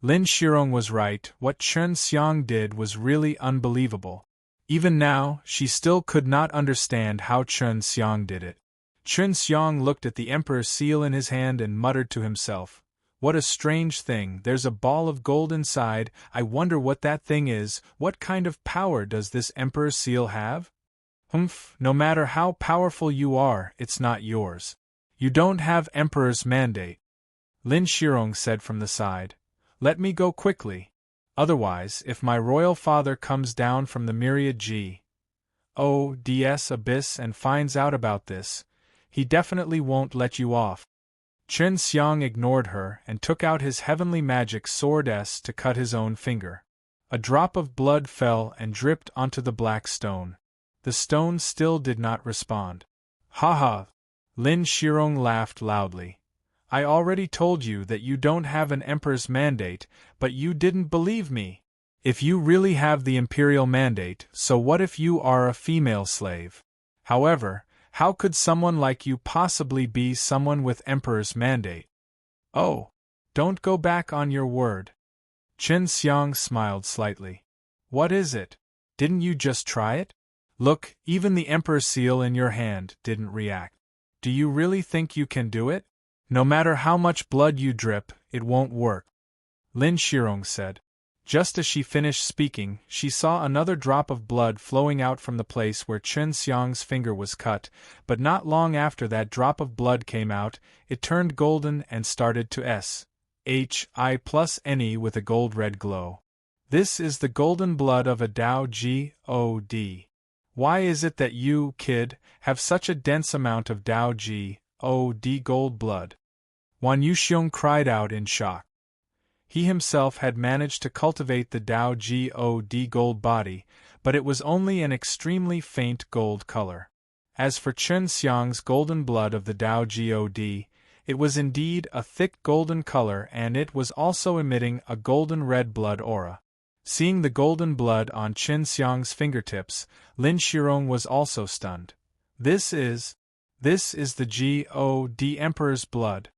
Lin Shirong was right, what Chen Xiang did was really unbelievable. Even now, she still could not understand how Chen Xiang did it. Chen Xiang looked at the Emperor's seal in his hand and muttered to himself, "What a strange thing, there's a ball of gold inside, I wonder what that thing is, what kind of power does this Emperor's seal have? Humph, no matter how powerful you are, it's not yours. You don't have Emperor's mandate." Lin Shirong said from the side, "Let me go quickly. Otherwise, if my royal father comes down from the myriad G.O.D.S. abyss and finds out about this, he definitely won't let you off." Chen Xiang ignored her and took out his heavenly magic sword S to cut his own finger. A drop of blood fell and dripped onto the black stone. The stone still did not respond. "Ha ha!" Lin Shirong laughed loudly. "I already told you that you don't have an emperor's mandate, but you didn't believe me. If you really have the imperial mandate, so what if you are a female slave? However, how could someone like you possibly be someone with emperor's mandate?" "Oh, don't go back on your word." Chen Xiang smiled slightly. "What is it? Didn't you just try it? Look, even the emperor's seal in your hand didn't react. Do you really think you can do it? No matter how much blood you drip, it won't work." Lin Shirong said. Just as she finished speaking, she saw another drop of blood flowing out from the place where Chen Xiang's finger was cut, but not long after that drop of blood came out, it turned golden and started to SHI+NE with a gold-red glow. "This is the golden blood of a Dao God. Why is it that you, kid, have such a dense amount of Dao God gold blood?" Wan Yuxiong cried out in shock. He himself had managed to cultivate the Dao God gold body, but it was only an extremely faint gold color. As for Chen Xiang's golden blood of the Dao God, it was indeed a thick golden color, and it was also emitting a golden red blood aura. Seeing the golden blood on Chen Xiang's fingertips, Lin Shirong was also stunned. This is the God Emperor's blood."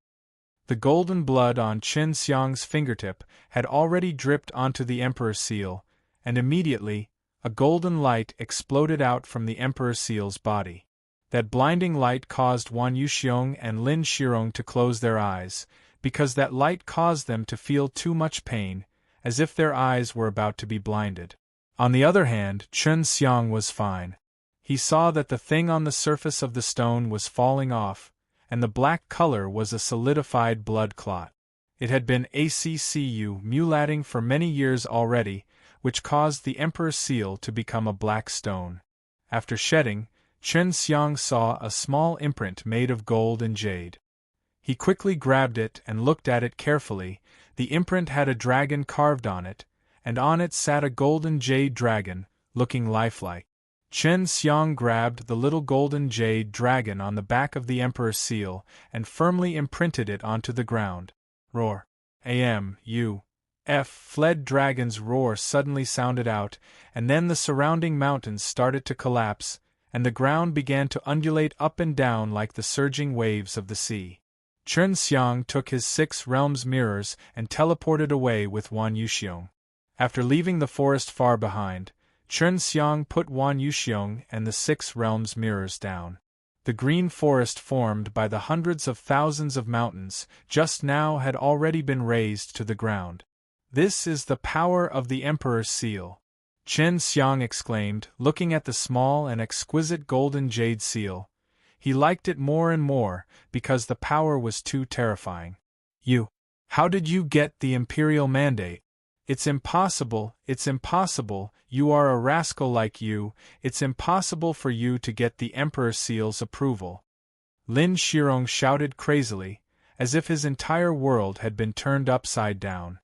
The golden blood on Chen Xiang's fingertip had already dripped onto the Emperor's seal, and immediately, a golden light exploded out from the Emperor's seal's body. That blinding light caused Wan Yuxiong and Lin Shirong to close their eyes, because that light caused them to feel too much pain, as if their eyes were about to be blinded. On the other hand, Chen Xiang was fine. He saw that the thing on the surface of the stone was falling off, and the black color was a solidified blood clot. It had been mulating for many years already, which caused the Emperor's seal to become a black stone. After shedding, Chen Xiang saw a small imprint made of gold and jade. He quickly grabbed it and looked at it carefully. The imprint had a dragon carved on it, and on it sat a golden jade dragon, looking lifelike. Chen Xiang grabbed the little golden jade dragon on the back of the Emperor's seal and firmly imprinted it onto the ground. Roar. Fled dragon's roar suddenly sounded out, and then the surrounding mountains started to collapse, and the ground began to undulate up and down like the surging waves of the sea. Chen Xiang took his 6 realms mirrors and teleported away with Wan Yuxiong. After leaving the forest far behind, Chen Xiang put Wan Yuxiong and the 6 realms mirrors down. The green forest formed by the hundreds of thousands of mountains just now had already been razed to the ground. "This is the power of the Emperor's seal," Chen Xiang exclaimed, looking at the small and exquisite golden jade seal. He liked it more and more, because the power was too terrifying. How did you get the imperial mandate?" It's impossible, you are a rascal like you, it's impossible for you to get the Emperor's seal's approval." Lin Shirong shouted crazily, as if his entire world had been turned upside down.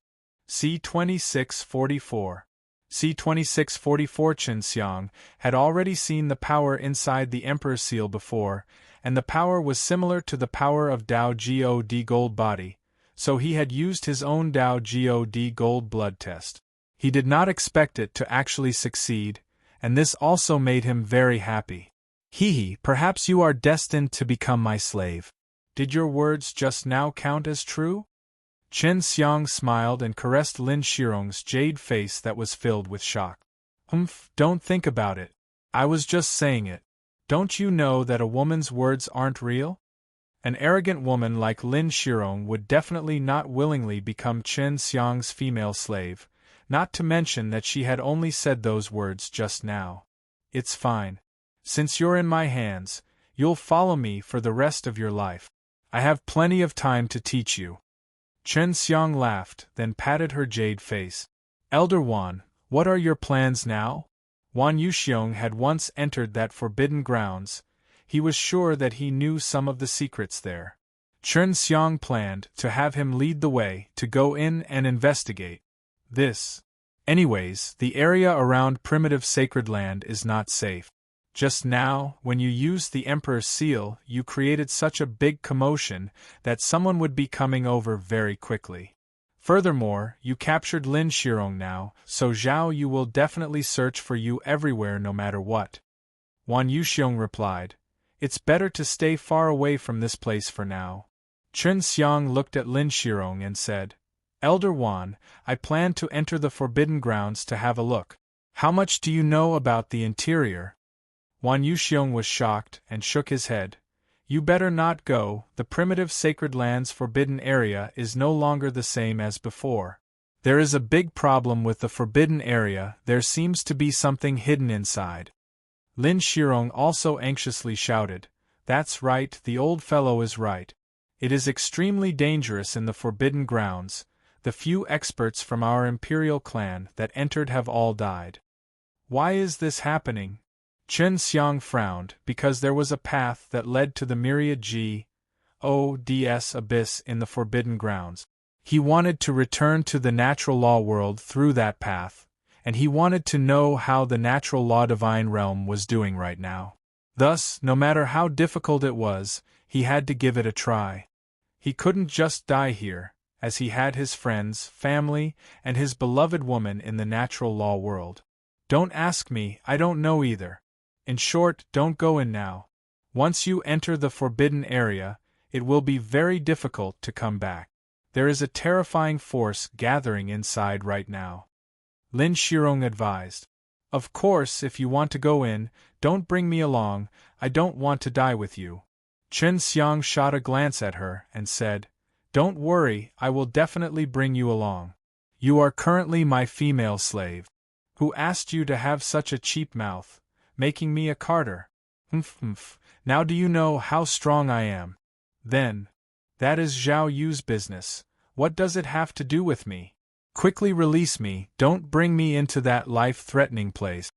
C-2644. C-2644 Chen Xiang had already seen the power inside the Emperor's seal before, and the power was similar to the power of Dao God gold body, so he had used his own Dao God gold blood test. He did not expect it to actually succeed, and this also made him very happy. Perhaps you are destined to become my slave. Did your words just now count as true?" Chen Xiang smiled and caressed Lin Shirong's jade face that was filled with shock. Don't think about it. I was just saying it. Don't you know that a woman's words aren't real? An arrogant woman like Lin Shirong would definitely not willingly become Chen Xiang's female slave, not to mention that she had only said those words just now. It's fine. Since you're in my hands, you'll follow me for the rest of your life. I have plenty of time to teach you. Chen Xiang laughed, then patted her jade face. Elder Wan, what are your plans now? Wan Yuxiong had once entered that forbidden grounds. He was sure that he knew some of the secrets there. Chen Xiang planned to have him lead the way, to go in and investigate this. Anyways, the area around primitive sacred land is not safe. Just now, when you used the Emperor's seal, you created such a big commotion that someone would be coming over very quickly. Furthermore, you captured Lin Shirong now, so Zhao Yu will definitely search for you everywhere no matter what. Wan Yuxiong replied, It's better to stay far away from this place for now. Chen Xiang looked at Lin Shirong and said, Elder Wan, I plan to enter the forbidden grounds to have a look. How much do you know about the interior? Wan Yuxiong was shocked and shook his head. You better not go, the primitive sacred land's forbidden area is no longer the same as before. There is a big problem with the forbidden area, there seems to be something hidden inside. Lin Shirong also anxiously shouted, That's right, the old fellow is right. It is extremely dangerous in the forbidden grounds, the few experts from our imperial clan that entered have all died. Why is this happening? Chen Xiang frowned, because there was a path that led to the myriad G.O.D.S. abyss in the forbidden grounds. He wanted to return to the natural law world through that path, and he wanted to know how the natural law divine realm was doing right now. Thus, no matter how difficult it was, he had to give it a try. He couldn't just die here, as he had his friends, family, and his beloved woman in the natural law world. Don't ask me, I don't know either. In short, don't go in now. Once you enter the forbidden area, it will be very difficult to come back. There is a terrifying force gathering inside right now. Lin Shirong advised. Of course, if you want to go in, don't bring me along, I don't want to die with you. Chen Xiang shot a glance at her and said, Don't worry, I will definitely bring you along. You are currently my female slave. Who asked you to have such a cheap mouth? Making me a carter. Now do you know how strong I am? Then. That is Zhao Yu's business. What does it have to do with me? Quickly release me, don't bring me into that life-threatening place.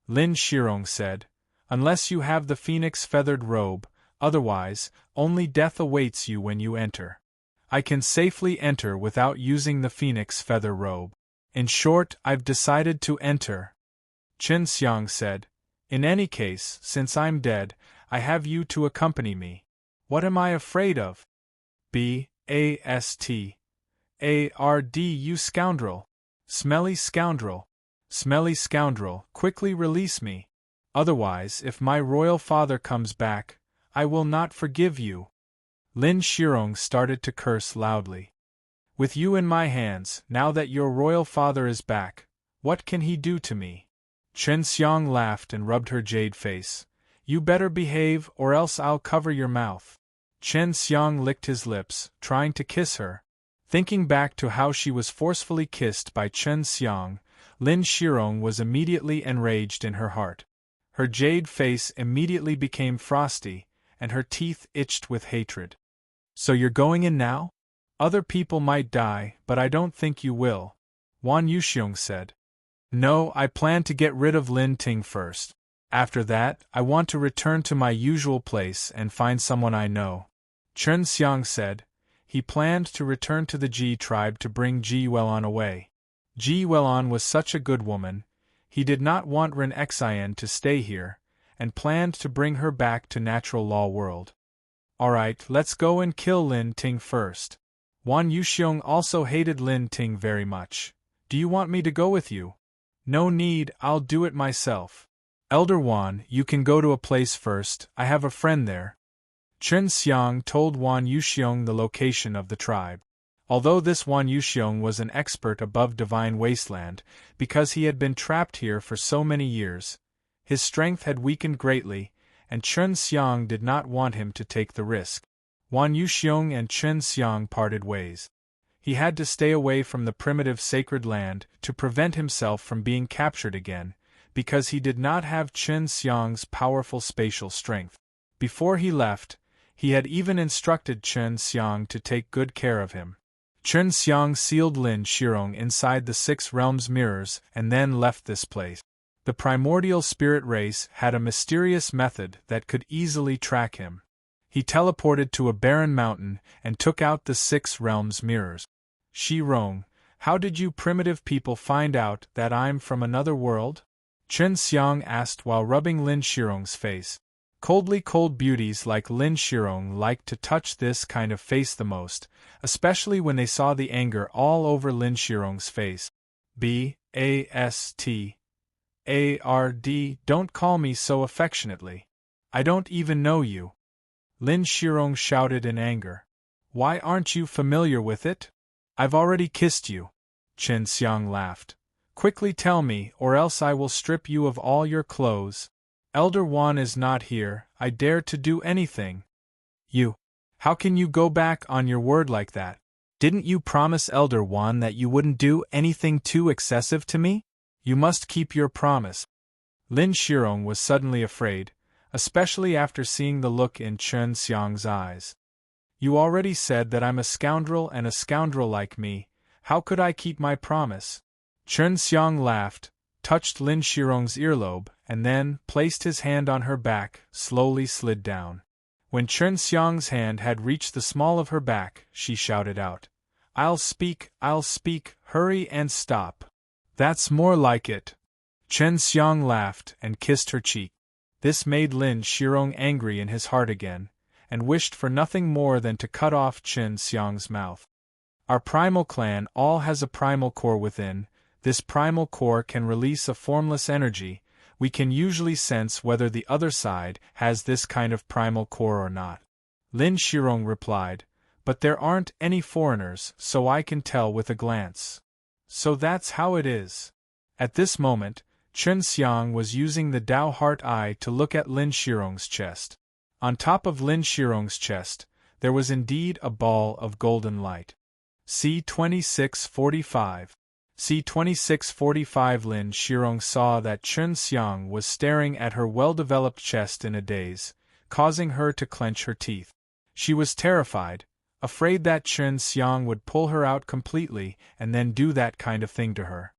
Lin Shirong said, Unless you have the phoenix feathered robe, otherwise, only death awaits you when you enter. I can safely enter without using the phoenix feather robe. In short, I've decided to enter. Chen Xiang said, In any case, since I'm dead, I have you to accompany me. What am I afraid of? B-A-S-T-A-R-D, you scoundrel. Smelly scoundrel. Smelly scoundrel, quickly release me. Otherwise, if my royal father comes back, I will not forgive you. Lin Shirong started to curse loudly. With you in my hands, now that your royal father is back, what can he do to me? Chen Xiang laughed and rubbed her jade face. You better behave or else I'll cover your mouth. Chen Xiang licked his lips, trying to kiss her. Thinking back to how she was forcefully kissed by Chen Xiang, Lin Shirong was immediately enraged in her heart. Her jade face immediately became frosty, and her teeth itched with hatred. So you're going in now? Other people might die, but I don't think you will, Wan Yuxiong said. No, I plan to get rid of Lin Ting first. After that, I want to return to my usual place and find someone I know. Chen Xiang said. He planned to return to the Ji tribe to bring Ji Welon away. Ji Welon was such a good woman, he did not want Ren Xian to stay here, and planned to bring her back to natural law world. Alright, let's go and kill Lin Ting first. Wan Yuxiong also hated Lin Ting very much. Do you want me to go with you? No need, I'll do it myself. Elder Wan, you can go to a place first, I have a friend there. Chen Xiang told Wan Yuxiong the location of the tribe. Although this Wan Yuxiong was an expert above Divine Wasteland, because he had been trapped here for so many years, his strength had weakened greatly, and Chen Xiang did not want him to take the risk. Wan Yuxiong and Chen Xiang parted ways. He had to stay away from the primitive sacred land to prevent himself from being captured again, because he did not have Chen Xiang's powerful spatial strength. Before he left, he had even instructed Chen Xiang to take good care of him. Chen Xiang sealed Lin Shirong inside the 6 realms mirrors and then left this place. The primordial spirit race had a mysterious method that could easily track him. He teleported to a barren mountain and took out the 6 realms mirrors. Shirong, how did you primitive people find out that I'm from another world? Chen Xiang asked while rubbing Lin Shirong's face. Cold beauties like Lin Shirong liked to touch this kind of face the most, especially when they saw the anger all over Lin Shirong's face. B-A-S-T-A-R-D, don't call me so affectionately. I don't even know you. Lin Shirong shouted in anger. Why aren't you familiar with it? I've already kissed you. Chen Xiang laughed. Quickly tell me, or else I will strip you of all your clothes. Elder Wan is not here, I dare to do anything. You. How can you go back on your word like that? Didn't you promise Elder Wan that you wouldn't do anything too excessive to me? You must keep your promise. Lin Shirong was suddenly afraid, especially after seeing the look in Chen Xiang's eyes. You already said that I'm a scoundrel, and a scoundrel like me, how could I keep my promise? Chen Xiang laughed, touched Lin Shirong's earlobe, and then placed his hand on her back, slowly slid down. When Chen Xiang's hand had reached the small of her back, she shouted out, I'll speak, hurry and stop. That's more like it. Chen Xiang laughed and kissed her cheek. This made Lin Shirong angry in his heart again, and wished for nothing more than to cut off Chen Xiang's mouth. Our primal clan all has a primal core within. This primal core can release a formless energy. We can usually sense whether the other side has this kind of primal core or not. Lin Shirong replied, but there aren't any foreigners, so I can tell with a glance. So that's how it is. At this moment, Chen Xiang was using the Dao Heart Eye to look at Lin Shirong's chest. On top of Lin Shirong's chest, there was indeed a ball of golden light. C-2645. C-2645. Lin Shirong saw that Chen Xiang was staring at her well-developed chest in a daze, causing her to clench her teeth. She was terrified, afraid that Chen Xiang would pull her out completely and then do that kind of thing to her.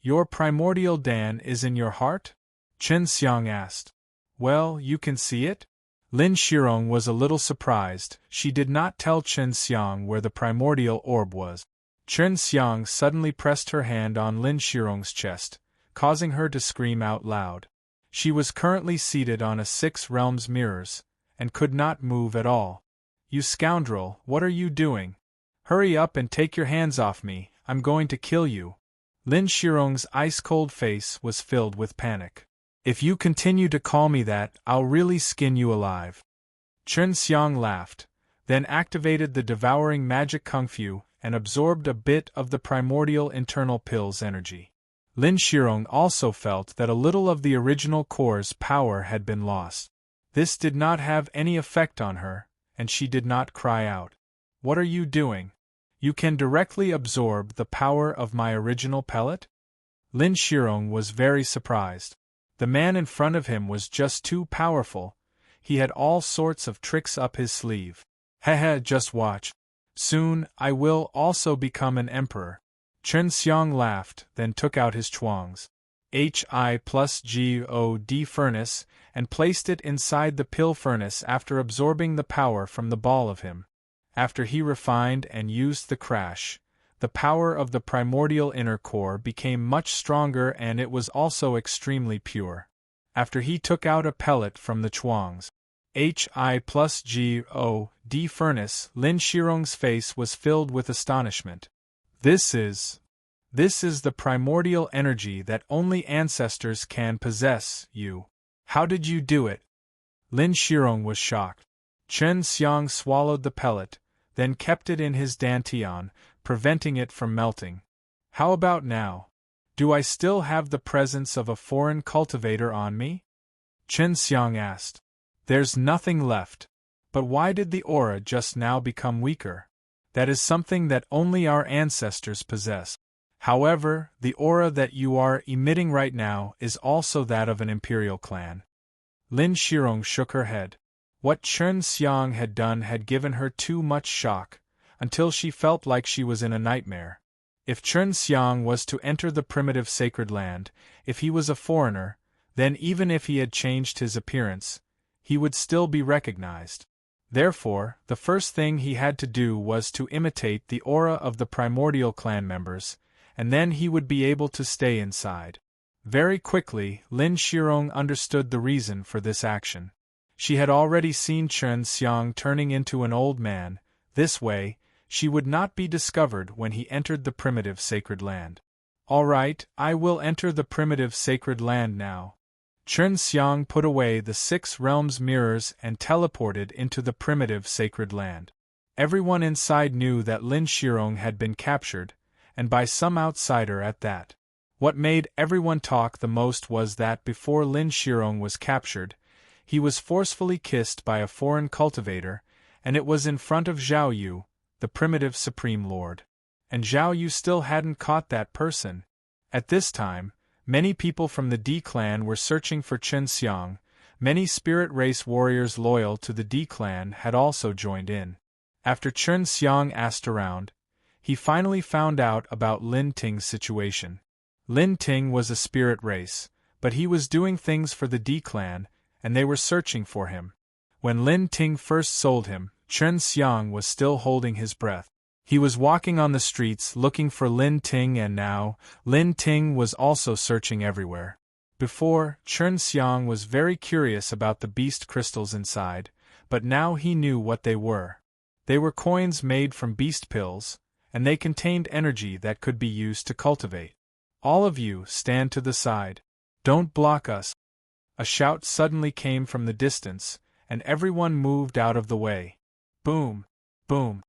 Your primordial Dan is in your heart? Chen Xiang asked. Well, you can see it? Lin Shirong was a little surprised. She did not tell Chen Xiang where the primordial orb was. Chen Xiang suddenly pressed her hand on Lin Shirong's chest, causing her to scream out loud. She was currently seated on a 6 realms mirrors, and could not move at all. You scoundrel, what are you doing? Hurry up and take your hands off me, I'm going to kill you. Lin Shirong's ice-cold face was filled with panic. If you continue to call me that, I'll really skin you alive. Chen Xiang laughed, then activated the devouring magic kung fu and absorbed a bit of the primordial internal pill's energy. Lin Shirong also felt that a little of the original core's power had been lost. This did not have any effect on her, and she did not cry out. What are you doing? You can directly absorb the power of my original pellet? Lin Shirong was very surprised. The man in front of him was just too powerful. He had all sorts of tricks up his sleeve. Hehe, just watch. Soon, I will also become an emperor. Chen Xiang laughed, then took out his chuangs. Hi+God furnace, and placed it inside the pill furnace after absorbing the power from the ball of him. After he refined and used the crash, the power of the primordial inner core became much stronger and it was also extremely pure. After he took out a pellet from the chuangs, Hi+God furnace, Lin Shirong's face was filled with astonishment. This is the primordial energy that only ancestors can possess, you. How did you do it? Lin Shirong was shocked. Chen Xiang swallowed the pellet, then kept it in his dantian, preventing it from melting. How about now? Do I still have the presence of a foreign cultivator on me? Chen Xiang asked. There's nothing left. But why did the aura just now become weaker? That is something that only our ancestors possess. However, the aura that you are emitting right now is also that of an imperial clan. Lin Shirong shook her head. What Chen Xiang had done had given her too much shock, until she felt like she was in a nightmare. If Chen Xiang was to enter the primitive sacred land, if he was a foreigner, then even if he had changed his appearance, he would still be recognized. Therefore, the first thing he had to do was to imitate the aura of the primordial clan members, and then he would be able to stay inside. Very quickly, Lin Shirong understood the reason for this action. She had already seen Chen Xiang turning into an old man. This way, she would not be discovered when he entered the primitive sacred land. All right, I will enter the primitive sacred land now. Chen Xiang put away the 6 realms mirrors and teleported into the primitive sacred land. Everyone inside knew that Lin Shirong had been captured, and by some outsider at that. What made everyone talk the most was that before Lin Shirong was captured, he was forcefully kissed by a foreign cultivator, and it was in front of Zhao Yu, the primitive supreme lord. And Zhao Yu still hadn't caught that person. At this time, many people from the D clan were searching for Chen Xiang. Many spirit race warriors loyal to the D clan had also joined in. After Chen Xiang asked around, he finally found out about Lin Ting's situation. Lin Ting was a spirit race, but he was doing things for the D clan, and they were searching for him. When Lin Ting first sold him, Chen Xiang was still holding his breath. He was walking on the streets looking for Lin Ting, and now, Lin Ting was also searching everywhere. Before, Chen Xiang was very curious about the beast crystals inside, but now he knew what they were. They were coins made from beast pills, and they contained energy that could be used to cultivate. All of you, stand to the side. Don't block us. A shout suddenly came from the distance, and everyone moved out of the way. Boom! Boom!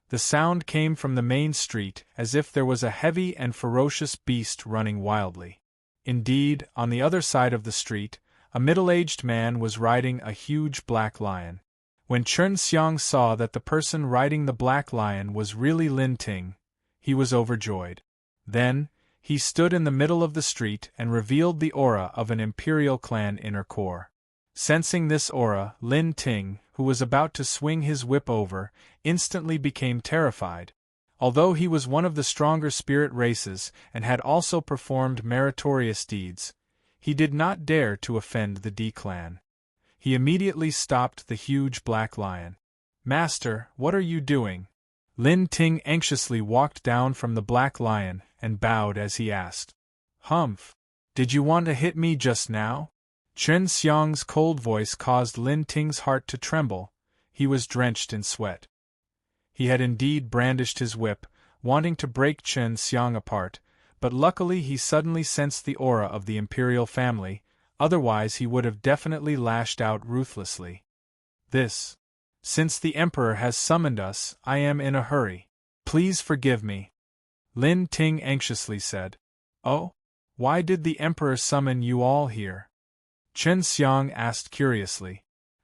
The sound came from the main street, as if there was a heavy and ferocious beast running wildly. Indeed, on the other side of the street, a middle-aged man was riding a huge black lion. When Chen Xiang saw that the person riding the black lion was really Lin Ting, he was overjoyed. Then, he stood in the middle of the street and revealed the aura of an imperial clan inner core. Sensing this aura, Lin Ting, who was about to swing his whip over, instantly became terrified. Although he was one of the stronger spirit races and had also performed meritorious deeds, he did not dare to offend the D clan. He immediately stopped the huge black lion. "Master, what are you doing?" Lin Ting anxiously walked down from the black lion and bowed as he asked. "Humph! Did you want to hit me just now?" Chen Xiang's cold voice caused Lin Ting's heart to tremble. He was drenched in sweat. He had indeed brandished his whip, wanting to break Chen Xiang apart, but luckily he suddenly sensed the aura of the imperial family, otherwise he would have definitely lashed out ruthlessly. Since the Emperor has summoned us, I am in a hurry. Please forgive me," Lin Ting anxiously said. "Oh? Why did the Emperor summon you all here?" Chen Xiang asked curiously.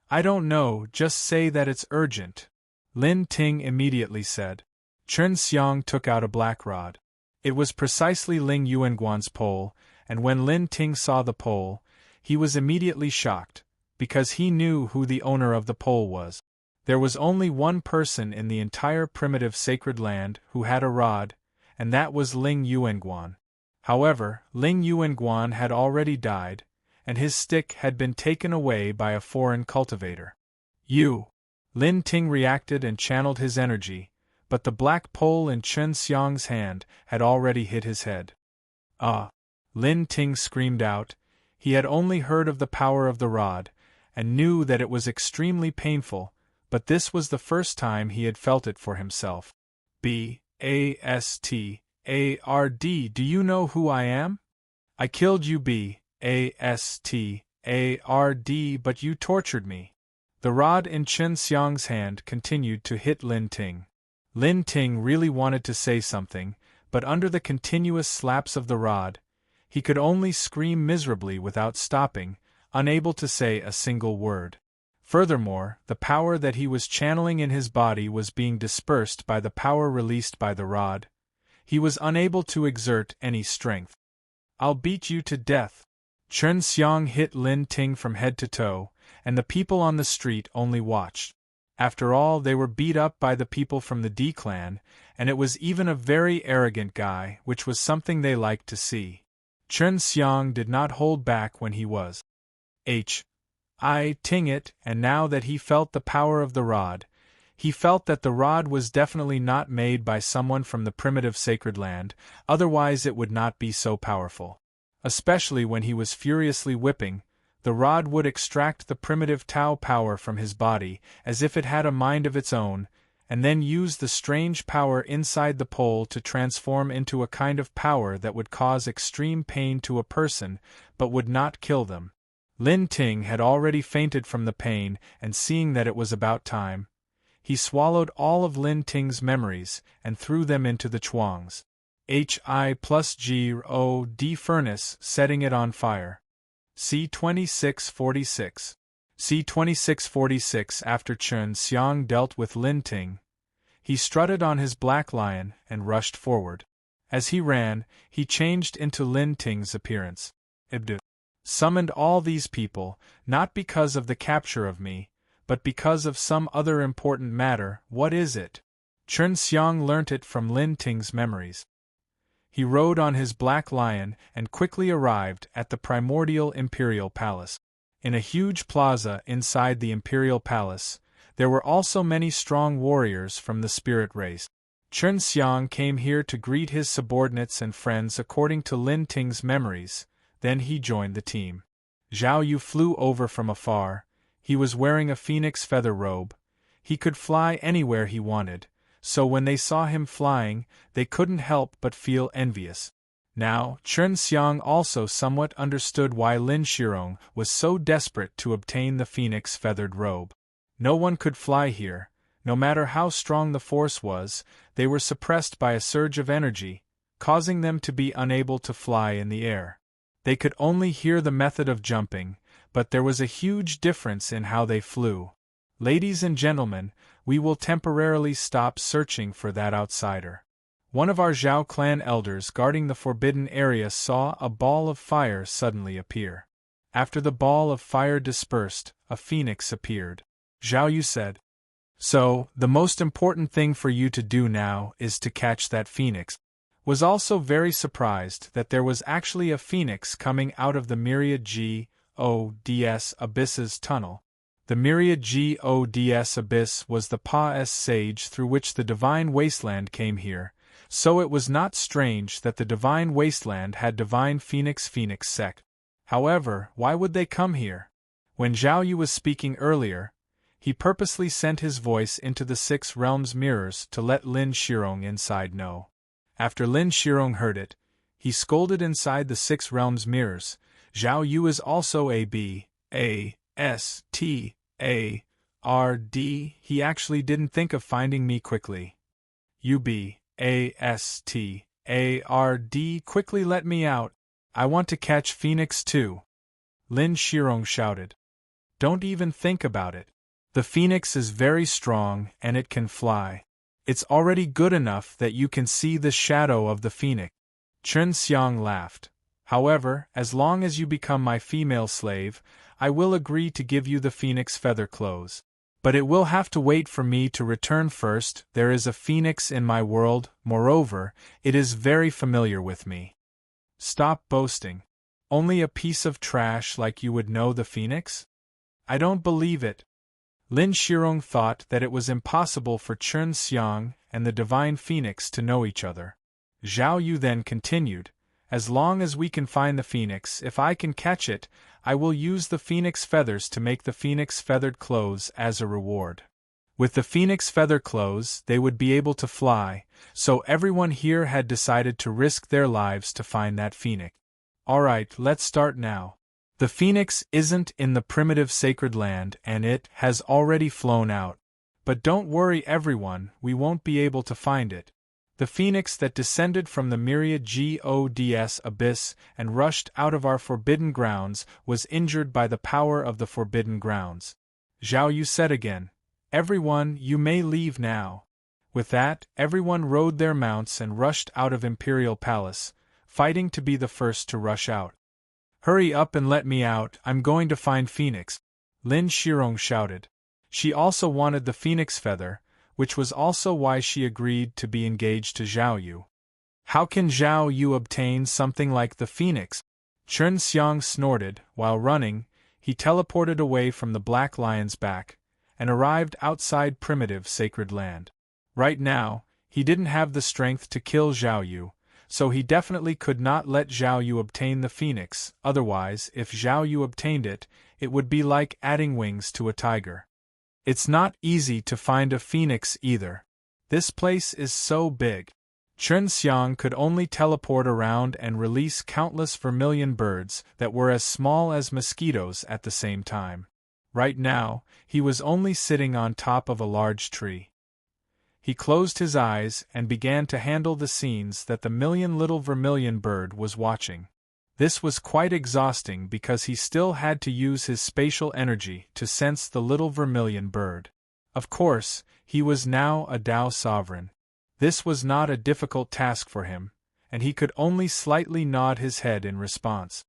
"I don't know, just say that it's urgent," Lin Ting immediately said. Chen Xiang took out a black rod. It was precisely Ling Yuanguan's pole, and when Lin Ting saw the pole, he was immediately shocked, because he knew who the owner of the pole was. There was only one person in the entire primitive sacred land who had a rod, and that was Ling Yuanguan. However, Ling Yuanguan had already died, and his stick had been taken away by a foreign cultivator. Lin Ting reacted and channeled his energy, but the black pole in Chen Xiang's hand had already hit his head. "Ah!" Lin Ting screamed out. He had only heard of the power of the rod, and knew that it was extremely painful, but this was the first time he had felt it for himself. "B-A-S-T-A-R-D, do you know who I am? I killed you, B-A-S-T-A-R-D, but you tortured me." The rod in Chen Xiang's hand continued to hit Lin Ting. Lin Ting really wanted to say something, but under the continuous slaps of the rod, he could only scream miserably without stopping, unable to say a single word. Furthermore, the power that he was channeling in his body was being dispersed by the power released by the rod. He was unable to exert any strength. "I'll beat you to death." Chen Xiang hit Lin Ting from head to toe, and the people on the street only watched. After all, they were beat up by the people from the D clan, and it was even a very arrogant guy, which was something they liked to see. Chen Xiang did not hold back when he was ting it, and now that he felt the power of the rod, he felt that the rod was definitely not made by someone from the primitive sacred land, otherwise it would not be so powerful. Especially when he was furiously whipping, the rod would extract the primitive Tao power from his body, as if it had a mind of its own, and then use the strange power inside the pole to transform into a kind of power that would cause extreme pain to a person, but would not kill them. Lin Ting had already fainted from the pain, and seeing that it was about time, he swallowed all of Lin Ting's memories and threw them into the chuangs. Hi+G-O-D furnace, setting it on fire. C-2646. C-2646. After Chen Xiang dealt with Lin Ting, he strutted on his black lion and rushed forward. As he ran, he changed into Lin Ting's appearance. Ibdu summoned all these people, not because of the capture of me, but because of some other important matter. What is it? Chen Xiang learnt it from Lin Ting's memories. He rode on his black lion and quickly arrived at the primordial imperial palace. In a huge plaza inside the imperial palace, there were also many strong warriors from the spirit race. Chen Xiang came here to greet his subordinates and friends according to Lin Ting's memories. Then he joined the team. Zhao Yu flew over from afar. He was wearing a phoenix feather robe. He could fly anywhere he wanted, so when they saw him flying, they couldn't help but feel envious. Now, Chen Xiang also somewhat understood why Lin Shirong was so desperate to obtain the phoenix feathered robe. No one could fly here. No matter how strong the force was, they were suppressed by a surge of energy, causing them to be unable to fly in the air. They could only hear the method of jumping, but there was a huge difference in how they flew. Ladies and gentlemen, we will temporarily stop searching for that outsider. One of our Zhao clan elders guarding the forbidden area saw a ball of fire suddenly appear. After the ball of fire dispersed, a phoenix appeared. Zhao Yu said, "So, the most important thing for you to do now is to catch that phoenix." Was also very surprised that there was actually a phoenix coming out of the myriad Gods abyss's tunnel. The myriad Gods abyss was the Pa-S sage through which the divine wasteland came here, so it was not strange that the divine wasteland had divine phoenix sect. However, why would they come here? When Zhao Yu was speaking earlier, he purposely sent his voice into the 6 realms mirrors to let Lin Shirong inside know. After Lin Shirong heard it, he scolded inside the 6 realms mirrors. Zhao Yu is also a B-A-S-T-A-R-D. He actually didn't think of finding me quickly. You B-A-S-T-A-R-D, quickly let me out. I want to catch Phoenix too. Lin Shirong shouted. Don't even think about it. The Phoenix is very strong and it can fly. It's already good enough that you can see the shadow of the Phoenix. Chen Xiang laughed. However, as long as you become my female slave, I will agree to give you the Phoenix feather clothes. But it will have to wait for me to return first. There is a Phoenix in my world, moreover, it is very familiar with me. Stop boasting. Only a piece of trash like you would know the Phoenix? I don't believe it. Lin Shirong thought that it was impossible for Chen Xiang and the divine phoenix to know each other. Zhao Yu then continued, "As long as we can find the phoenix, if I can catch it, I will use the phoenix feathers to make the phoenix feathered clothes as a reward. With the phoenix feather clothes, they would be able to fly, so everyone here had decided to risk their lives to find that phoenix. Alright, let's start now. The phoenix isn't in the primitive sacred land and it has already flown out. But don't worry everyone, we won't be able to find it. The phoenix that descended from the myriad Gods abyss and rushed out of our forbidden grounds was injured by the power of the forbidden grounds. Zhao Yu said again. Everyone, you may leave now. With that, everyone rode their mounts and rushed out of Imperial Palace, fighting to be the first to rush out. Hurry up and let me out, I'm going to find Phoenix, Lin Shirong shouted. She also wanted the phoenix feather, which was also why she agreed to be engaged to Zhao Yu. How can Zhao Yu obtain something like the phoenix? Chen Xiang snorted. While running, he teleported away from the Black Lion's back, and arrived outside primitive sacred land. Right now, he didn't have the strength to kill Zhao Yu, so he definitely could not let Zhao Yu obtain the phoenix, otherwise if Zhao Yu obtained it, it would be like adding wings to a tiger. It's not easy to find a phoenix either. This place is so big. Chen Xiang could only teleport around and release countless vermilion birds that were as small as mosquitoes at the same time. Right now, he was only sitting on top of a large tree. He closed his eyes and began to handle the scenes that the million-little vermilion bird was watching. This was quite exhausting because he still had to use his spatial energy to sense the little vermilion bird. Of course, he was now a Dao sovereign. This was not a difficult task for him, and he could only slightly nod his head in response.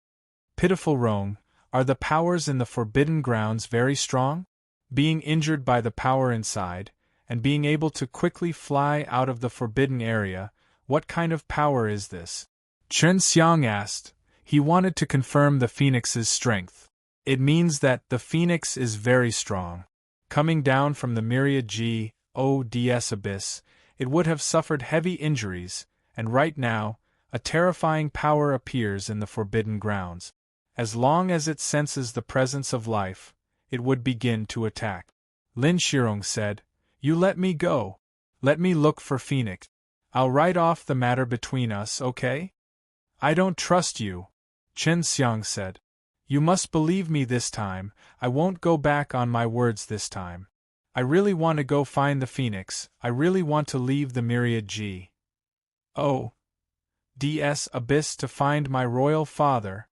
Pitiful Rong, are the powers in the Forbidden Grounds very strong? Being injured by the power inside, and being able to quickly fly out of the forbidden area, what kind of power is this? Chen Xiang asked. He wanted to confirm the phoenix's strength. It means that the phoenix is very strong. Coming down from the myriad G.O.D.S. abyss, it would have suffered heavy injuries, and right now, a terrifying power appears in the Forbidden Grounds. As long as it senses the presence of life, it would begin to attack. Lin Shirong said, You let me go. Let me look for Phoenix. I'll write off the matter between us, okay? I don't trust you, Chen Xiang said. You must believe me this time, I won't go back on my words this time. I really want to go find the Phoenix, I really want to leave the myriad G.O.D.S. abyss to find my royal father.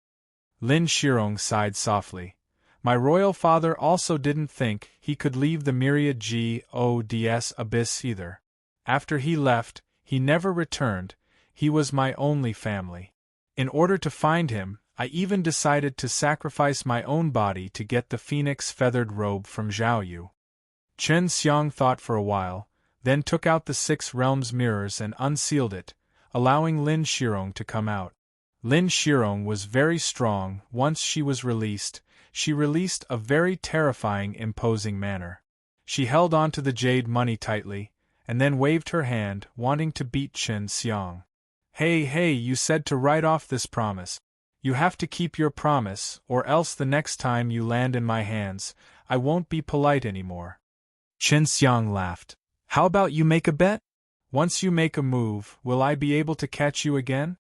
Lin Shirong sighed softly. My royal father also didn't think he could leave the myriad G.O.D.S. abyss either. After he left, he never returned, he was my only family. In order to find him, I even decided to sacrifice my own body to get the phoenix feathered robe from Zhao Yu. Chen Xiang thought for a while, then took out the 6 realms mirrors and unsealed it, allowing Lin Shirong to come out. Lin Shirong was very strong. Once she was released, she released a very terrifying, imposing manner. She held onto the jade money tightly, and then waved her hand, wanting to beat Chen Xiang. Hey, you said to write off this promise. You have to keep your promise, or else the next time you land in my hands, I won't be polite anymore. Chen Xiang laughed. How about you make a bet? Once you make a move, will I be able to catch you again?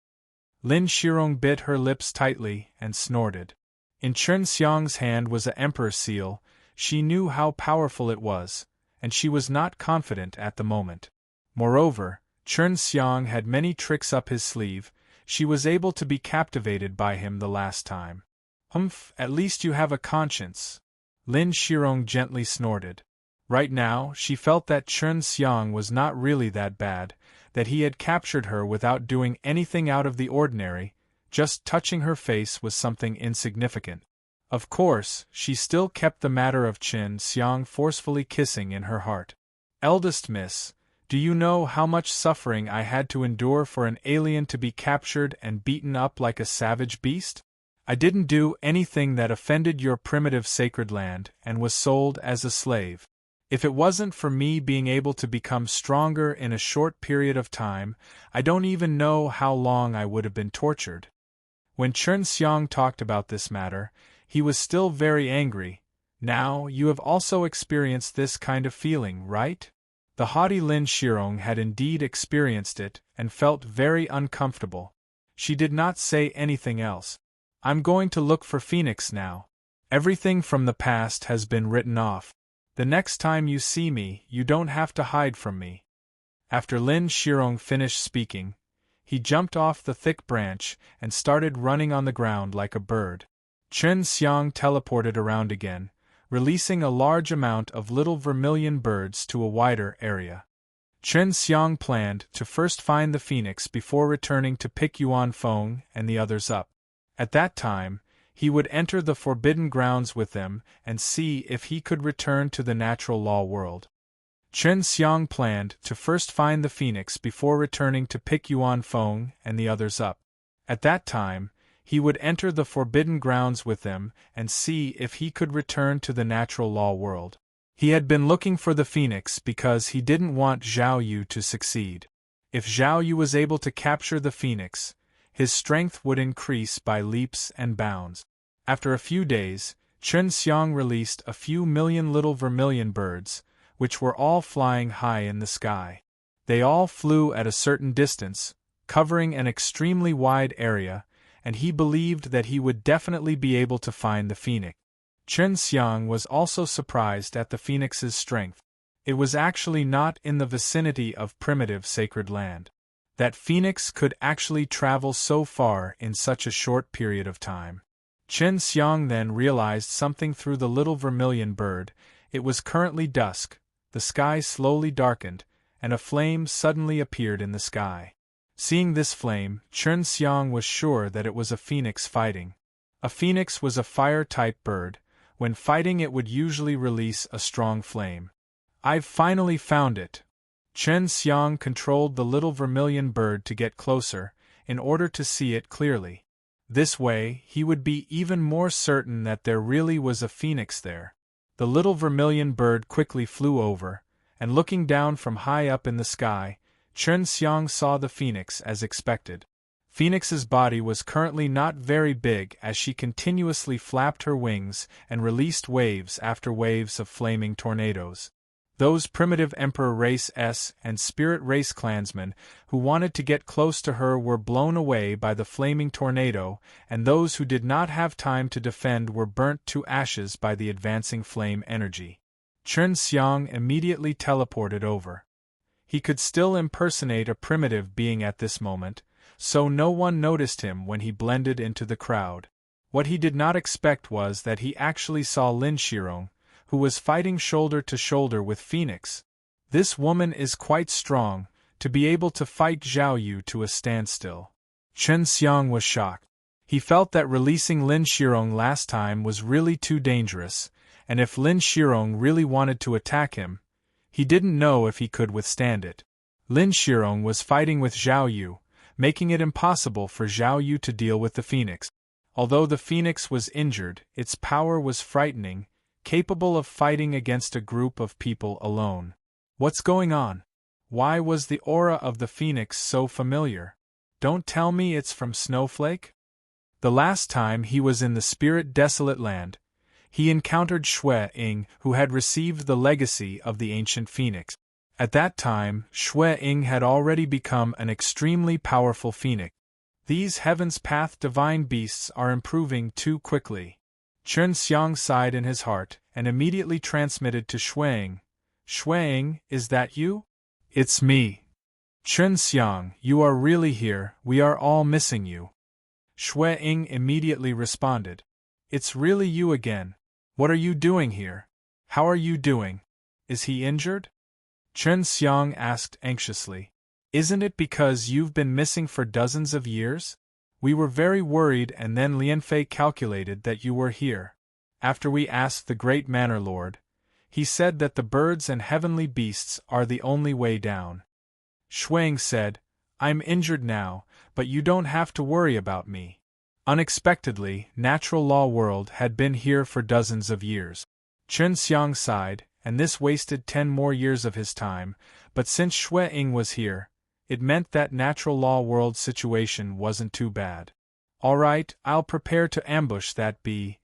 Lin Shirong bit her lips tightly and snorted. In Chen Xiang's hand was an emperor seal. She knew how powerful it was, and she was not confident at the moment. Moreover, Chen Xiang had many tricks up his sleeve. She was able to be captivated by him the last time. Humph, at least you have a conscience. Lin Shirong gently snorted. Right now, she felt that Chen Xiang was not really that bad, that he had captured her without doing anything out of the ordinary, just touching her face was something insignificant. Of course, she still kept the matter of Chen Xiang forcefully kissing in her heart. Eldest miss, do you know how much suffering I had to endure for an alien to be captured and beaten up like a savage beast? I didn't do anything that offended your primitive sacred land and was sold as a slave. If it wasn't for me being able to become stronger in a short period of time, I don't even know how long I would have been tortured. When Chen Xiang talked about this matter, he was still very angry. Now, you have also experienced this kind of feeling, right? The haughty Lin Shirong had indeed experienced it and felt very uncomfortable. She did not say anything else. I'm going to look for Phoenix now. Everything from the past has been written off. The next time you see me, you don't have to hide from me. After Lin Shirong finished speaking, he jumped off the thick branch and started running on the ground like a bird. Chen Xiang teleported around again, releasing a large amount of little vermilion birds to a wider area. Chen Xiang planned to first find the phoenix before returning to pick Yuan Feng and the others up. At that time, he would enter the forbidden grounds with them and see if he could return to the natural law world. Chen Xiang planned to first find the phoenix before returning to pick Yuan Feng and the others up. At that time, he would enter the forbidden grounds with them and see if he could return to the natural law world. He had been looking for the phoenix because he didn't want Zhao Yu to succeed. If Zhao Yu was able to capture the phoenix, his strength would increase by leaps and bounds. After a few days, Chen Xiang released a few million little vermilion birds, which were all flying high in the sky. They all flew at a certain distance, covering an extremely wide area, and he believed that he would definitely be able to find the phoenix. Chen Xiang was also surprised at the phoenix's strength. It was actually not in the vicinity of primitive sacred land. That phoenix could actually travel so far in such a short period of time. Chen Xiang then realized something through the little vermilion bird. It was currently dusk, the sky slowly darkened, and a flame suddenly appeared in the sky. Seeing this flame, Chen Xiang was sure that it was a phoenix fighting. A phoenix was a fire-type bird. When fighting it would usually release a strong flame. "I've finally found it." Chen Xiang controlled the little vermilion bird to get closer, in order to see it clearly. This way, he would be even more certain that there really was a phoenix there. The little vermilion bird quickly flew over, and looking down from high up in the sky, Chen Xiang saw the phoenix as expected. Phoenix's body was currently not very big as she continuously flapped her wings and released waves after waves of flaming tornadoes. Those primitive Emperor Race S and Spirit Race clansmen who wanted to get close to her were blown away by the flaming tornado, and those who did not have time to defend were burnt to ashes by the advancing flame energy. Chen Xiang immediately teleported over. He could still impersonate a primitive being at this moment, so no one noticed him when he blended into the crowd. What he did not expect was that he actually saw Lin Shirong, who was fighting shoulder to shoulder with Phoenix. This woman is quite strong, to be able to fight Zhao Yu to a standstill. Chen Xiang was shocked. He felt that releasing Lin Shirong last time was really too dangerous, and if Lin Shirong really wanted to attack him, he didn't know if he could withstand it. Lin Shirong was fighting with Zhao Yu, making it impossible for Zhao Yu to deal with the phoenix. Although the phoenix was injured, its power was frightening, capable of fighting against a group of people alone. What's going on? Why was the aura of the phoenix so familiar? Don't tell me it's from Snowflake? The last time he was in the Spirit Desolate Land, he encountered Xue Ying, who had received the legacy of the ancient phoenix. At that time, Xue Ying had already become an extremely powerful phoenix. These Heaven's Path divine beasts are improving too quickly. Chen Xiang sighed in his heart and immediately transmitted to Xue Ying. "Xue Ying, is that you?" "It's me." "Chen Xiang, you are really here, we are all missing you." Xue Ying immediately responded. "It's really you again. What are you doing here? How are you doing? Is he injured?" Chen Xiang asked anxiously. "Isn't it because you've been missing for dozens of years? We were very worried and then Lianfei calculated that you were here. After we asked the great Manor Lord, he said that the birds and heavenly beasts are the only way down." Xue Ying said, "I'm injured now, but you don't have to worry about me." Unexpectedly, Natural Law World had been here for dozens of years. Chen Xiang sighed, and this wasted 10 more years of his time, but since Xue Ying was here, it meant that Natural Law World situation wasn't too bad. "All right, I'll prepare to ambush that B-A-S-T-A-R-D,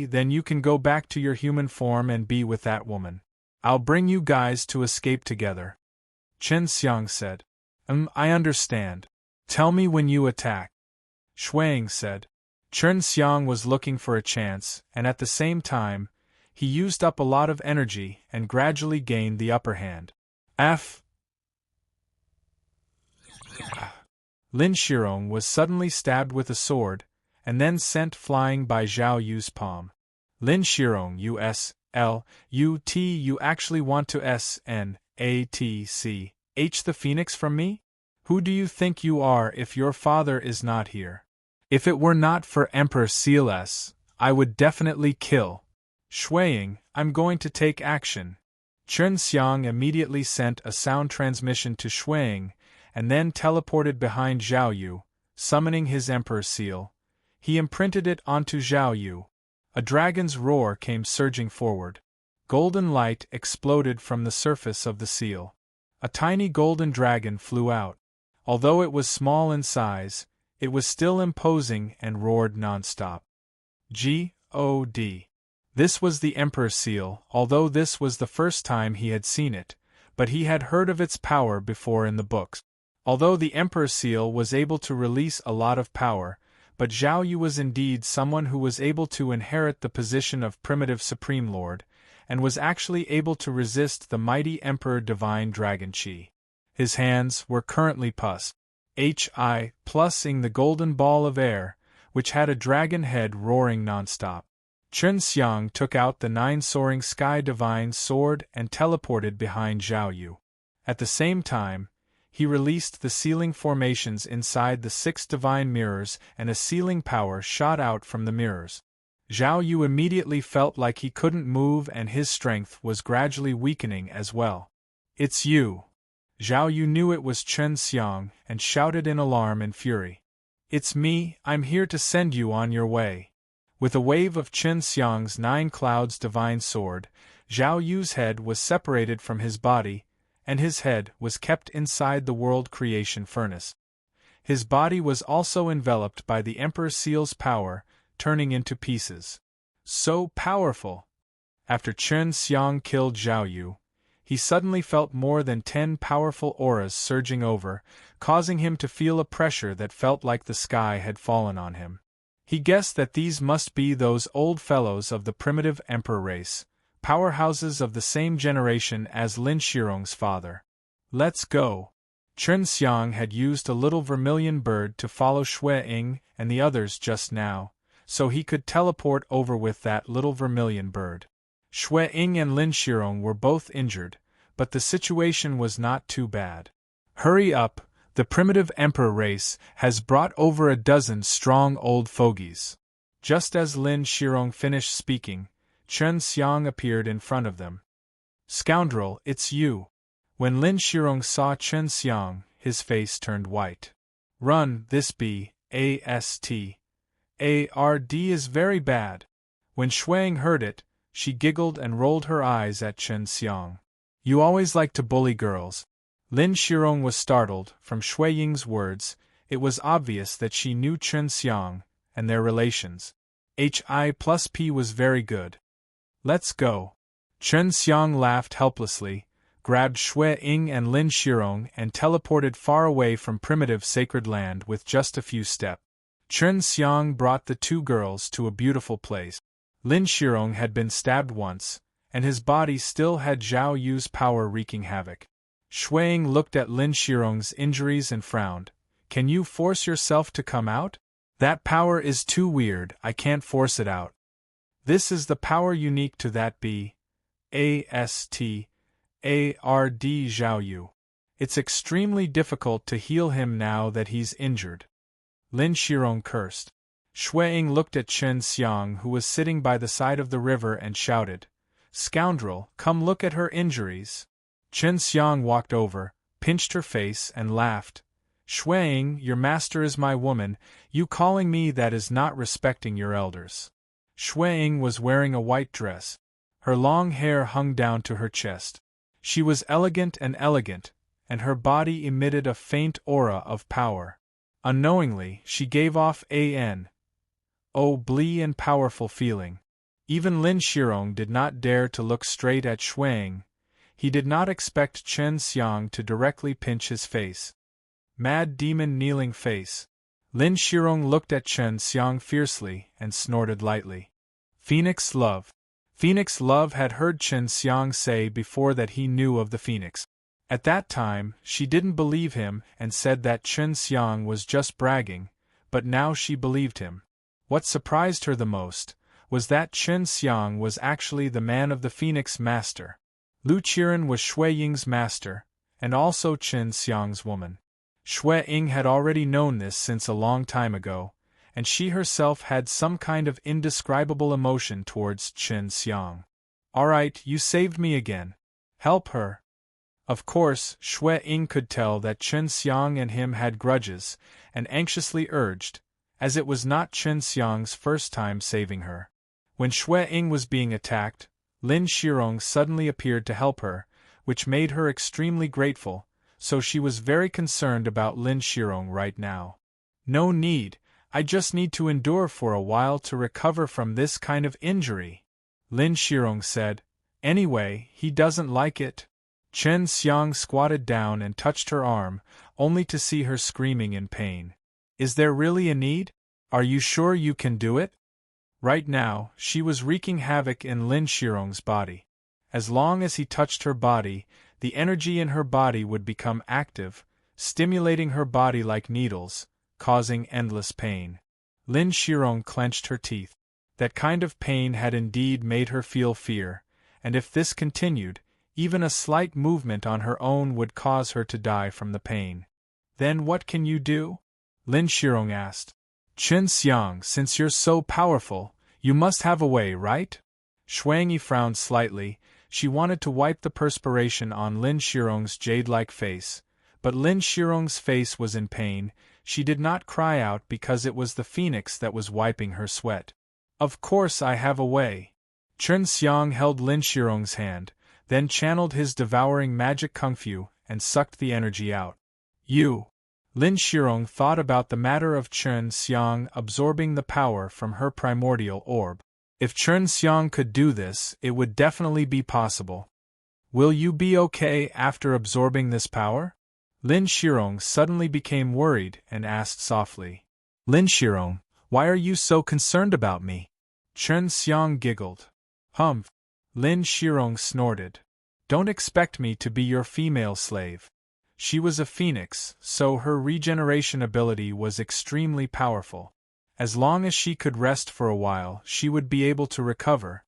then you can go back to your human form and be with that woman. I'll bring you guys to escape together." Chen Xiang said. I understand. Tell me when you attack." Xue Ying said. Chen Xiang was looking for a chance, and at the same time, he used up a lot of energy and gradually gained the upper hand. Lin Shirong was suddenly stabbed with a sword, and then sent flying by Zhao Yu's palm. Lin Shirong you actually want to snatch the phoenix from me? Who do you think you are if your father is not here? If it were not for Emperor Seal I would definitely kill. Shuiying, I'm going to take action. Chen Xiang immediately sent a sound transmission to Shuiying, and then teleported behind Zhao Yu, summoning his Emperor Seal. He imprinted it onto Zhao Yu. A dragon's roar came surging forward. Golden light exploded from the surface of the seal. A tiny golden dragon flew out. Although it was small in size, it was still imposing and roared non-stop. God. This was the Emperor Seal, although this was the first time he had seen it, but he had heard of its power before in the books. Although the Emperor Seal was able to release a lot of power, but Zhao Yu was indeed someone who was able to inherit the position of primitive Supreme Lord, and was actually able to resist the mighty Emperor Divine Dragon Qi. His hands were currently plusing the golden ball of air, which had a dragon head roaring non-stop. Chen Xiang took out the 9 soaring sky divine sword and teleported behind Zhao Yu. At the same time, he released the sealing formations inside the 6 divine mirrors, and a sealing power shot out from the mirrors. Zhao Yu immediately felt like he couldn't move and his strength was gradually weakening as well. It's you. Zhao Yu knew it was Chen Xiang and shouted in alarm and fury. It's me, I'm here to send you on your way. With a wave of Chen Xiang's 9 clouds divine sword, Zhao Yu's head was separated from his body, and his head was kept inside the world creation furnace. His body was also enveloped by the Emperor Seal's power, turning into pieces. So powerful! After Chen Xiang killed Zhao Yu, he suddenly felt more than 10 powerful auras surging over, causing him to feel a pressure that felt like the sky had fallen on him. He guessed that these must be those old fellows of the primitive emperor race, powerhouses of the same generation as Lin Shirong's father. Let's go. Chen Xiang had used a little vermilion bird to follow Shuiying and the others just now, so he could teleport over with that little vermilion bird. Shuiying and Lin Shirong were both injured, but the situation was not too bad. Hurry up, the primitive emperor race has brought over a dozen strong old fogies. Just as Lin Shirong finished speaking, Chen Xiang appeared in front of them. Scoundrel, it's you. When Lin Shirong saw Chen Xiang, his face turned white. Run, this bastard is very bad. When Shuiying heard it, she giggled and rolled her eyes at Chen Xiang. You always like to bully girls. Lin Shirong was startled. From Shuiying's words, it was obvious that she knew Chen Xiang, and their relations. Hi+P was very good. Let's go. Chen Xiang laughed helplessly, grabbed Shuiying and Lin Shirong and teleported far away from primitive sacred land with just a few steps. Chen Xiang brought the 2 girls to a beautiful place. Lin Shirong had been stabbed once, and his body still had Zhao Yu's power wreaking havoc. Shuiying looked at Lin Shirong's injuries and frowned. Can you force yourself to come out? That power is too weird, I can't force it out. This is the power unique to that bastard Zhao Yu. It's extremely difficult to heal him now that he's injured. Lin Shirong cursed. Shuiying looked at Chen Xiang, who was sitting by the side of the river, and shouted, Scoundrel, come look at her injuries. Chen Xiang walked over, pinched her face, and laughed. Shuiying, your master is my woman, you calling me that is not respecting your elders. Shuiying was wearing a white dress. Her long hair hung down to her chest. She was elegant, and her body emitted a faint aura of power. Unknowingly, she gave off and powerful feeling. Even Lin Shirong did not dare to look straight at Shuiying. He did not expect Chen Xiang to directly pinch his face. Mad demon kneeling face. Lin Shirong looked at Chen Xiang fiercely and snorted lightly. Phoenix love. Phoenix love had heard Chen Xiang say before that he knew of the phoenix. At that time, she didn't believe him and said that Chen Xiang was just bragging, but now she believed him. What surprised her the most was that Chen Xiang was actually the man of the Phoenix Master. Lu Qiren was Shui Ying's master, and also Chen Xiang's woman. Shui Ying had already known this since a long time ago, and she herself had some kind of indescribable emotion towards Chen Xiang. "Alright, you saved me again. Help her." Of course, Shui Ying could tell that Chen Xiang and him had grudges, and anxiously urged, as it was not Chen Xiang's first time saving her. When Shui Ying was being attacked, Lin Shirong suddenly appeared to help her, which made her extremely grateful, so she was very concerned about Lin Shirong right now. "No need, I just need to endure for a while to recover from this kind of injury," Lin Shirong said. "Anyway, he doesn't like it." Chen Xiang squatted down and touched her arm, only to see her screaming in pain. "Is there really a need? Are you sure you can do it?" Right now, she was wreaking havoc in Lin Shirong's body. As long as he touched her body, the energy in her body would become active, stimulating her body like needles, causing endless pain. Lin Shirong clenched her teeth. That kind of pain had indeed made her feel fear, and if this continued, even a slight movement on her own would cause her to die from the pain. "Then what can you do?" Lin Shirong asked. "Chen Xiang, since you're so powerful, you must have a way, right?" Xuanyi frowned slightly. She wanted to wipe the perspiration on Lin Shirong's jade-like face, but Lin Shirong's face was in pain. She did not cry out because it was the phoenix that was wiping her sweat. "Of course I have a way." Chen Xiang held Lin Shirong's hand, then channeled his devouring magic kungfu and sucked the energy out. "You." Lin Shirong thought about the matter of Chen Xiang absorbing the power from her primordial orb. If Chen Xiang could do this, it would definitely be possible. "Will you be okay after absorbing this power?" Lin Shirong suddenly became worried and asked softly. "Lin Shirong, why are you so concerned about me?" Chen Xiang giggled. "Humph!" Lin Shirong snorted. "Don't expect me to be your female slave." She was a phoenix, so her regeneration ability was extremely powerful. As long as she could rest for a while, she would be able to recover.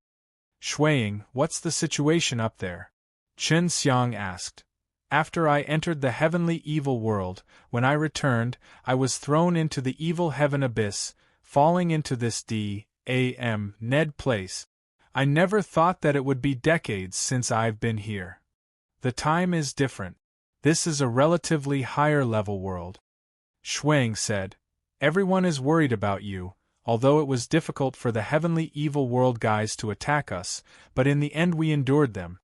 "Shuiying, what's the situation up there?" Chen Xiang asked. "After I entered the heavenly evil world, when I returned, I was thrown into the evil heaven abyss, falling into this Ned place. I never thought that it would be decades since I've been here. The time is different. This is a relatively higher level world." Shuang said, "Everyone is worried about you, although it was difficult for the heavenly evil world guys to attack us, but in the end we endured them.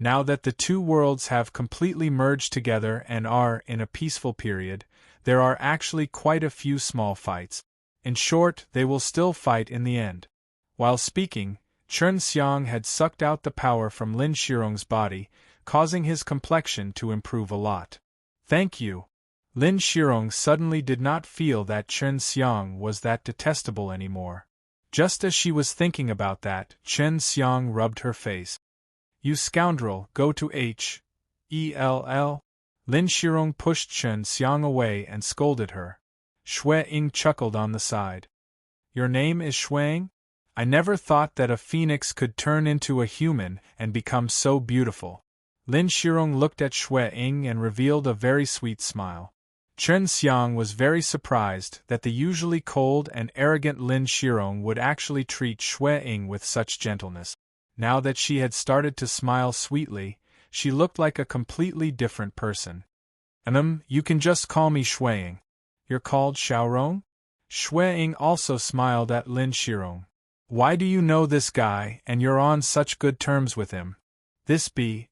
Now that the two worlds have completely merged together and are in a peaceful period, there are actually quite a few small fights. In short, they will still fight in the end." While speaking, Chen Xiang had sucked out the power from Lin Shirong's body, causing his complexion to improve a lot. "Thank you." Lin Shirong suddenly did not feel that Chen Xiang was that detestable anymore. Just as she was thinking about that, Chen Xiang rubbed her face. "You scoundrel, go to H.E.L.L." Lin Shirong pushed Chen Xiang away and scolded her. Shui Ying chuckled on the side. "Your name is Shuang? I never thought that a phoenix could turn into a human and become so beautiful." Lin Shirong looked at Shui Ying and revealed a very sweet smile. Chen Xiang was very surprised that the usually cold and arrogant Lin Shirong would actually treat Shui Ying with such gentleness. Now that she had started to smile sweetly, she looked like a completely different person. You can just call me Shui Ying. You're called Xiaorong?" Shui Ying also smiled at Lin Shirong. "Why do you know this guy and you're on such good terms with him? This Bastard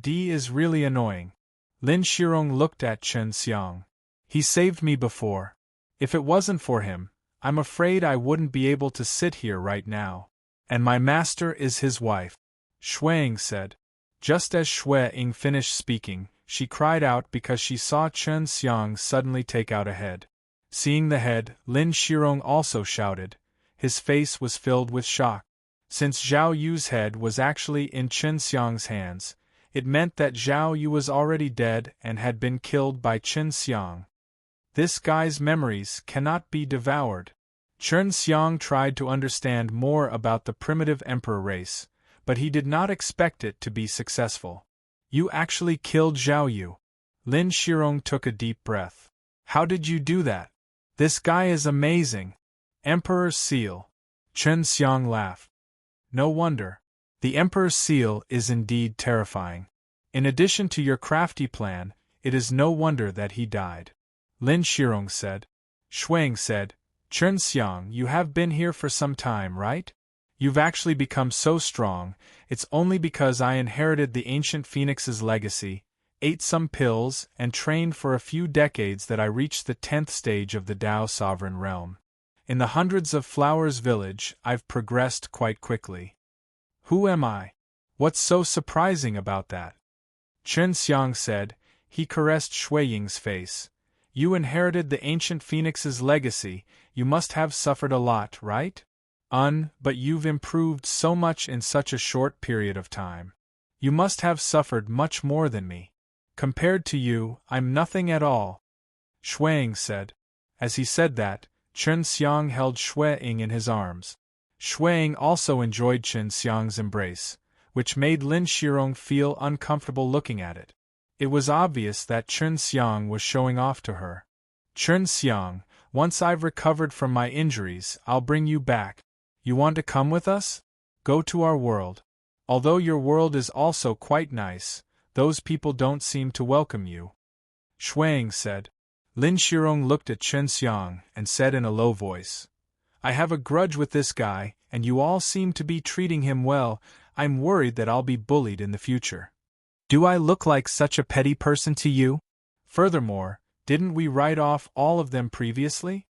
is really annoying." Lin Shirong looked at Chen Xiang. "He saved me before. If it wasn't for him, I'm afraid I wouldn't be able to sit here right now. And my master is his wife," Shuang said. Just as Shui Ying finished speaking, she cried out because she saw Chen Xiang suddenly take out a head. Seeing the head, Lin Shirong also shouted. His face was filled with shock. Since Zhao Yu's head was actually in Chen Xiang's hands, it meant that Zhao Yu was already dead and had been killed by Chen Xiang. This guy's memories cannot be devoured. Chen Xiang tried to understand more about the primitive emperor race, but he did not expect it to be successful. You actually killed Zhao Yu. Lin Shirong took a deep breath. How did you do that? This guy is amazing. Emperor's seal. Chen Xiang laughed. No wonder. The Emperor's seal is indeed terrifying. In addition to your crafty plan, it is no wonder that he died. Lin Shirong said. Shuang said, Chen Xiang, you have been here for some time, right? You've actually become so strong, it's only because I inherited the ancient phoenix's legacy, ate some pills, and trained for a few decades that I reached the 10th stage of the Dao Sovereign Realm. In the hundreds of flowers village, I've progressed quite quickly. Who am I? What's so surprising about that? Chen Xiang said. He caressed Shui Ying's face. You inherited the ancient phoenix's legacy, you must have suffered a lot, right? But you've improved so much in such a short period of time. You must have suffered much more than me. Compared to you, I'm nothing at all. Shuang said. As he said that, Chen Xiang held Shui Ying in his arms. Shui Ying also enjoyed Chen Xiang's embrace, which made Lin Shirong feel uncomfortable looking at it. It was obvious that Chen Xiang was showing off to her. Chen Xiang, once I've recovered from my injuries, I'll bring you back. You want to come with us? Go to our world. Although your world is also quite nice, those people don't seem to welcome you. Shuang said. Lin Shirong looked at Chen Xiang and said in a low voice, I have a grudge with this guy, and you all seem to be treating him well. I'm worried that I'll be bullied in the future. Do I look like such a petty person to you? Furthermore, didn't we write off all of them previously?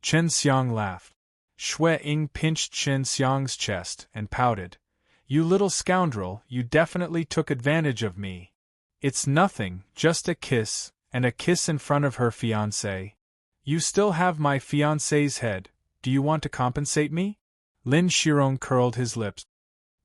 Chen Xiang laughed. Shui Ying pinched Chen Xiang's chest and pouted. You little scoundrel, you definitely took advantage of me. It's nothing, just a kiss, and a kiss in front of her fiancé. You still have my fiancé's head, do you want to compensate me? Lin Shirong curled his lips.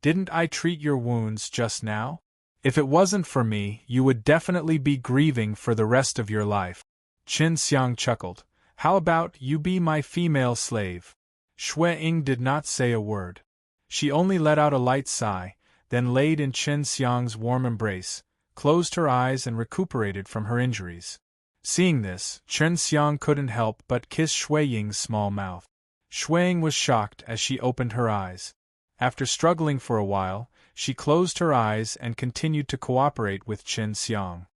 Didn't I treat your wounds just now? If it wasn't for me, you would definitely be grieving for the rest of your life. Chen Xiang chuckled. How about you be my female slave? Shui Ying did not say a word. She only let out a light sigh, then laid in Chen Xiang's warm embrace, closed her eyes and recuperated from her injuries. Seeing this, Chen Xiang couldn't help but kiss Shui Ying's small mouth. Shui Ying was shocked as she opened her eyes. After struggling for a while, she closed her eyes and continued to cooperate with Chen Xiang.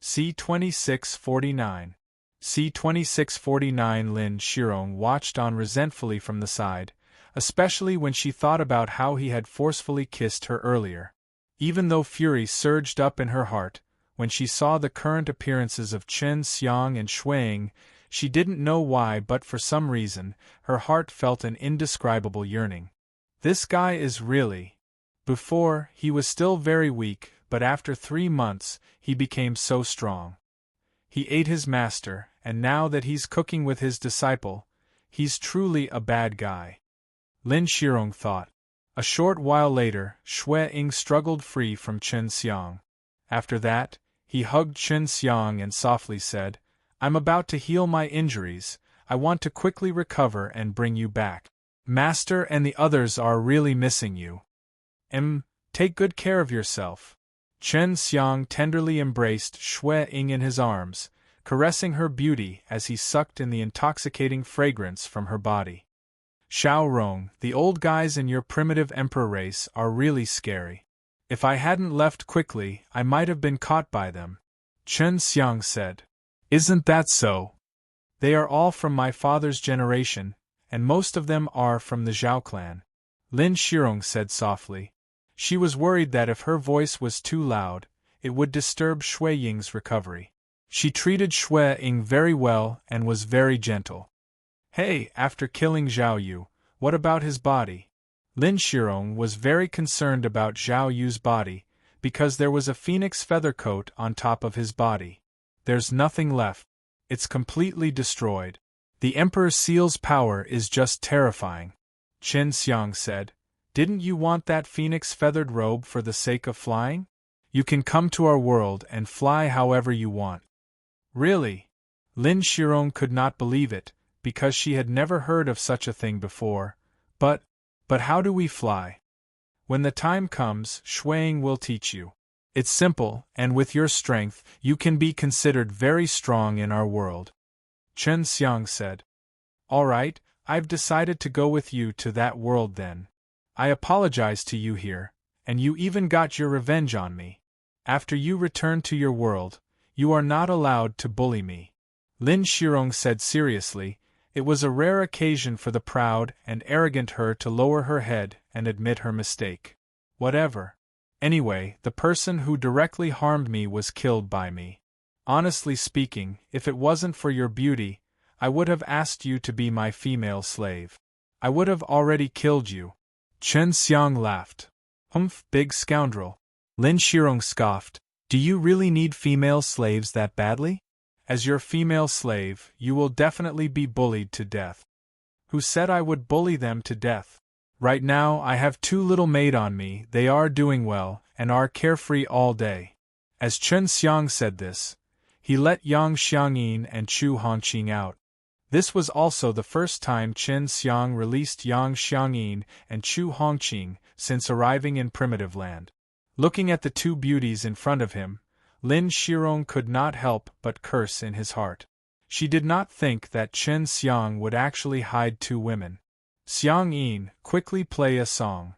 C-2649. C-2649 Lin Shirong watched on resentfully from the side, especially when she thought about how he had forcefully kissed her earlier. Even though fury surged up in her heart, when she saw the current appearances of Chen Xiang and Shui Ying, she didn't know why but for some reason, her heart felt an indescribable yearning. This guy is really... Before, he was still very weak, but after 3 months, he became so strong. He ate his master, and now that he's cooking with his disciple, he's truly a bad guy. Lin Shirong thought. A short while later, Shui Ying struggled free from Chen Xiang. After that, he hugged Chen Xiang and softly said, I'm about to heal my injuries, I want to quickly recover and bring you back. Master and the others are really missing you. Take good care of yourself. Chen Xiang tenderly embraced Shui Ying in his arms, caressing her beauty as he sucked in the intoxicating fragrance from her body. Xiao Rong, the old guys in your primitive emperor race are really scary. If I hadn't left quickly, I might have been caught by them. Chen Xiang said. Isn't that so? They are all from my father's generation, and most of them are from the Zhao clan. Lin Shirong said softly. She was worried that if her voice was too loud, it would disturb Shui Ying's recovery. She treated Shui Ying very well and was very gentle. Hey, after killing Zhao Yu, what about his body? Lin Shirong was very concerned about Zhao Yu's body, because there was a phoenix feather coat on top of his body. There's nothing left. It's completely destroyed. The Emperor Seal's power is just terrifying. Chen Xiang said. Didn't you want that phoenix-feathered robe for the sake of flying? You can come to our world and fly however you want. Really? Lin Shirong could not believe it, because she had never heard of such a thing before. But how do we fly? When the time comes, Shuang will teach you. It's simple, and with your strength, you can be considered very strong in our world. Chen Xiang said. All right, I've decided to go with you to that world then. I apologize to you here, and you even got your revenge on me. After you return to your world, you are not allowed to bully me. Lin Shirong said seriously. It was a rare occasion for the proud and arrogant her to lower her head and admit her mistake. Whatever. Anyway, the person who directly harmed me was killed by me. Honestly speaking, if it wasn't for your beauty, I would have asked you to be my female slave. I would have already killed you. Chen Xiang laughed. Humph, big scoundrel. Lin Shirong scoffed. Do you really need female slaves that badly? As your female slave, you will definitely be bullied to death. Who said I would bully them to death? Right now I have 2 little maid on me, they are doing well, and are carefree all day. As Chen Xiang said this, he let Yang Xiangyin and Chu Hongqing out. This was also the first time Chen Xiang released Yang Xiangyin and Chu Hongqing since arriving in Primitive Land. Looking at the 2 beauties in front of him, Lin Shirong could not help but curse in his heart. She did not think that Chen Xiang would actually hide 2 women. Xiang Yin, quickly play a song.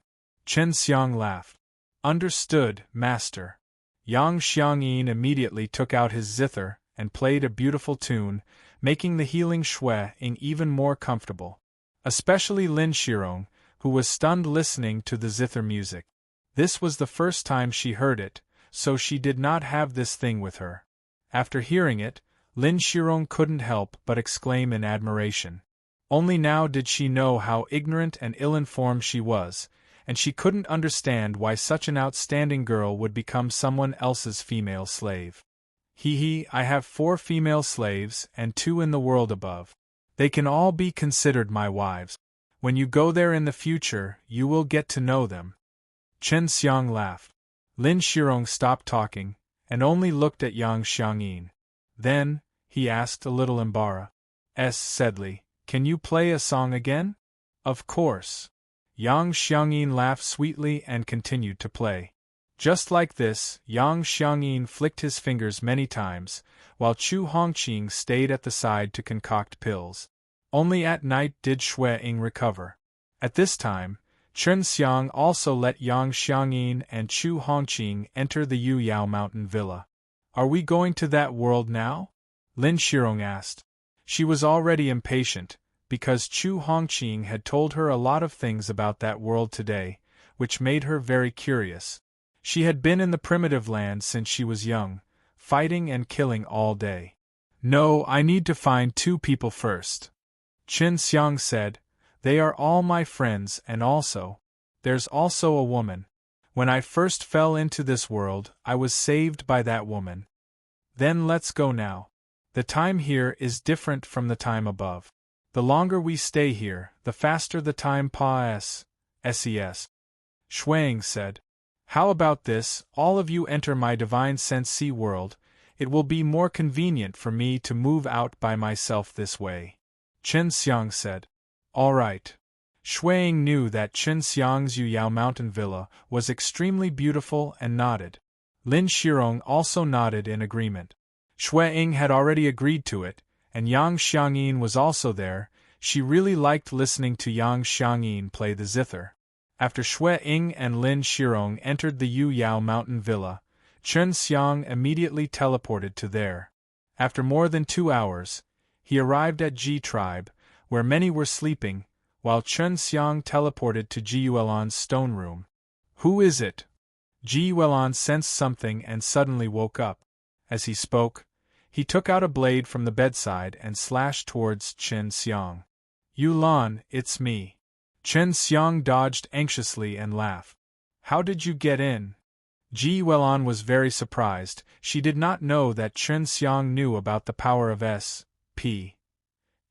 Chen Xiang laughed. Understood, master. Yang Xiangyin immediately took out his zither and played a beautiful tune, making the healing Shui Ying even more comfortable. Especially Lin Shirong, who was stunned listening to the zither music. This was the first time she heard it, so she did not have this thing with her. After hearing it, Lin Shirong couldn't help but exclaim in admiration. Only now did she know how ignorant and ill-informed she was, and she couldn't understand why such an outstanding girl would become someone else's female slave. I have 4 female slaves and 2 in the world above. They can all be considered my wives. When you go there in the future, you will get to know them. Chen Xiang laughed. Lin Shirong stopped talking, and only looked at Yang Xiangyin. Then, he asked a little embarrassed. Saidly, can you play a song again? Of course. Yang Xiangyin laughed sweetly and continued to play. Just like this, Yang Xiangyin flicked his fingers many times, while Chu Hongqing stayed at the side to concoct pills. Only at night did Shui Ying recover. At this time, Chen Xiang also let Yang Xiangyin and Chu Hongqing enter the Yu Yao Mountain Villa. Are we going to that world now? Lin Shirong asked. She was already impatient, because Chu Hongqing had told her a lot of things about that world today, which made her very curious. She had been in the Primitive Land since she was young, fighting and killing all day. No, I need to find 2 people first. Chen Xiang said, they are all my friends, and there's also a woman. When I first fell into this world, I was saved by that woman. Then let's go now. The time here is different from the time above. The longer we stay here, the faster the time passes. Shui Ying said. How about this, all of you enter my divine sense world, it will be more convenient for me to move out by myself this way. Chen Xiang said. All right. Shui Ying knew that Chen Xiang's Yu Yao Mountain Villa was extremely beautiful and nodded. Lin Shirong also nodded in agreement. Shui Ying had already agreed to it, and Yang Xiangyin was also there. She really liked listening to Yang Xiangyin play the zither. After Shui Ying and Lin Shirong entered the Yu Yao Mountain Villa, Chen Xiang immediately teleported to there. After more than 2 hours, he arrived at Ji Tribe, where many were sleeping, while Chen Xiang teleported to Ji Yuelan's stone room. Who is it? Ji Yuelan sensed something and suddenly woke up. As he spoke, he took out a blade from the bedside and slashed towards Chen Xiang. Yulan, it's me. Chen Xiang dodged anxiously and laughed. How did you get in? Ji Yuelan was very surprised. She did not know that Chen Xiang knew about the power of S.P.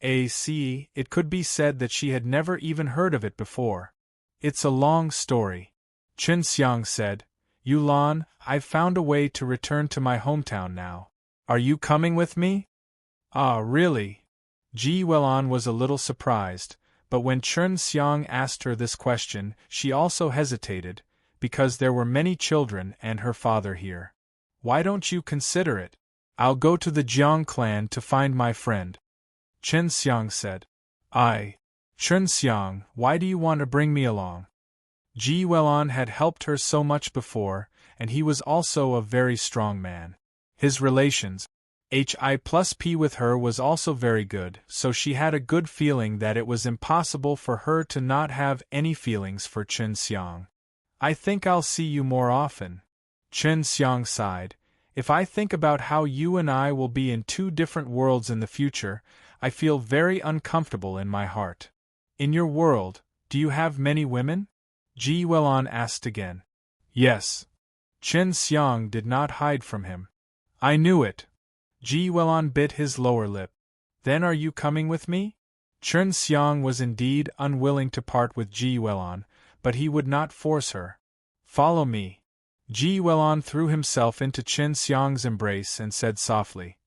A.C. It could be said that she had never even heard of it before. It's a long story. Chen Xiang said. Yulan, I've found a way to return to my hometown now. Are you coming with me? Ah, really? Ji Welon was a little surprised, but when Chun Xiang asked her this question, she also hesitated, because there were many children and her father here. Why don't you consider it? I'll go to the Jiang clan to find my friend, Chun Xiang said. Chun Xiang, why do you want to bring me along? Ji Welon had helped her so much before, and he was also a very strong man. His relations, HI+P with her was also very good, so she had a good feeling that it was impossible for her to not have any feelings for Chun Xiang. I think I'll see you more often. Chun Xiang sighed. If I think about how you and I will be in two different worlds in the future, I feel very uncomfortable in my heart. In your world, do you have many women? Ji Welon asked again. Yes. Chun Xiang did not hide from him. I knew it. Ji Welon bit his lower lip. Then are you coming with me? Chun Xiang was indeed unwilling to part with Ji Welon, but he would not force her. Follow me. Ji Welon threw himself into Chun Xiang's embrace and said softly,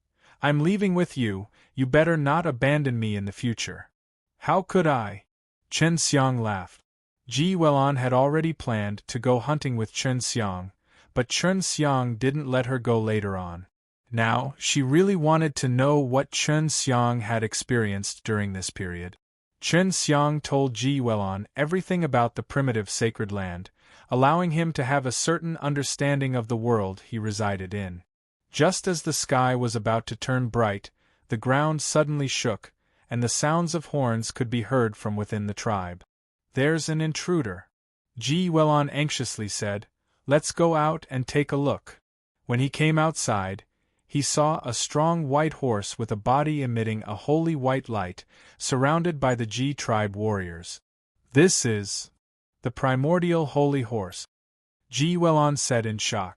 I'm leaving with you, you better not abandon me in the future. How could I? Chun Xiang laughed. Ji Welon had already planned to go hunting with Chun Xiang, but Chun Xiang didn't let her go later on. Now, she really wanted to know what Chun Xiang had experienced during this period. Chun Xiang told Ji Welon everything about the primitive sacred land, allowing him to have a certain understanding of the world he resided in. Just as the sky was about to turn bright, the ground suddenly shook, and the sounds of horns could be heard from within the tribe. There's an intruder. Ji Welon anxiously said, Let's go out and take a look. When he came outside, he saw a strong white horse with a body emitting a holy white light, surrounded by the Ji tribe warriors. This is the primordial holy horse, Ji Welon said in shock.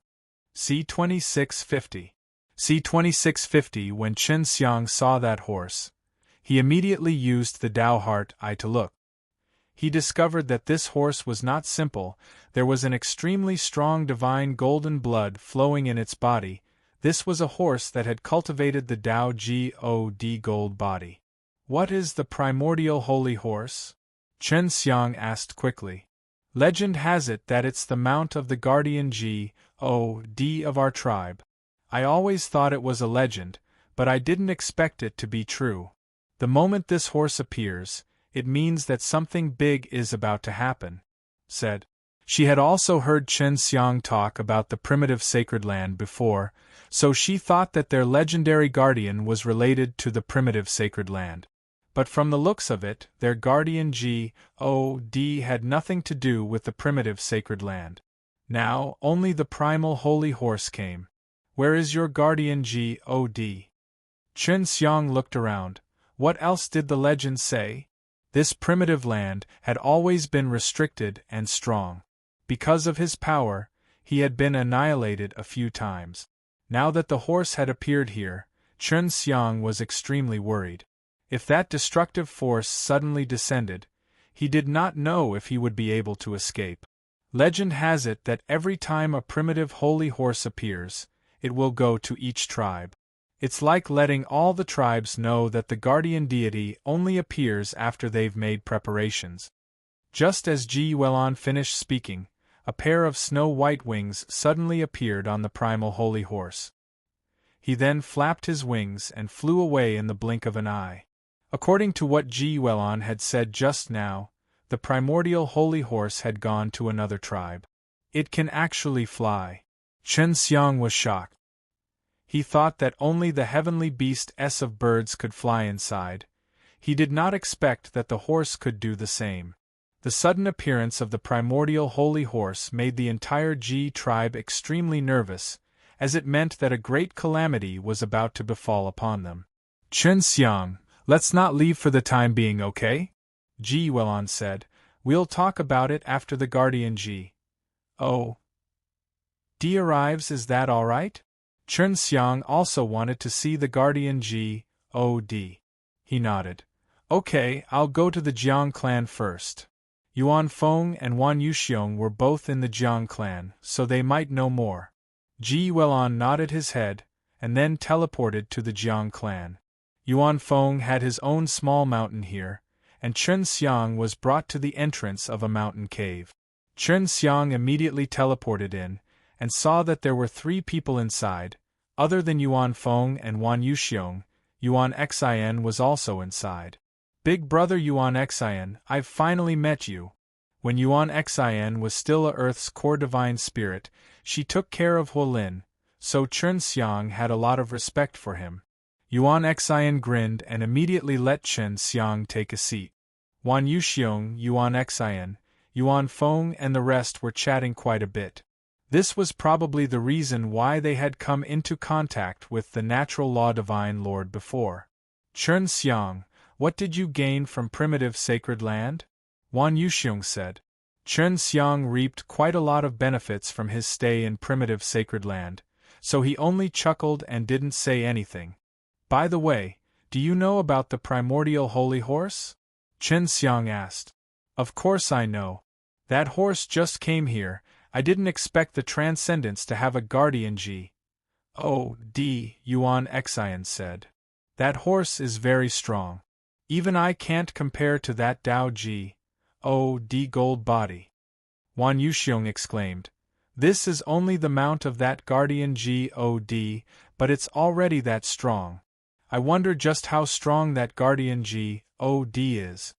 C-2650. C-2650. When Chun Xiang saw that horse, he immediately used the Tao Heart Eye to look. He discovered that this horse was not simple, there was an extremely strong divine golden blood flowing in its body. This was a horse that had cultivated the Tao God gold body. What is the primordial holy horse? Chun Xiang asked quickly. Legend has it that it's the mount of the guardian God of our tribe. I always thought it was a legend, but I didn't expect it to be true. The moment this horse appears, it means that something big is about to happen, said. She had also heard Chun Xiang talk about the primitive sacred land before, so she thought that their legendary guardian was related to the primitive sacred land. But from the looks of it, their guardian God had nothing to do with the primitive sacred land. Now, only the primal holy horse came. Where is your guardian God? Chun Xiang looked around. What else did the legend say? This primitive land had always been restricted and strong. Because of his power, he had been annihilated a few times. Now that the horse had appeared here, Chun Xiang was extremely worried. If that destructive force suddenly descended, he did not know if he would be able to escape. Legend has it that every time a primitive holy horse appears, it will go to each tribe. It's like letting all the tribes know that the guardian deity only appears after they've made preparations. Just as Ji Welon finished speaking, a pair of snow-white wings suddenly appeared on the primal holy horse. He then flapped his wings and flew away in the blink of an eye. According to what Ji Welon had said just now, the primordial holy horse had gone to another tribe. It can actually fly. Chun Xiang was shocked. He thought that only the heavenly beasts of birds could fly inside. He did not expect that the horse could do the same. The sudden appearance of the primordial holy horse made the entire Ji tribe extremely nervous, as it meant that a great calamity was about to befall upon them. Chun Xiang, let's not leave for the time being, okay? Ji Welon said. We'll talk about it after the guardian God arrives, is that all right? Chun Xiang also wanted to see the guardian God. He nodded. Okay, I'll go to the Jiang clan first. Yuan Feng and Wan Yuxiong were both in the Jiang clan, so they might know more. Ji Welon nodded his head, and then teleported to the Jiang clan. Yuan Feng had his own small mountain here, and Chen Xiang was brought to the entrance of a mountain cave. Chen Xiang immediately teleported in, and saw that there were 3 people inside. Other than Yuan Feng and Wan Yuxiong, Yuan Xian was also inside. Big brother Yuan Xian, I've finally met you. When Yuan Xian was still Earth's core divine spirit, she took care of Huolin, so Chen Xiang had a lot of respect for him. Yuan Xian grinned and immediately let Chen Xiang take a seat. Wan Yuxiong, Yuan Xian, Yuan Feng and the rest were chatting quite a bit. This was probably the reason why they had come into contact with the natural law divine lord before. Chen Xiang, what did you gain from primitive sacred land? Wan Yuxiong said. Chen Xiang reaped quite a lot of benefits from his stay in primitive sacred land, so he only chuckled and didn't say anything. By the way, do you know about the primordial holy horse? Chen Xiang asked. Of course I know. That horse just came here. I didn't expect the Transcendents to have a guardian G. Oh, D, Yuan Xian said. That horse is very strong. Even I can't compare to that Dao G. Oh, D gold body. Wan Yuxiong exclaimed. This is only the mount of that guardian God, but it's already that strong. I wonder just how strong that guardian God is.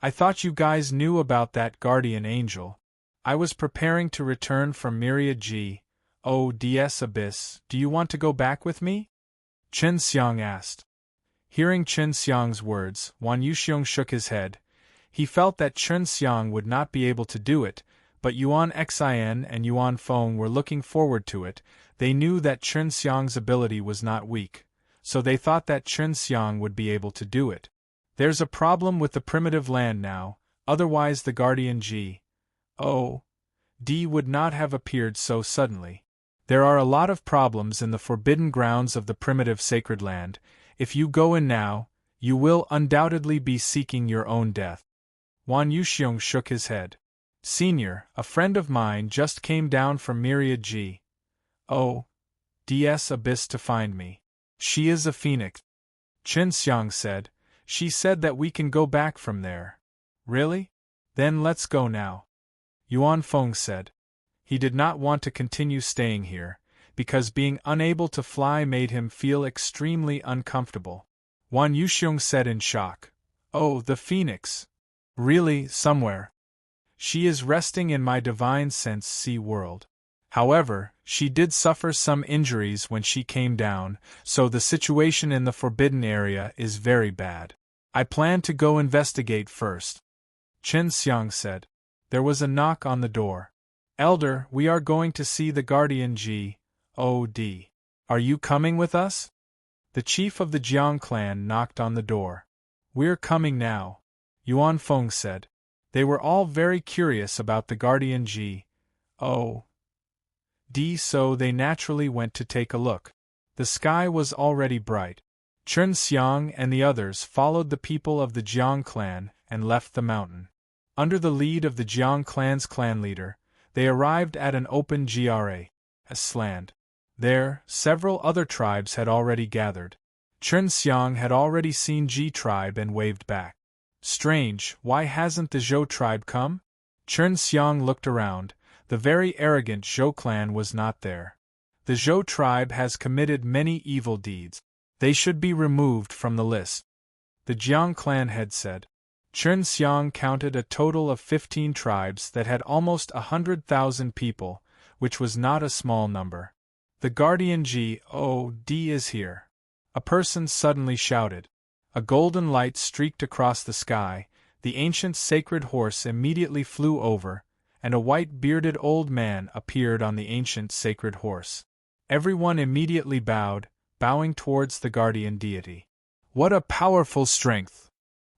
I thought you guys knew about that guardian angel. I was preparing to return from Myriad God's abyss. Do you want to go back with me? Chen Xiang asked. Hearing Chen Xiang's words, Wan Yuxiong shook his head. He felt that Chen Xiang would not be able to do it, but Yuan Xian and Yuan Feng were looking forward to it. They knew that Chen Xiang's ability was not weak, so they thought that Chen Xiang would be able to do it. There's a problem with the primitive land now, otherwise the guardian God would not have appeared so suddenly. There are a lot of problems in the forbidden grounds of the primitive sacred land. If you go in now, you will undoubtedly be seeking your own death. Wan Yuxiong shook his head. Senior, a friend of mine just came down from Myriad God's abyss to find me. She is a phoenix. Chen Xiang said. She said that we can go back from there. Really? Then let's go now. Yuan Feng said. He did not want to continue staying here, because being unable to fly made him feel extremely uncomfortable. Wan Yuxiong said in shock. Oh, the phoenix. Really, somewhere. She is resting in my divine sense sea world. However, she did suffer some injuries when she came down, so the situation in the forbidden area is very bad. I plan to go investigate first. Chen Xiang said. There was a knock on the door. Elder, we are going to see the guardian God. Are you coming with us? The chief of the Jiang clan knocked on the door. We're coming now, Yuan Feng said. They were all very curious about the guardian God, so they naturally went to take a look. The sky was already bright. Chen Xiang and the others followed the people of the Jiang clan and left the mountain. Under the lead of the Jiang clan's clan leader, they arrived at an open GRA's land. There, several other tribes had already gathered. Chen Xiang had already seen Ji tribe and waved back. Strange, why hasn't the Zhou tribe come? Chen Xiang looked around. The very arrogant Zhou clan was not there. The Zhou tribe has committed many evil deeds. They should be removed from the list. The Jiang clan head said. Chen Xiang counted a total of 15 tribes that had almost 100,000 people, which was not a small number. The guardian God is here. A person suddenly shouted. A golden light streaked across the sky, the ancient sacred horse immediately flew over, and a white-bearded old man appeared on the ancient sacred horse. Everyone immediately bowed, bowing towards the guardian deity. What a powerful strength!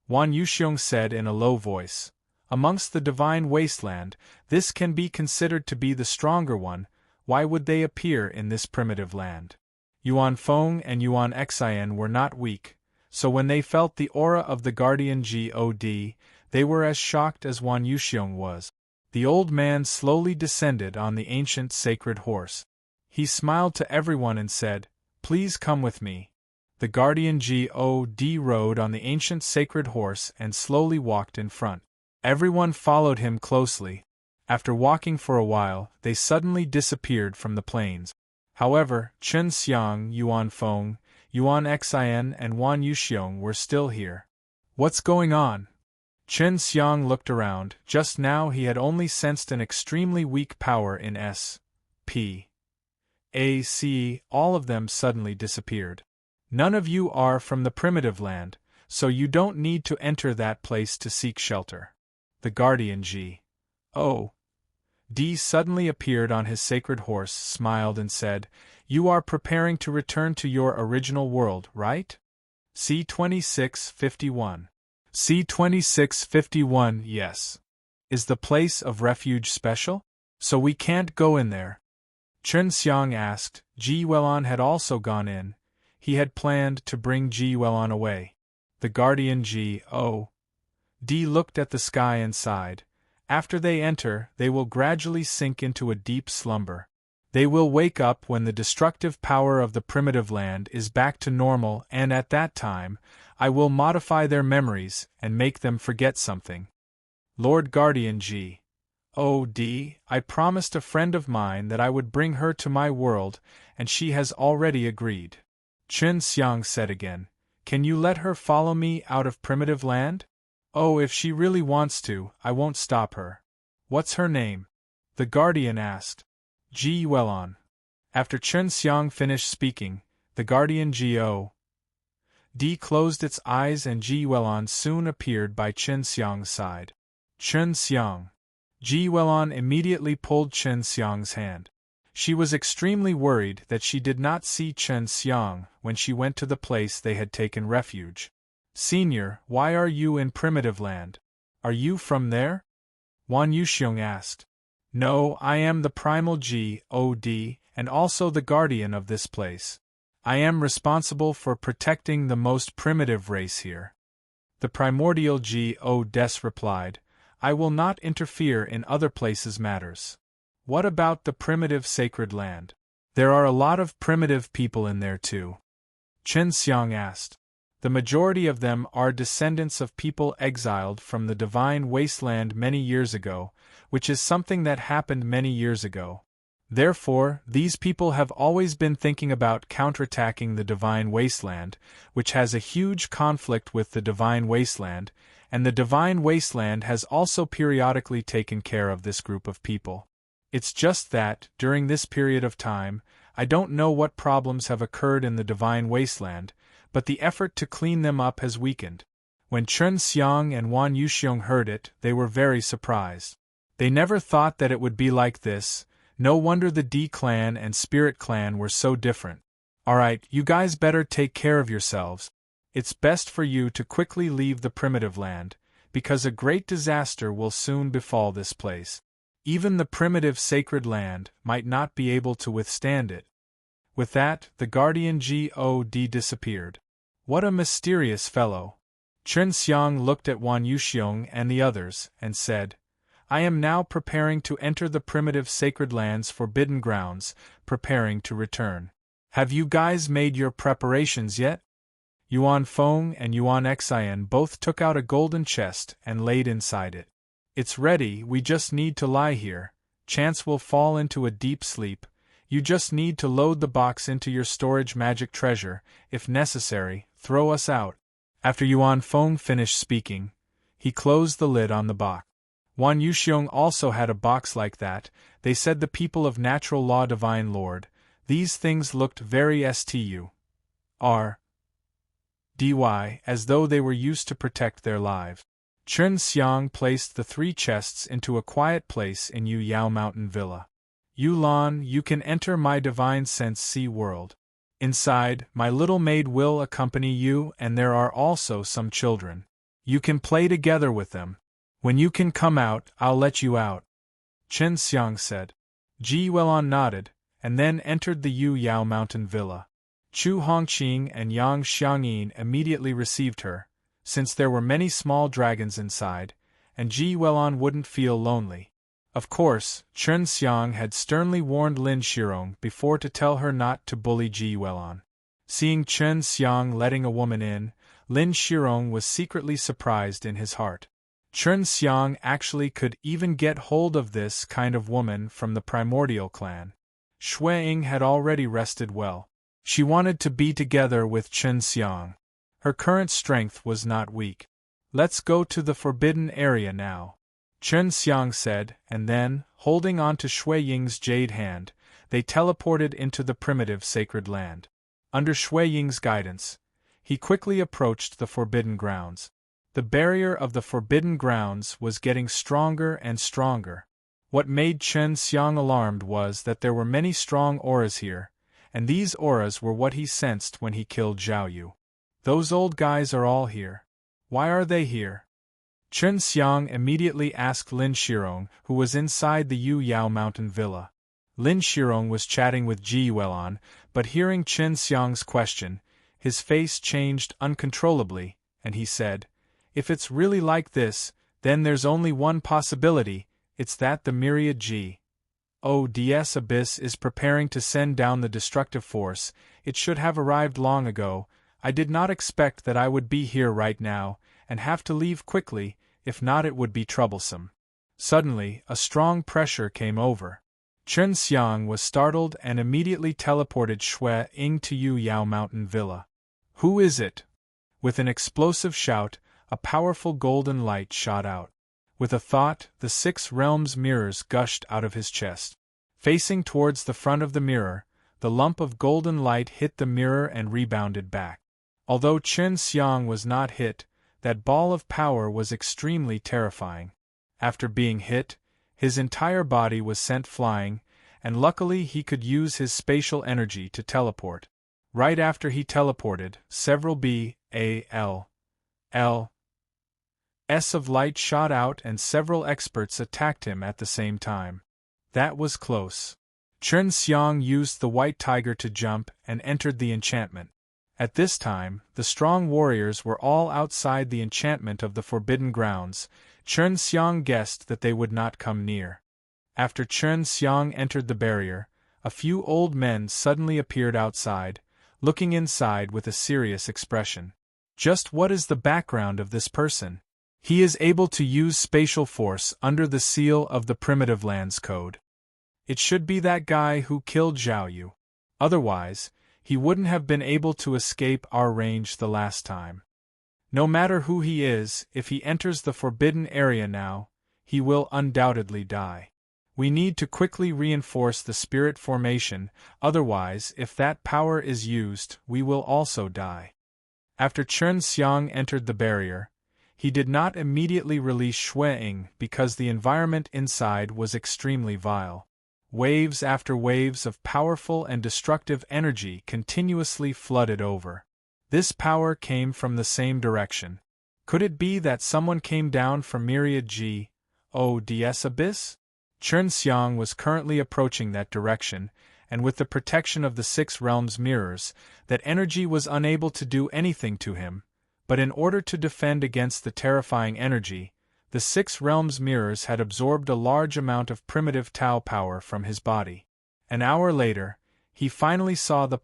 Wan Yuxiong said in a low voice. Amongst the divine wasteland, this can be considered to be the stronger one. Why would they appear in this primitive land? Yuan Feng and Yuan Xian were not weak, so when they felt the aura of the guardian God, they were as shocked as Wan Yuxiong was. The old man slowly descended on the ancient sacred horse. He smiled to everyone and said, Please come with me. The guardian God rode on the ancient sacred horse and slowly walked in front. Everyone followed him closely. After walking for a while, they suddenly disappeared from the plains. However, Chen Xiang, Yuan Feng, Yuan Xin and Wan Yuxiong were still here. What's going on? Chen Xiang looked around. Just now he had only sensed an extremely weak power in S.P. A.C. All of them suddenly disappeared. None of you are from the primitive land, so you don't need to enter that place to seek shelter. The guardian God suddenly appeared on his sacred horse, smiled and said, "You are preparing to return to your original world, right?" C-2651. C-2651, yes. Is the place of refuge special? So we can't go in there? Chen Xiang asked. Ji Welon had also gone in. He had planned to bring Ji Welon away. The guardian God looked at the sky and sighed. After they enter, they will gradually sink into a deep slumber. They will wake up when the destructive power of the primitive land is back to normal, and at that time, I will modify their memories and make them forget something. Lord Guardian God, I promised a friend of mine that I would bring her to my world, and she has already agreed. Chen Xiang said again, "Can you let her follow me out of primitive land?" "Oh, if she really wants to, I won't stop her." "What's her name?" the guardian asked. Ji Welon. After Chen Xiang finished speaking, the guardian God closed its eyes and Ji Welon soon appeared by Chen Xiang's side. Chen Xiang. Ji Welon immediately pulled Chen Xiang's hand. She was extremely worried that she did not see Chen Xiang when she went to the place they had taken refuge. "Senior, why are you in primitive land? Are you from there?" Wan Yuxiong asked. "No, I am the primal God, and also the guardian of this place. I am responsible for protecting the most primitive race here." The primordial God replied, "I will not interfere in other places' matters. What about the primitive sacred land? There are a lot of primitive people in there too." Chen Xiang asked. "The majority of them are descendants of people exiled from the divine wasteland many years ago, which is something that happened many years ago. Therefore, these people have always been thinking about counterattacking the divine wasteland, which has a huge conflict with the divine wasteland, and the divine wasteland has also periodically taken care of this group of people. It's just that, during this period of time, I don't know what problems have occurred in the divine wasteland, but the effort to clean them up has weakened." When Chen Xiang and Wan Yuxiong heard it, they were very surprised. They never thought that it would be like this. No wonder the D clan and Spirit clan were so different. "Alright, you guys better take care of yourselves. It's best for you to quickly leave the primitive land, because a great disaster will soon befall this place. Even the primitive sacred land might not be able to withstand it." With that, the guardian God disappeared. What a mysterious fellow. Chen Xiang looked at Wan Yuxiong and the others, and said, "I am now preparing to enter the primitive sacred land's forbidden grounds, preparing to return. Have you guys made your preparations yet?" Yuan Feng and Yuan Xin both took out a golden chest and laid inside it. "It's ready, we just need to lie here. Chance will fall into a deep sleep. You just need to load the box into your storage magic treasure. If necessary, throw us out." After Yuan Feng finished speaking, he closed the lid on the box. Wan Yuxiong also had a box like that. They said, "The people of natural law, divine lord, these things looked very stu. R. dy, as though they were used to protect their lives." Chen Xiang placed the 3 chests into a quiet place in Yu Yao Mountain Villa. "Yulan, you can enter my divine sense sea world. Inside, my little maid will accompany you, and there are also some children. You can play together with them. When you can come out, I'll let you out," Chen Xiang said. Ji Welon nodded, and then entered the Yu Yao Mountain Villa. Chu Hongqing and Yang Xiangyin immediately received her, since there were many small dragons inside, and Ji Welon wouldn't feel lonely. Of course, Chen Xiang had sternly warned Lin Shirong before to tell her not to bully Ji Welon. Seeing Chen Xiang letting a woman in, Lin Shirong was secretly surprised in his heart. Chen Xiang actually could even get hold of this kind of woman from the primordial clan. Shui Ying had already rested well. She wanted to be together with Chen Xiang. Her current strength was not weak. Let's go to the forbidden area now, Chen Xiang said, and then, holding on to Shui Ying's jade hand, they teleported into the primitive sacred land. Under Shui Ying's guidance, he quickly approached the forbidden grounds. The barrier of the forbidden grounds was getting stronger and stronger. What made Chen Xiang alarmed was that there were many strong auras here, and these auras were what he sensed when he killed Zhao Yu. Those old guys are all here. Why are they here? Chen Xiang immediately asked Lin Shirong, who was inside the Yu Yao mountain villa. Lin Shirong was chatting with Ji Yuelan, but hearing Chen Xiang's question, his face changed uncontrollably, and he said, "If it's really like this, then there's only one possibility, it's that the myriad G.O.D.S. abyss is preparing to send down the destructive force. It should have arrived long ago. I did not expect that I would be here right now, and have to leave quickly, if not it would be troublesome." Suddenly, a strong pressure came over. Chen Xiang was startled and immediately teleported Shui Ying to Yu Yao mountain villa. "Who is it?" With an explosive shout, a powerful golden light shot out. With a thought, the 6 realms mirrors gushed out of his chest. Facing towards the front of the mirror, the lump of golden light hit the mirror and rebounded back. Although Chen Xiang was not hit, that ball of power was extremely terrifying. After being hit, his entire body was sent flying, and luckily he could use his spatial energy to teleport. Right after he teleported, several BALS of light shot out and several experts attacked him at the same time. That was close. Chen Xiang used the white tiger to jump and entered the enchantment. At this time, the strong warriors were all outside the enchantment of the forbidden grounds. Chen Xiang guessed that they would not come near. After Chen Xiang entered the barrier, a few old men suddenly appeared outside, looking inside with a serious expression. Just what is the background of this person? He is able to use spatial force under the seal of the Primitive Lands Code. It should be that guy who killed Zhao Yu. Otherwise, he wouldn't have been able to escape our range the last time. No matter who he is, if he enters the forbidden area now, he will undoubtedly die. We need to quickly reinforce the spirit formation, otherwise, if that power is used, we will also die. After Chen Xiang entered the barrier, he did not immediately release Shui Ying because the environment inside was extremely vile. Waves after waves of powerful and destructive energy continuously flooded over. This power came from the same direction. Could it be that someone came down from myriad G.O.D.S. abyss? Chen Xiang was currently approaching that direction, and with the protection of the 6 realms mirrors, that energy was unable to do anything to him, but in order to defend against the terrifying energy, the 6 realms mirrors had absorbed a large amount of primitive Tao power from his body. An hour later, he finally saw the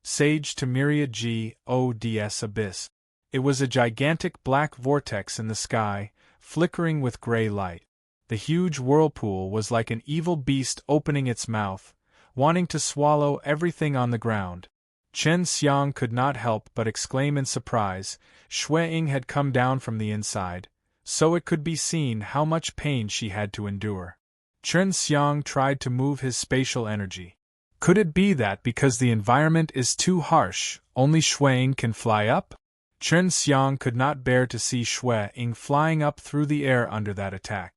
Sage to myriad G.O.D.S. abyss. It was a gigantic black vortex in the sky, flickering with gray light. The huge whirlpool was like an evil beast opening its mouth, wanting to swallow everything on the ground. Chen Xiang could not help but exclaim in surprise. Shui Ying had come down from the inside, so it could be seen how much pain she had to endure. Chen Xiang tried to move his spatial energy. Could it be that because the environment is too harsh, only Shui Ying can fly up? Chen Xiang could not bear to see Shui Ying flying up through the air under that attack.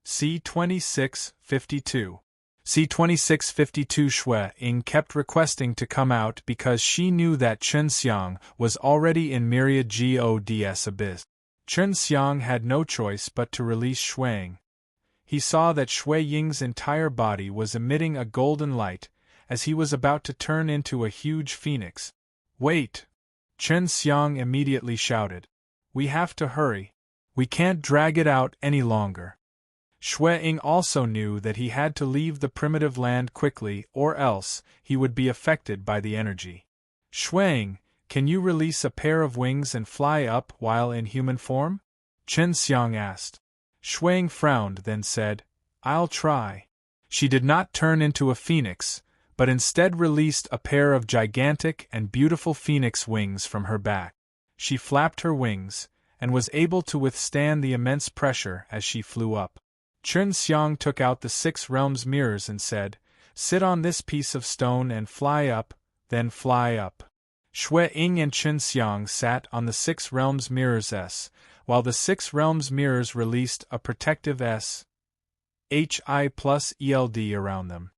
C-2652. C-2652 Shui Ying kept requesting to come out because she knew that Chen Xiang was already in myriad G.O.D.S. abyss. Chen Xiang had no choice but to release Shui Ying. He saw that Shui Ying's entire body was emitting a golden light, as he was about to turn into a huge phoenix. "Wait!" Chen Xiang immediately shouted. "We have to hurry. We can't drag it out any longer." Shui Ying also knew that he had to leave the primitive land quickly or else he would be affected by the energy. Shui Ying, can you release a pair of wings and fly up while in human form? Chen Xiang asked. Shui Ying frowned, then said, I'll try. She did not turn into a phoenix, but instead released a pair of gigantic and beautiful phoenix wings from her back. She flapped her wings, and was able to withstand the immense pressure as she flew up. Chen Xiang took out the 6 realms mirrors and said, Sit on this piece of stone and fly up, then fly up. Shui Ying and Chen Xiang sat on the 6 realms mirrors while the 6 realms mirrors released a protective HI plus ELD around them.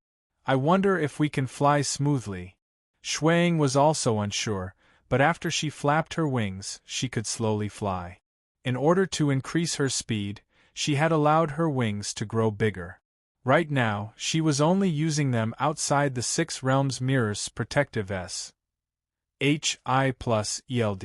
I wonder if we can fly smoothly. Shui Ying was also unsure, but after she flapped her wings, she could slowly fly. In order to increase her speed, she had allowed her wings to grow bigger. Right now, she was only using them outside the 6 realms mirrors' protective HI plus ELD.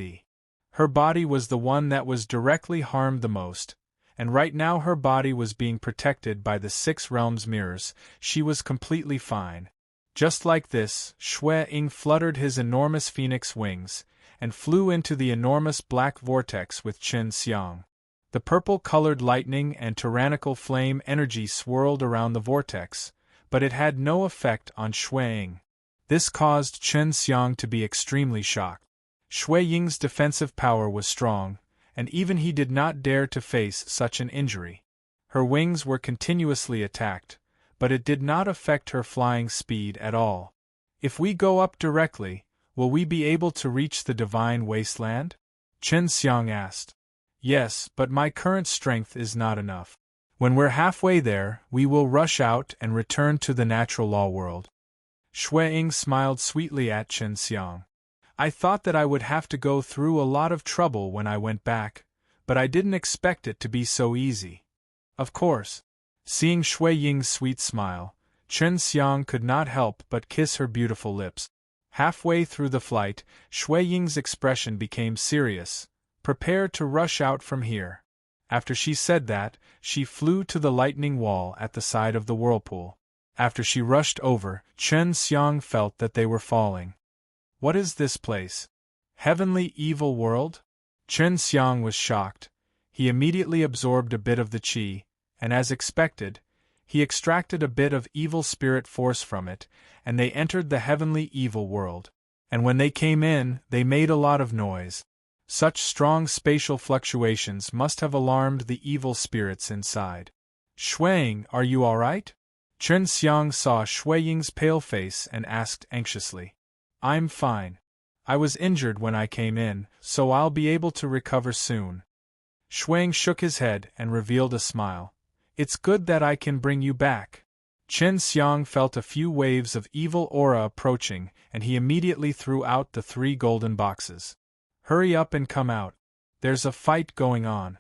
Her body was the one that was directly harmed the most, and right now her body was being protected by the 6 realms mirrors. She was completely fine. Just like this, Shui Ying fluttered his enormous phoenix wings, and flew into the enormous black vortex with Chen Xiang. The purple-colored lightning and tyrannical flame energy swirled around the vortex, but it had no effect on Shui Ying. This caused Chen Xiang to be extremely shocked. Shui Ying's defensive power was strong, and even he did not dare to face such an injury. Her wings were continuously attacked, but it did not affect her flying speed at all. If we go up directly, will we be able to reach the divine wasteland? Chen Xiang asked. Yes, but my current strength is not enough. When we're halfway there, we will rush out and return to the natural law world. Shui Ying smiled sweetly at Chen Xiang. I thought that I would have to go through a lot of trouble when I went back, but I didn't expect it to be so easy. Of course. Seeing Shui Ying's sweet smile, Chen Xiang could not help but kiss her beautiful lips. Halfway through the flight, Shui Ying's expression became serious. Prepare to rush out from here. After she said that, she flew to the lightning wall at the side of the whirlpool. After she rushed over, Chen Xiang felt that they were falling. What is this place? Heavenly evil world? Chen Xiang was shocked. He immediately absorbed a bit of the qi, and as expected, he extracted a bit of evil spirit force from it, and they entered the heavenly evil world. And when they came in, they made a lot of noise. Such strong spatial fluctuations must have alarmed the evil spirits inside. Shui Ying, are you all right? Chen Xiang saw Shui Ying's pale face and asked anxiously. I'm fine. I was injured when I came in, so I'll be able to recover soon. Shui Ying shook his head and revealed a smile. It's good that I can bring you back. Chen Xiang felt a few waves of evil aura approaching, and he immediately threw out the 3 golden boxes. Hurry up and come out. There's a fight going on.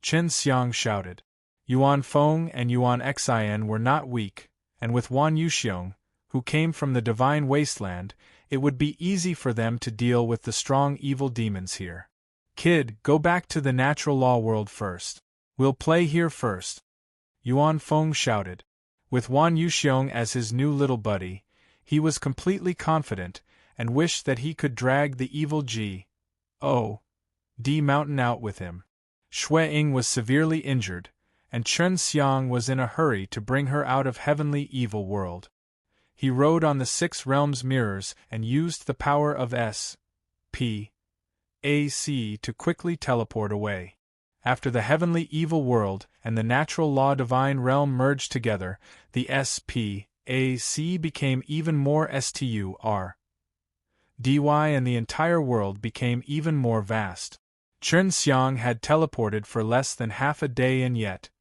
Chen Xiang shouted. Yuan Feng and Yuan Xin were not weak, and with Wan Yuxiong, who came from the divine wasteland, it would be easy for them to deal with the strong evil demons here. Kid, go back to the natural law world first. We'll play here first. Yuan Feng shouted. With Wan Yuxiong as his new little buddy, he was completely confident and wished that he could drag the evil D mountain out with him. Shui Ying was severely injured, and Chen Xiang was in a hurry to bring her out of heavenly evil world. He rode on the 6 realms mirrors and used the power of SPAC to quickly teleport away. After the heavenly evil world and the natural law divine realm merged together, the SPAC became even more STURDY and the entire world became even more vast. Chen Xiang had teleported for less than half a day and yet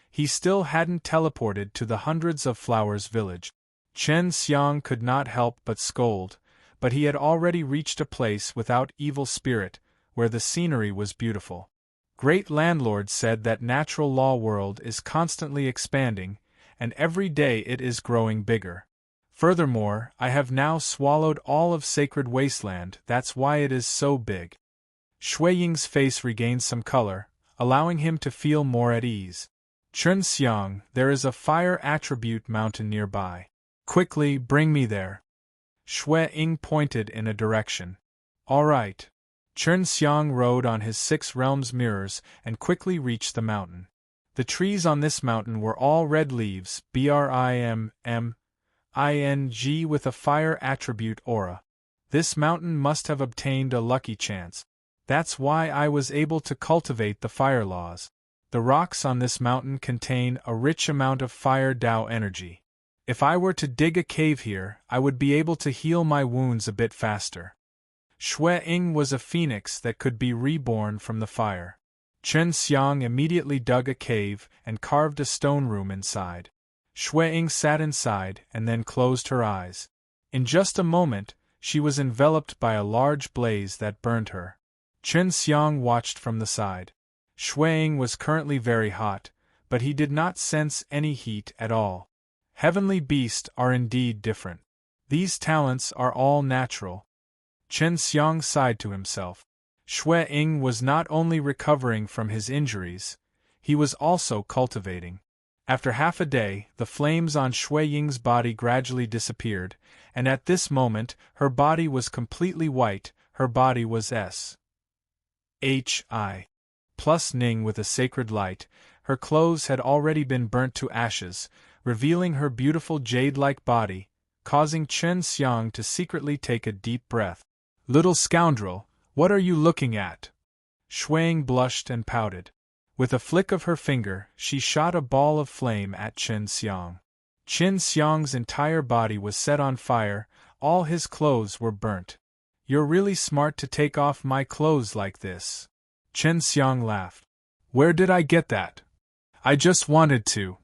he still hadn't teleported to the Hundreds of Flowers village. Chen Xiang could not help but scold, but he had already reached a place without evil spirit, where the scenery was beautiful. Great landlord said that natural law world is constantly expanding, and every day it is growing bigger. Furthermore, I have now swallowed all of Sacred Wasteland, that's why it is so big. Shui Ying's face regained some color, allowing him to feel more at ease. Chun Xiang, there is a fire attribute mountain nearby. Quickly, bring me there. Shui Ying pointed in a direction. All right. Chun Xiang rode on his 6 realms mirrors and quickly reached the mountain. The trees on this mountain were all red leaves, briming, with a fire attribute aura. This mountain must have obtained a lucky chance. That's why I was able to cultivate the fire laws. The rocks on this mountain contain a rich amount of fire Tao energy. If I were to dig a cave here, I would be able to heal my wounds a bit faster. Shui Ying was a phoenix that could be reborn from the fire. Chun Xiang immediately dug a cave and carved a stone room inside. Shui Ying sat inside and then closed her eyes. In just a moment, she was enveloped by a large blaze that burned her. Chun Xiang watched from the side. Shui Ying was currently very hot, but he did not sense any heat at all. Heavenly beasts are indeed different. These talents are all natural. Chun Xiang sighed to himself. Shui Ying was not only recovering from his injuries, he was also cultivating. After half a day, the flames on Shui Ying's body gradually disappeared, and at this moment, her body was completely white. Her body was Hi. Plus Ning with a sacred light. Her clothes had already been burnt to ashes, revealing her beautiful jade-like body, causing Chun Xiang to secretly take a deep breath. Little scoundrel, what are you looking at? Shui Ying blushed and pouted. With a flick of her finger, she shot a ball of flame at Chun Xiang. Chun Xiang's entire body was set on fire, all his clothes were burnt. You're really smart to take off my clothes like this. Chun Xiang laughed. Where did I get that? I just wanted to.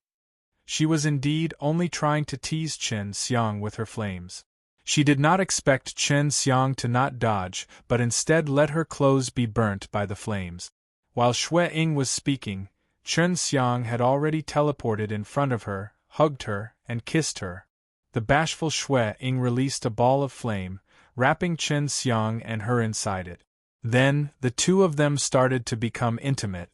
She was indeed only trying to tease Chun Xiang with her flames. She did not expect Chun Xiang to not dodge, but instead let her clothes be burnt by the flames. While Shui Ying was speaking, Chun Xiang had already teleported in front of her, hugged her, and kissed her. The bashful Shui Ying released a ball of flame, wrapping Chun Xiang and her inside it. Then, the two of them started to become intimate.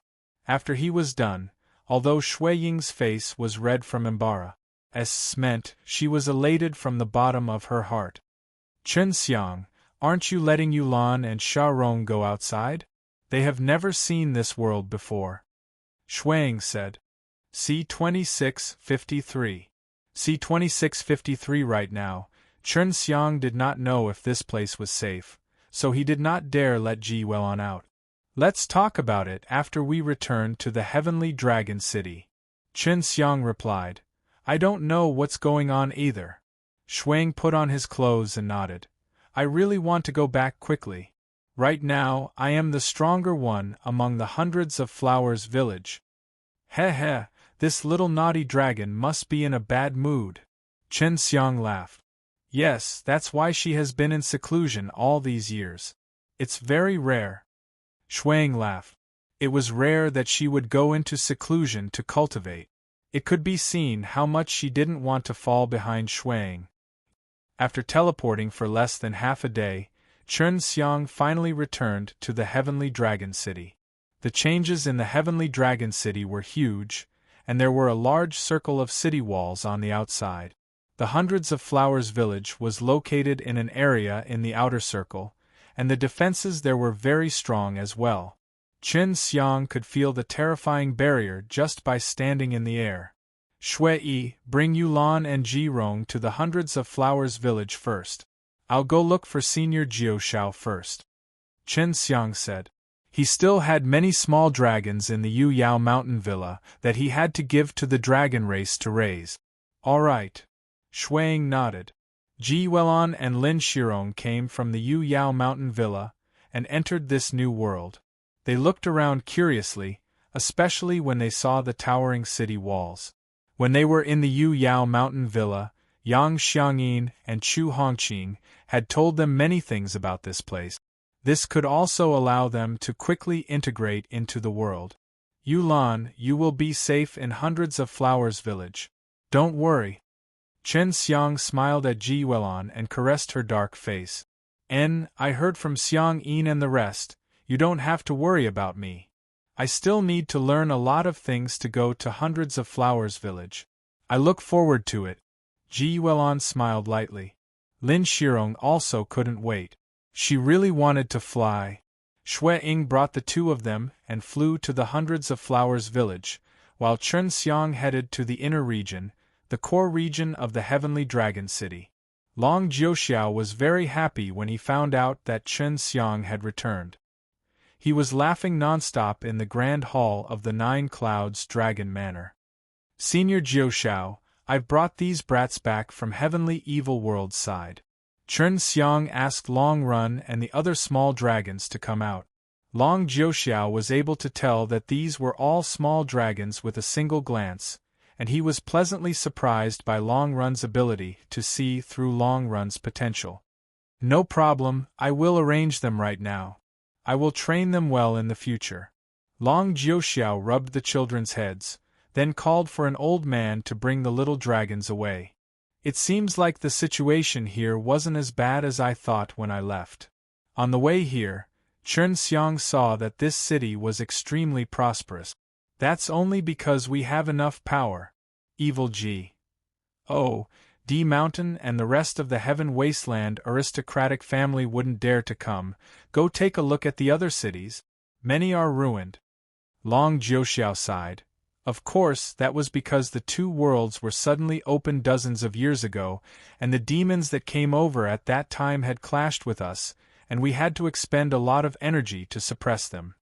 After he was done, although Shui Ying's face was red from embarrassment, she was elated from the bottom of her heart. Chun Xiang, aren't you letting Yulan and Xiaorong go outside? They have never seen this world before. Shui Ying said. C2653. C2653 right now, Chun Xiang did not know if this place was safe, so he did not dare let Ji Weilon out. Let's talk about it after we return to the Heavenly Dragon City. Chun Xiang replied. I don't know what's going on either. Shui Ying put on his clothes and nodded. I really want to go back quickly. Right now, I am the stronger one among the hundreds of flowers village. Heh, this little naughty dragon must be in a bad mood. Chun Xiang laughed. Yes, that's why she has been in seclusion all these years. It's very rare. Shui Ying laughed. It was rare that she would go into seclusion to cultivate. It could be seen how much she didn't want to fall behind Shui Ying. After teleporting for less than half a day, Chun Xiang finally returned to the Heavenly Dragon City. The changes in the Heavenly Dragon City were huge, and there were a large circle of city walls on the outside. The Hundreds of Flowers village was located in an area in the outer circle, and the defenses there were very strong as well. Chun Xiang could feel the terrifying barrier just by standing in the air. Shui Yi, bring Yulan and Jirong to the Hundreds of Flowers village first. I'll go look for Senior Jiushao first. Chun Xiang said. He still had many small dragons in the Yu Yao mountain villa that he had to give to the dragon race to raise. All right. Shui Ying nodded. Ji Weilon and Lin Shirong came from the Yu Yao mountain villa and entered this new world. They looked around curiously, especially when they saw the towering city walls. When they were in the Yu Yao mountain villa, Yang Xiangyin and Chu Hongqing had told them many things about this place. This could also allow them to quickly integrate into the world. Yulan, you will be safe in Hundreds of Flowers village. Don't worry. Chun Xiang smiled at Ji Weilon and caressed her dark face. I heard from Xiang Yin and the rest, you don't have to worry about me. I still need to learn a lot of things to go to Hundreds of Flowers Village. I look forward to it. Ji Yuelon smiled lightly. Lin Shirong also couldn't wait. She really wanted to fly. Shui Ying brought the two of them and flew to the Hundreds of Flowers Village, while Chen Xiang headed to the inner region, the core region of the Heavenly Dragon City. Long Jiuxiao was very happy when he found out that Chen Xiang had returned. He was laughing nonstop in the grand hall of the Nine Clouds Dragon Manor. Senior Jiuxiao, I've brought these brats back from Heavenly Evil World's side. Chen Xiang asked Long Run and the other small dragons to come out. Long Jiuxiao was able to tell that these were all small dragons with a single glance, and he was pleasantly surprised by Long Run's ability to see through Long Run's potential. No problem, I will arrange them right now. I will train them well in the future. Long Jiuxiao rubbed the children's heads, then called for an old man to bring the little dragons away. It seems like the situation here wasn't as bad as I thought when I left. On the way here, Chen Xiang saw that this city was extremely prosperous. That's only because we have enough power. Evil G. Oh, D Mountain and the rest of the Heaven Wasteland aristocratic family wouldn't dare to come. Go take a look at the other cities. Many are ruined. Long Jiuxiao sighed. Of course, that was because the two worlds were suddenly opened dozens of years ago, and the demons that came over at that time had clashed with us, and we had to expend a lot of energy to suppress them.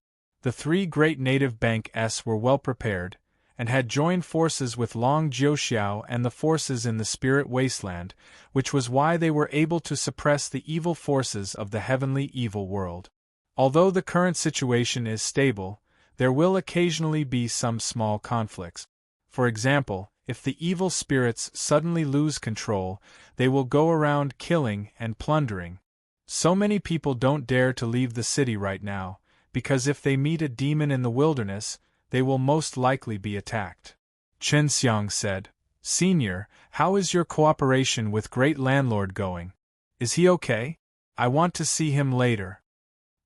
The three great native banks were well prepared, and had joined forces with Long Jiuxiao and the forces in the Spirit Wasteland, which was why they were able to suppress the evil forces of the Heavenly Evil World. Although the current situation is stable, there will occasionally be some small conflicts. For example, if the evil spirits suddenly lose control, they will go around killing and plundering. So many people don't dare to leave the city right now, because if they meet a demon in the wilderness, they will most likely be attacked. Chen Xiang said, Senior, how is your cooperation with Great Landlord going? Is he okay? I want to see him later.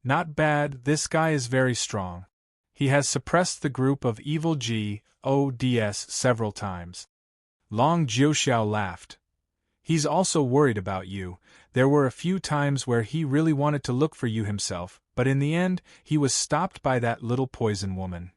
Not bad, this guy is very strong. He has suppressed the group of evil GODs several times. Long Jiuxiao laughed. He's also worried about you. There were a few times where he really wanted to look for you himself, but in the end, he was stopped by that little poison woman.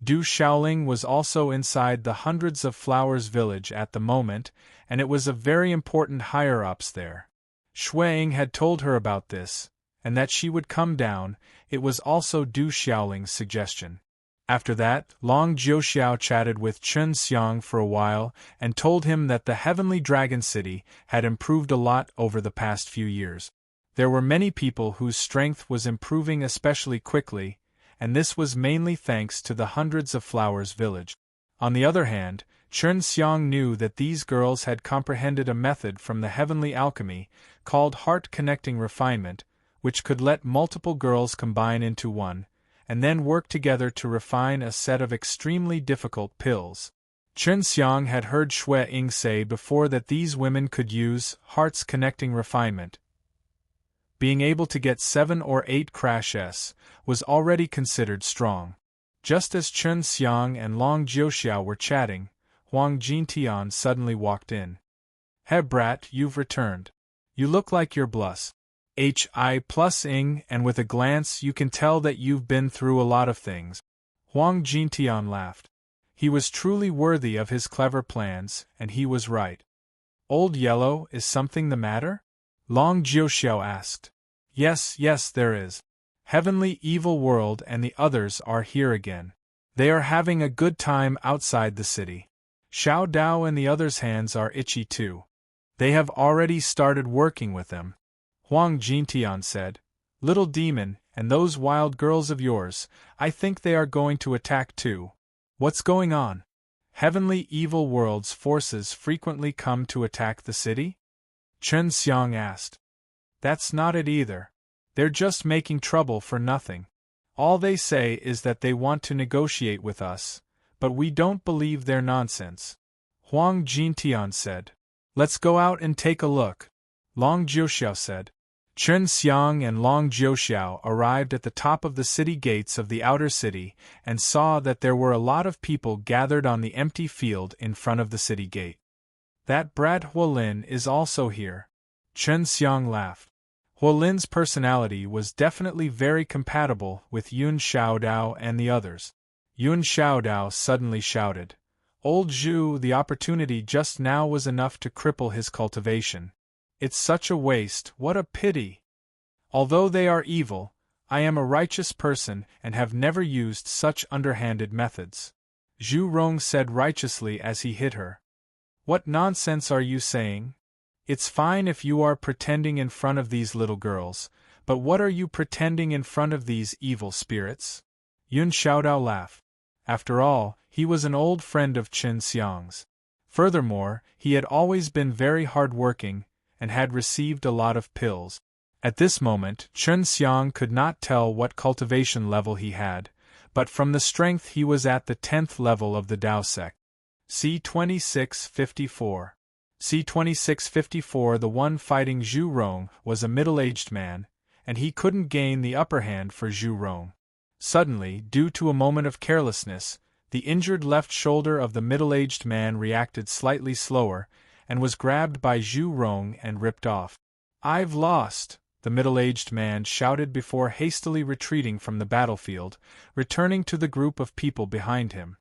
Du Shaoling was also inside the Hundreds of Flowers village at the moment, and it was a very important higher-ups there. Shui Ying had told her about this, and that she would come down. It was also Du Xiaoling's suggestion. After that, Long Jiuxiao chatted with Chen Xiang for a while and told him that the Heavenly Dragon City had improved a lot over the past few years. There were many people whose strength was improving especially quickly, and this was mainly thanks to the Hundreds of Flowers village. On the other hand, Chen Xiang knew that these girls had comprehended a method from the heavenly alchemy called heart-connecting refinement, which could let multiple girls combine into one, and then work together to refine a set of extremely difficult pills. Chen Xiang had heard Shui Ying say before that these women could use hearts connecting refinement. Being able to get 7 or 8 crashes was already considered strong. Just as Chen Xiang and Long Jiuxiao were chatting, Huang Jintian suddenly walked in. He brat, you've returned. You look like you're Hi+ing, and with a glance you can tell that you've been through a lot of things. Huang Jintian laughed. He was truly worthy of his clever plans, and he was right. Old Yellow, is something the matter? Long Jiuxiao asked. Yes, there is. Heavenly Evil World and the others are here again. They are having a good time outside the city. Xiao Dao and the others' hands are itchy too. They have already started working with them. Huang Jintian said, Little demon, and those wild girls of yours, I think they are going to attack too. What's going on? Heavenly Evil World's forces frequently come to attack the city? Chen Xiang asked. That's not it either. They're just making trouble for nothing. All they say is that they want to negotiate with us, but we don't believe their nonsense. Huang Jintian said. Let's go out and take a look. Long Jiuxiao said. Chen Xiang and Long Jiuxiao arrived at the top of the city gates of the outer city and saw that there were a lot of people gathered on the empty field in front of the city gate. That brat Huolin is also here. Chen Xiang laughed. Huolin's personality was definitely very compatible with Yun Xiaodao and the others. Yun Xiaodao suddenly shouted, "Old Zhu, the opportunity just now was enough to cripple his cultivation. It's such a waste, what a pity! Although they are evil, I am a righteous person and have never used such underhanded methods." Zhu Rong said righteously as he hit her. "What nonsense are you saying? It's fine if you are pretending in front of these little girls, but what are you pretending in front of these evil spirits?" Yun Xiaodao laughed. After all, he was an old friend of Chen Xiang's. Furthermore, he had always been very hard-working, and had received a lot of pills. At this moment, Chen Xiang could not tell what cultivation level he had, but from the strength he was at the 10th level of the Dao sect. C 2654. C 2654. The one fighting Zhu Rong was a middle-aged man, and he couldn't gain the upper hand for Zhu Rong. Suddenly, due to a moment of carelessness, the injured left shoulder of the middle-aged man reacted slightly slower, and was grabbed by Zhu Rong and ripped off. "I've lost!" the middle-aged man shouted before hastily retreating from the battlefield, returning to the group of people behind him.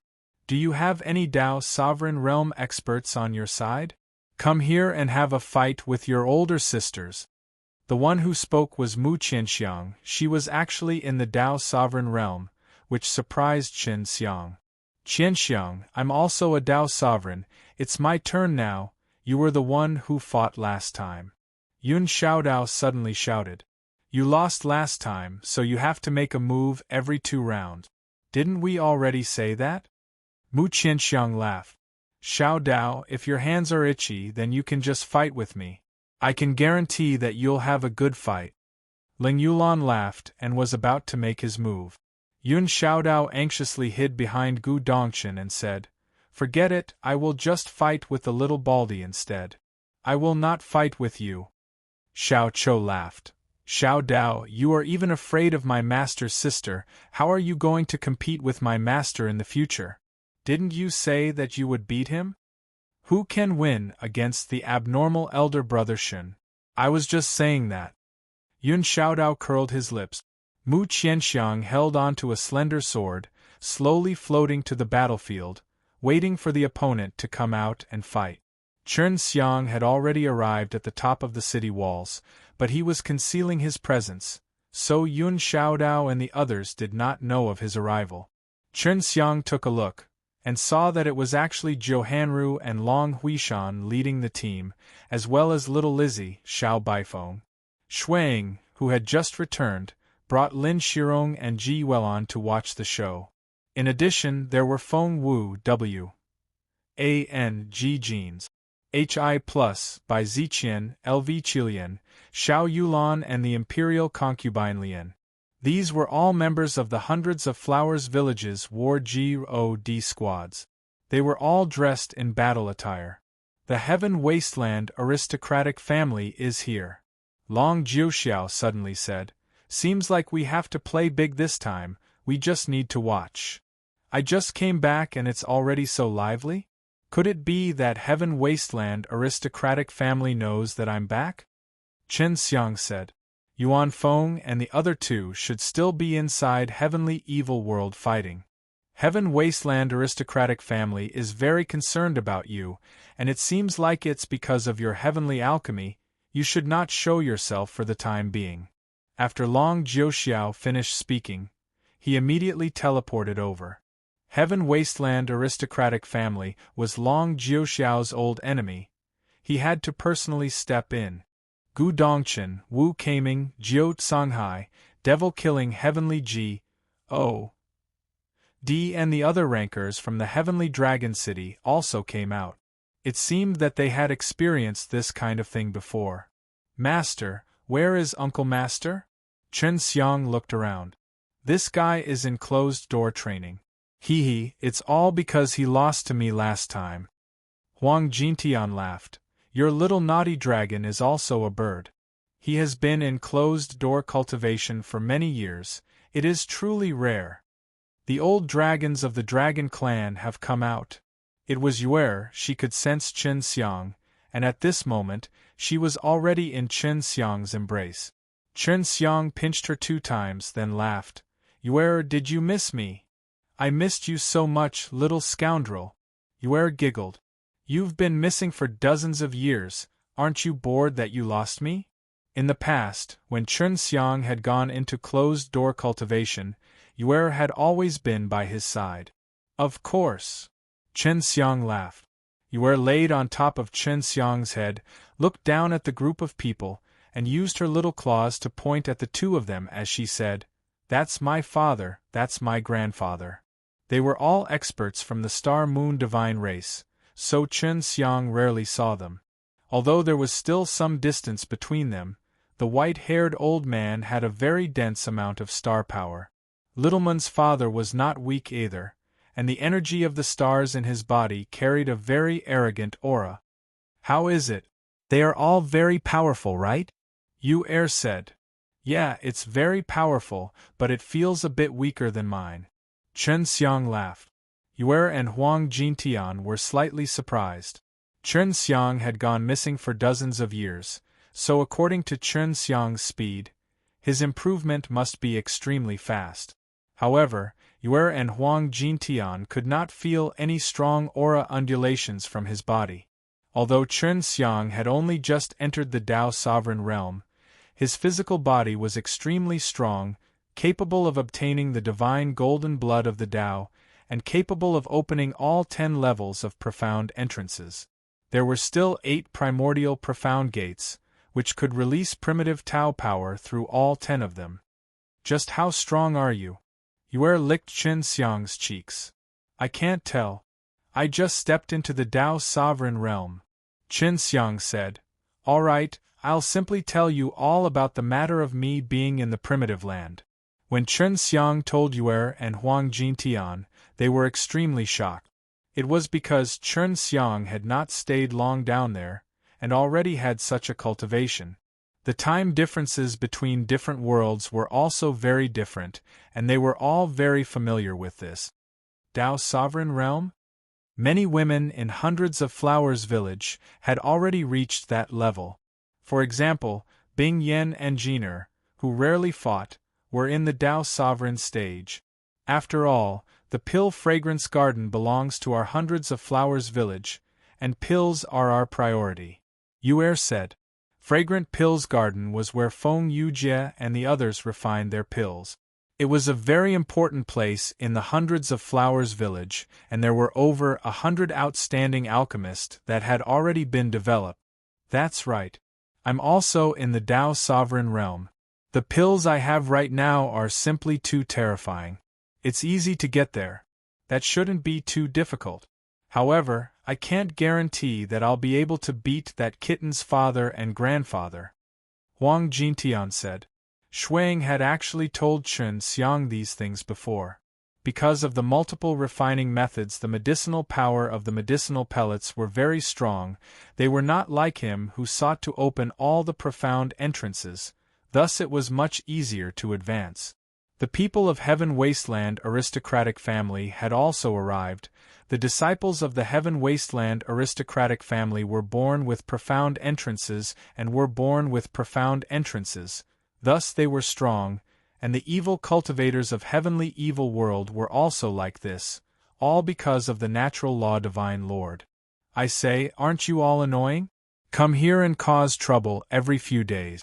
"Do you have any Dao Sovereign Realm experts on your side? Come here and have a fight with your older sisters." The one who spoke was Mu Qianxiang. She was actually in the Dao Sovereign Realm, which surprised Chen Xiang. "Qianxiang, I'm also a Dao Sovereign, it's my turn now. You were the one who fought last time." Yun Xiaodao suddenly shouted. "You lost last time, so you have to make a move every 2 rounds. Didn't we already say that?" Mu Qianxiang laughed. "Xiaodao, if your hands are itchy, then you can just fight with me. I can guarantee that you'll have a good fight." Ling Yulan laughed and was about to make his move. Yun Xiaodao anxiously hid behind Gu Dongchen and said, "Forget it, I will just fight with the little baldy instead. I will not fight with you." Xiao Chou laughed. "Xiaodao, you are even afraid of my master's sister. How are you going to compete with my master in the future? Didn't you say that you would beat him? Who can win against the abnormal elder brother Shen?" "I was just saying that." Yun Xiaodao curled his lips. Mu Qianxiang held onto a slender sword, slowly floating to the battlefield, waiting for the opponent to come out and fight. Chen Xiang had already arrived at the top of the city walls, but he was concealing his presence, so Yun Xiaodao and the others did not know of his arrival. Chen Xiang took a look, and saw that it was actually Zhou Hanru and Long Huishan leading the team, as well as little Lizzie, Xiao Baifeng. Shuang, who had just returned, brought Lin Shirong and Ji Welon to watch the show. In addition, there were Feng Wu W. A. N. G. Jeans. Hi Plus by Ziqian, LV Qilian, Xiao Yulan and the Imperial Concubine Lian. These were all members of the hundreds of Flowers Village's War God squads. They were all dressed in battle attire. "The Heaven Wasteland aristocratic family is here," Long Jiuxiao suddenly said. "Seems like we have to play big this time, we just need to watch. I just came back and it's already so lively? Could it be that Heaven Wasteland aristocratic family knows that I'm back?" Chen Xiang said. "Yuan Feng and the other 2 should still be inside Heavenly Evil World fighting. Heaven Wasteland aristocratic family is very concerned about you, and it seems like it's because of your heavenly alchemy. You should not show yourself for the time being." After Long Jiuxiao finished speaking, he immediately teleported over. Heaven Wasteland aristocratic family was Long Jiuxiao's old enemy. He had to personally step in. Gu Dongchen, Wu Keiming, Jiu Songhai, devil-killing Heavenly G. O. D and the other rankers from the Heavenly Dragon City also came out. It seemed that they had experienced this kind of thing before. "Master, where is Uncle Master?" Chen Xiang looked around. "This guy is in closed-door training. It's all because he lost to me last time." Huang Jintian laughed. "Your little naughty dragon is also a bird. He has been in closed-door cultivation for many years. It is truly rare. The old dragons of the dragon clan have come out. It was Yue. She could sense Chen Xiang, and at this moment, she was already in Chen Xiang's embrace. Chen Xiang pinched her 2 times, then laughed. Yue, did you miss me? I missed you so much, little scoundrel. Yue giggled. You've been missing for dozens of years. Aren't you bored that you lost me? In the past, when Chen Xiang had gone into closed-door cultivation, Yue had always been by his side. Of course. Chen Xiang laughed. Yue laid on top of Chen Xiang's head, looked down at the group of people, and used her little claws to point at the 2 of them as she said, "That's my father, that's my grandfather." They were all experts from the Star-Moon divine race, so Chen Xiang rarely saw them. Although there was still some distance between them, the white-haired old man had a very dense amount of star power. Littleman's father was not weak either, and the energy of the stars in his body carried a very arrogant aura. How is it? They are all very powerful, right? Yue said. Yeah, it's very powerful, but it feels a bit weaker than mine. Chen Xiang laughed. Yue and Huang Jintian were slightly surprised. Chen Xiang had gone missing for dozens of years, so according to Chen Xiang's speed, his improvement must be extremely fast. However, Yue and Huang Jintian could not feel any strong aura undulations from his body. Although Chen Xiang had only just entered the Tao sovereign realm, his physical body was extremely strong, capable of obtaining the divine golden blood of the Tao, and capable of opening all 10 levels of profound entrances. There were still 8 primordial profound gates, which could release primitive Tao power through all 10 of them. Just how strong are you? Yue licked Chen Xiang's cheeks. I can't tell. I just stepped into the Tao sovereign realm. Chen Xiang said. All right, I'll simply tell you all about the matter of me being in the primitive land. When Chen Xiang told Yue and Huang Jintian, they were extremely shocked. It was because Chen Xiang had not stayed long down there, and already had such a cultivation. The time differences between different worlds were also very different, and they were all very familiar with this. Tao Sovereign Realm? Many women in Hundreds of Flowers village had already reached that level. For example, Bing Yen and Jiner, who rarely fought, were in the Tao Sovereign stage. After all, the Pill Fragrance Garden belongs to our Hundreds of Flowers village, and pills are our priority. Yue said. Fragrant Pills Garden was where Feng Yujie and the others refined their pills. It was a very important place in the Hundreds of Flowers village, and there were over 100 outstanding alchemists that had already been developed. That's right. I'm also in the Tao Sovereign Realm. The pills I have right now are simply too terrifying. It's easy to get there. That shouldn't be too difficult. However, I can't guarantee that I'll be able to beat that kitten's father and grandfather. Huang Jintian said. Shuang had actually told Chen Xiang these things before. Because of the multiple refining methods, the medicinal power of the medicinal pellets were very strong. They were not like him who sought to open all the profound entrances, thus it was much easier to advance. The people of Heaven Wasteland aristocratic family had also arrived. The disciples of the Heaven Wasteland aristocratic family were born with profound entrances and were born with profound entrances, thus they were strong, and the evil cultivators of Heavenly Evil World were also like this, all because of the natural law Divine Lord. I say, aren't you all annoying? Come here and cause trouble every few days.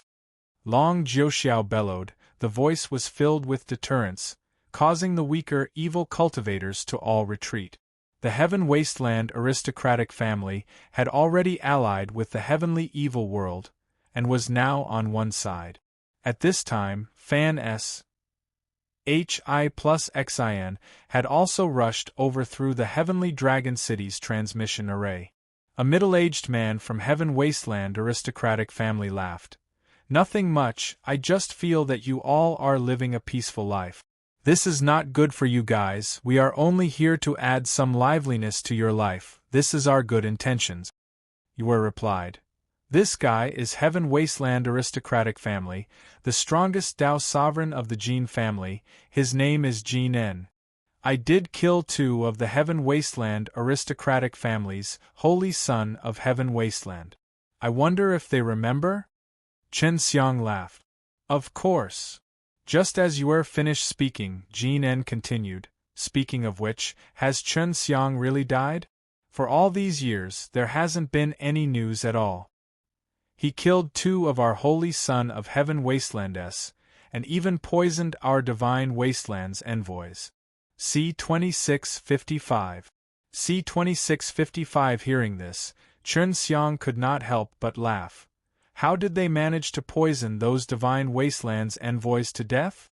Long Jiuxiao bellowed. The voice was filled with deterrence, causing the weaker evil cultivators to all retreat. The Heaven Wasteland aristocratic family had already allied with the Heavenly Evil World, and was now on one side. At this time, Fan S. HI plus XIN had also rushed over through the Heavenly Dragon City's transmission array. A middle-aged man from Heaven Wasteland aristocratic family laughed. Nothing much, I just feel that you all are living a peaceful life. This is not good for you guys, we are only here to add some liveliness to your life, this is our good intentions. Yue replied. This guy is Heaven Wasteland aristocratic family, the strongest Dao sovereign of the Jin family. His name is Jin En. I did kill 2 of the Heaven Wasteland aristocratic families, holy son of Heaven Wasteland. I wonder if they remember? Chen Xiang laughed. Of course. Just as Yue finished speaking, Jin En continued, speaking of which, has Chen Xiang really died? For all these years, there hasn't been any news at all. He killed 2 of our holy son of Heaven Wastelands, and even poisoned our divine wastelands envoys. C 2655. C 2655. Hearing this, Chen Xiang could not help but laugh. How did they manage to poison those divine wastelands envoys to death?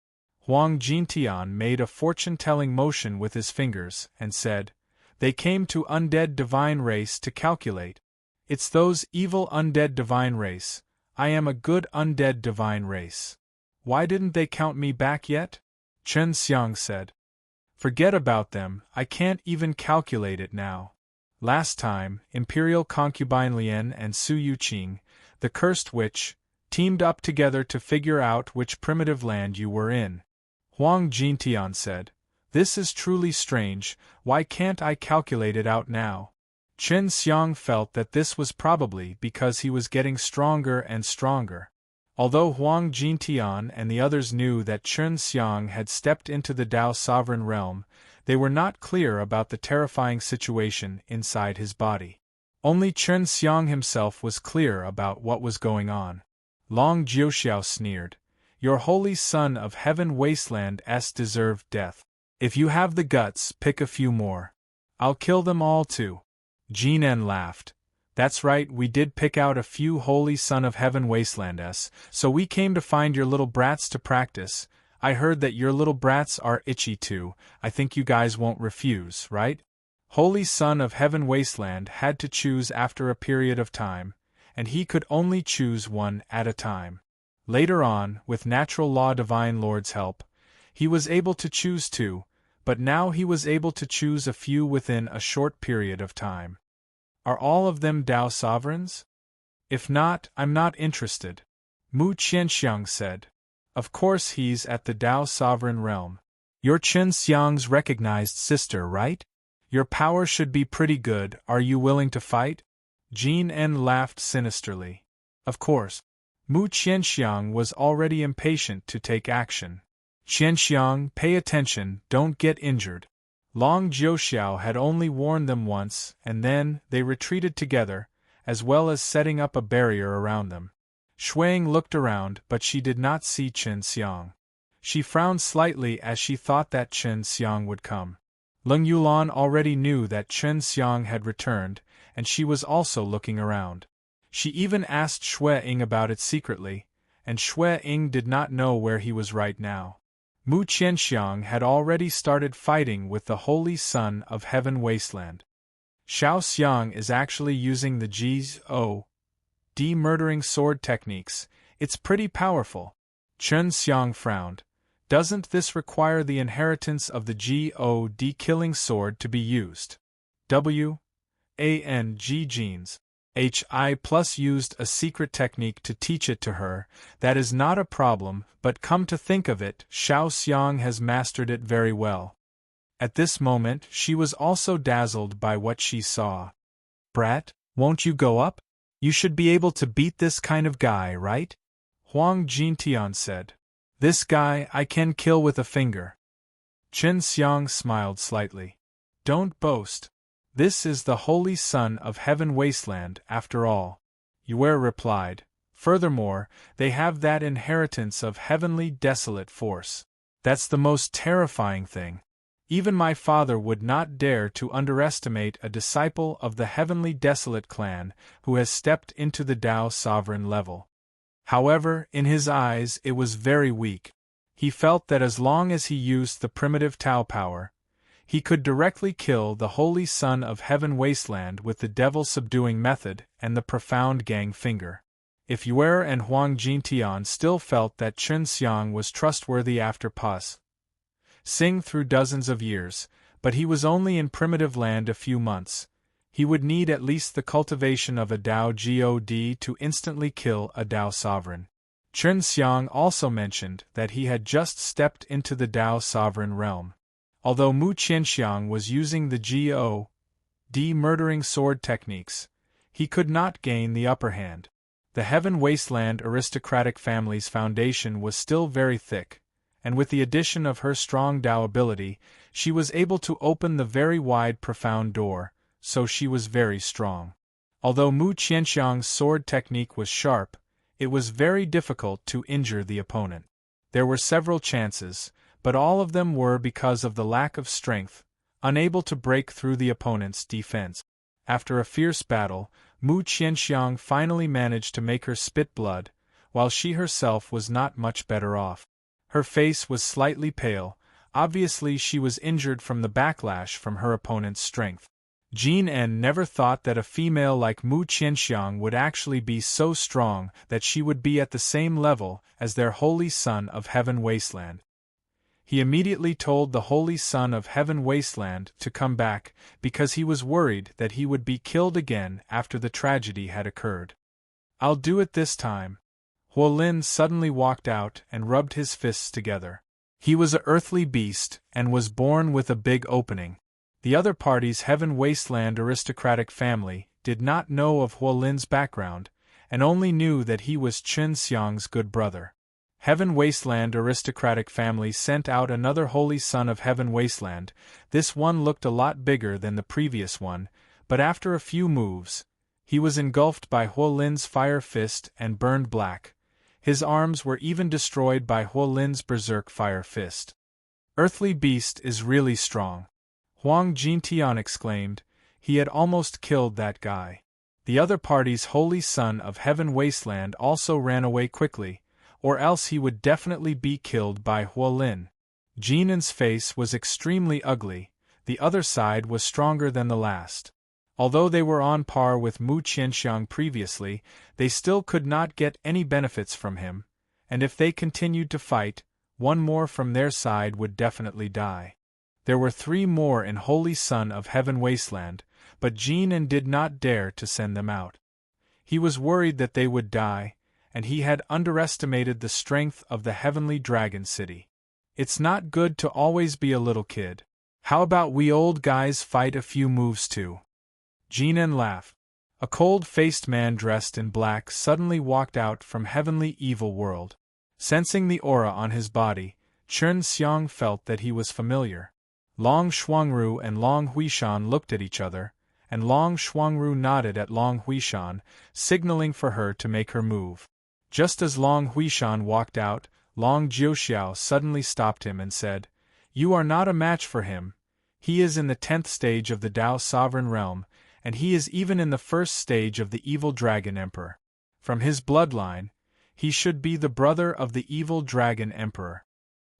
Huang Jintian made a fortune-telling motion with his fingers and said, "They came to undead divine race to calculate. It's those evil undead divine race. I am a good undead divine race. Why didn't they count me back yet?" Chen Xiang said. "Forget about them, I can't even calculate it now. Last time, Imperial Concubine Lian and Su Yuqing, the cursed witch, teamed up together to figure out which primitive land you were in." Huang Jintian said, "This is truly strange, why can't I calculate it out now?" Chen Xiang felt that this was probably because he was getting stronger and stronger. Although Huang Jintian and the others knew that Chen Xiang had stepped into the Dao sovereign realm, they were not clear about the terrifying situation inside his body. Only Chen Xiang himself was clear about what was going on. Long Jiuxiao sneered, "Your holy son of Heaven Wasteland deserved death. If you have the guts, pick a few more. I'll kill them all too." Jin En laughed. "That's right, we did pick out a few holy son of Heaven Wastelands, so we came to find your little brats to practice. I heard that your little brats are itchy too, I think you guys won't refuse, right?" Holy son of Heaven Wasteland had to choose after a period of time, and he could only choose one at a time. Later on, with Natural Law Divine Lord's help, he was able to choose 2, but now he was able to choose a few within a short period of time. Are all of them Dao sovereigns? If not, I'm not interested. Mu Qianxiang said. Of course he's at the Dao sovereign realm. You're Chen Xiang's recognized sister, right? Your power should be pretty good, are you willing to fight? Jin En laughed sinisterly. Of course. Mu Qianxiang was already impatient to take action. Qianxiang, pay attention, don't get injured. Long Jiuxiao had only warned them once, and then they retreated together, as well as setting up a barrier around them. Shuang looked around, but she did not see Chen Xiang. She frowned slightly as she thought that Chen Xiang would come. Leng Yulan already knew that Chen Xiang had returned, and she was also looking around. She even asked Shui Ying about it secretly, and Shui Ying did not know where he was right now. Mu Qianxiang had already started fighting with the holy son of Heaven Wasteland. Xiao Xiang is actually using the G.O.D. murdering sword techniques. It's pretty powerful. Chen Xiang frowned. Doesn't this require the inheritance of the G.O.D. killing sword to be used? W.A.N.G. genes. H.I. plus used a secret technique to teach it to her. That is not a problem, but come to think of it, Xiao Xiang has mastered it very well. At this moment, she was also dazzled by what she saw. Brat, won't you go up? You should be able to beat this kind of guy, right? Huang Jintian said. This guy I can kill with a finger. Chen Xiang smiled slightly. Don't boast. This is the holy son of Heaven Wasteland, after all. Yue replied. Furthermore, they have that inheritance of heavenly desolate force. That's the most terrifying thing. Even my father would not dare to underestimate a disciple of the heavenly desolate clan who has stepped into the Dao sovereign level. However, in his eyes it was very weak. He felt that as long as he used the primitive Tao power, he could directly kill the holy son of Heaven Wasteland with the devil-subduing method and the profound gang finger. If Yue and Huang Jintian still felt that Chen Xiang was trustworthy after passing through dozens of years, but he was only in primitive land a few months, He would need at least the cultivation of a Dao God to instantly kill a Dao sovereign. Chen Xiang also mentioned that he had just stepped into the Dao sovereign realm. Although Mu Qianxiang was using the God murdering sword techniques, he could not gain the upper hand. The Heaven Wasteland aristocratic family's foundation was still very thick, and with the addition of her strong Dao ability, she was able to open the very wide profound door, so she was very strong. Although Mu Qianxiang's sword technique was sharp, it was very difficult to injure the opponent. There were several chances, but all of them were because of the lack of strength, unable to break through the opponent's defense. After a fierce battle, Mu Qianxiang finally managed to make her spit blood, while she herself was not much better off. Her face was slightly pale, obviously she was injured from the backlash from her opponent's strength. Jin En never thought that a female like Mu Qianxiang would actually be so strong that she would be at the same level as their Holy Son of Heaven Wasteland. He immediately told the Holy Son of Heaven Wasteland to come back because he was worried that he would be killed again after the tragedy had occurred. "I'll do it this time." Huolin suddenly walked out and rubbed his fists together. He was an earthly beast and was born with a big opening. The other party's Heaven Wasteland aristocratic family did not know of Huolin's background, and only knew that he was Chen Xiang's good brother. Heaven Wasteland aristocratic family sent out another Holy Son of Heaven Wasteland. This one looked a lot bigger than the previous one, but after a few moves, he was engulfed by Huolin's fire fist and burned black. His arms were even destroyed by Huolin's berserk fire fist. "Earthly beast is really strong," Huang Jintian exclaimed. He had almost killed that guy. The other party's Holy Son of Heaven Wasteland also ran away quickly, or else he would definitely be killed by Huolin. Jinan's face was extremely ugly, the other side was stronger than the last. Although they were on par with Mu Qianxiang previously, they still could not get any benefits from him, and if they continued to fight, one more from their side would definitely die. There were 3 more in Holy Son of Heaven Wasteland, but Jinan did not dare to send them out. He was worried that they would die, and he had underestimated the strength of the Heavenly Dragon City. "It's not good to always be a little kid. How about we old guys fight a few moves too?" Jinan laughed. A cold-faced man dressed in black suddenly walked out from Heavenly Evil World. Sensing the aura on his body, Chen Xiang felt that he was familiar. Long Shuangru and Long Huishan looked at each other, and Long Shuangru nodded at Long Huishan, signaling for her to make her move. Just as Long Huishan walked out, Long Jiuxiao suddenly stopped him and said, "You are not a match for him. He is in the 10th stage of the Dao Sovereign Realm, and he is even in the 1st stage of the Evil Dragon Emperor. From his bloodline, he should be the brother of the Evil Dragon Emperor."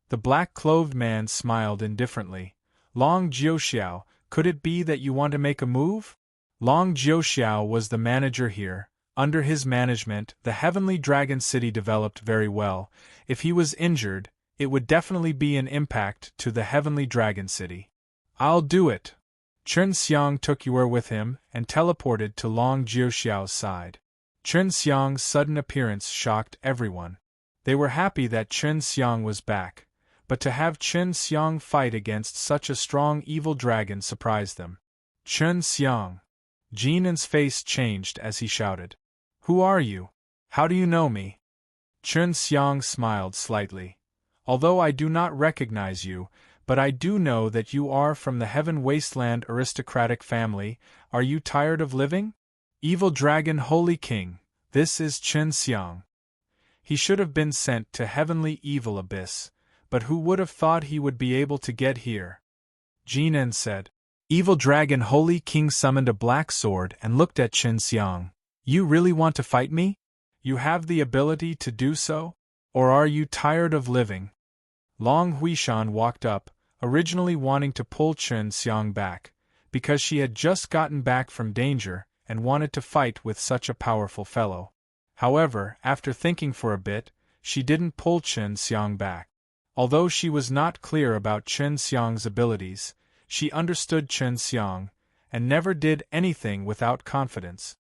The black-clothed man smiled indifferently. "Long Jiuxiao, could it be that you want to make a move?" Long Jiuxiao was the manager here. Under his management, the Heavenly Dragon City developed very well. If he was injured, it would definitely be an impact to the Heavenly Dragon City. "I'll do it." Chen Xiang took Yuer with him and teleported to Long Jiuxiao's side. Chen Xiang's sudden appearance shocked everyone. They were happy that Chen Xiang was back, but to have Chen Xiang fight against such a strong evil dragon surprised them. "Chen Xiang!" Jinan's face changed as he shouted. "Who are you? How do you know me?" Chen Xiang smiled slightly. "Although I do not recognize you, but I do know that you are from the Heaven Wasteland aristocratic family. Are you tired of living?" "Evil Dragon Holy King, this is Chen Xiang." He should have been sent to Heavenly Evil Abyss, but who would have thought he would be able to get here? Jinan said. Evil Dragon Holy King summoned a black sword and looked at Chen Xiang. "You really want to fight me? You have the ability to do so? Or are you tired of living?" Long Huishan walked up, originally wanting to pull Chen Xiang back, because she had just gotten back from danger and wanted to fight with such a powerful fellow. However, after thinking for a bit, she didn't pull Chen Xiang back. Although she was not clear about Chen Xiang's abilities, she understood Chen Xiang, and never did anything without confidence.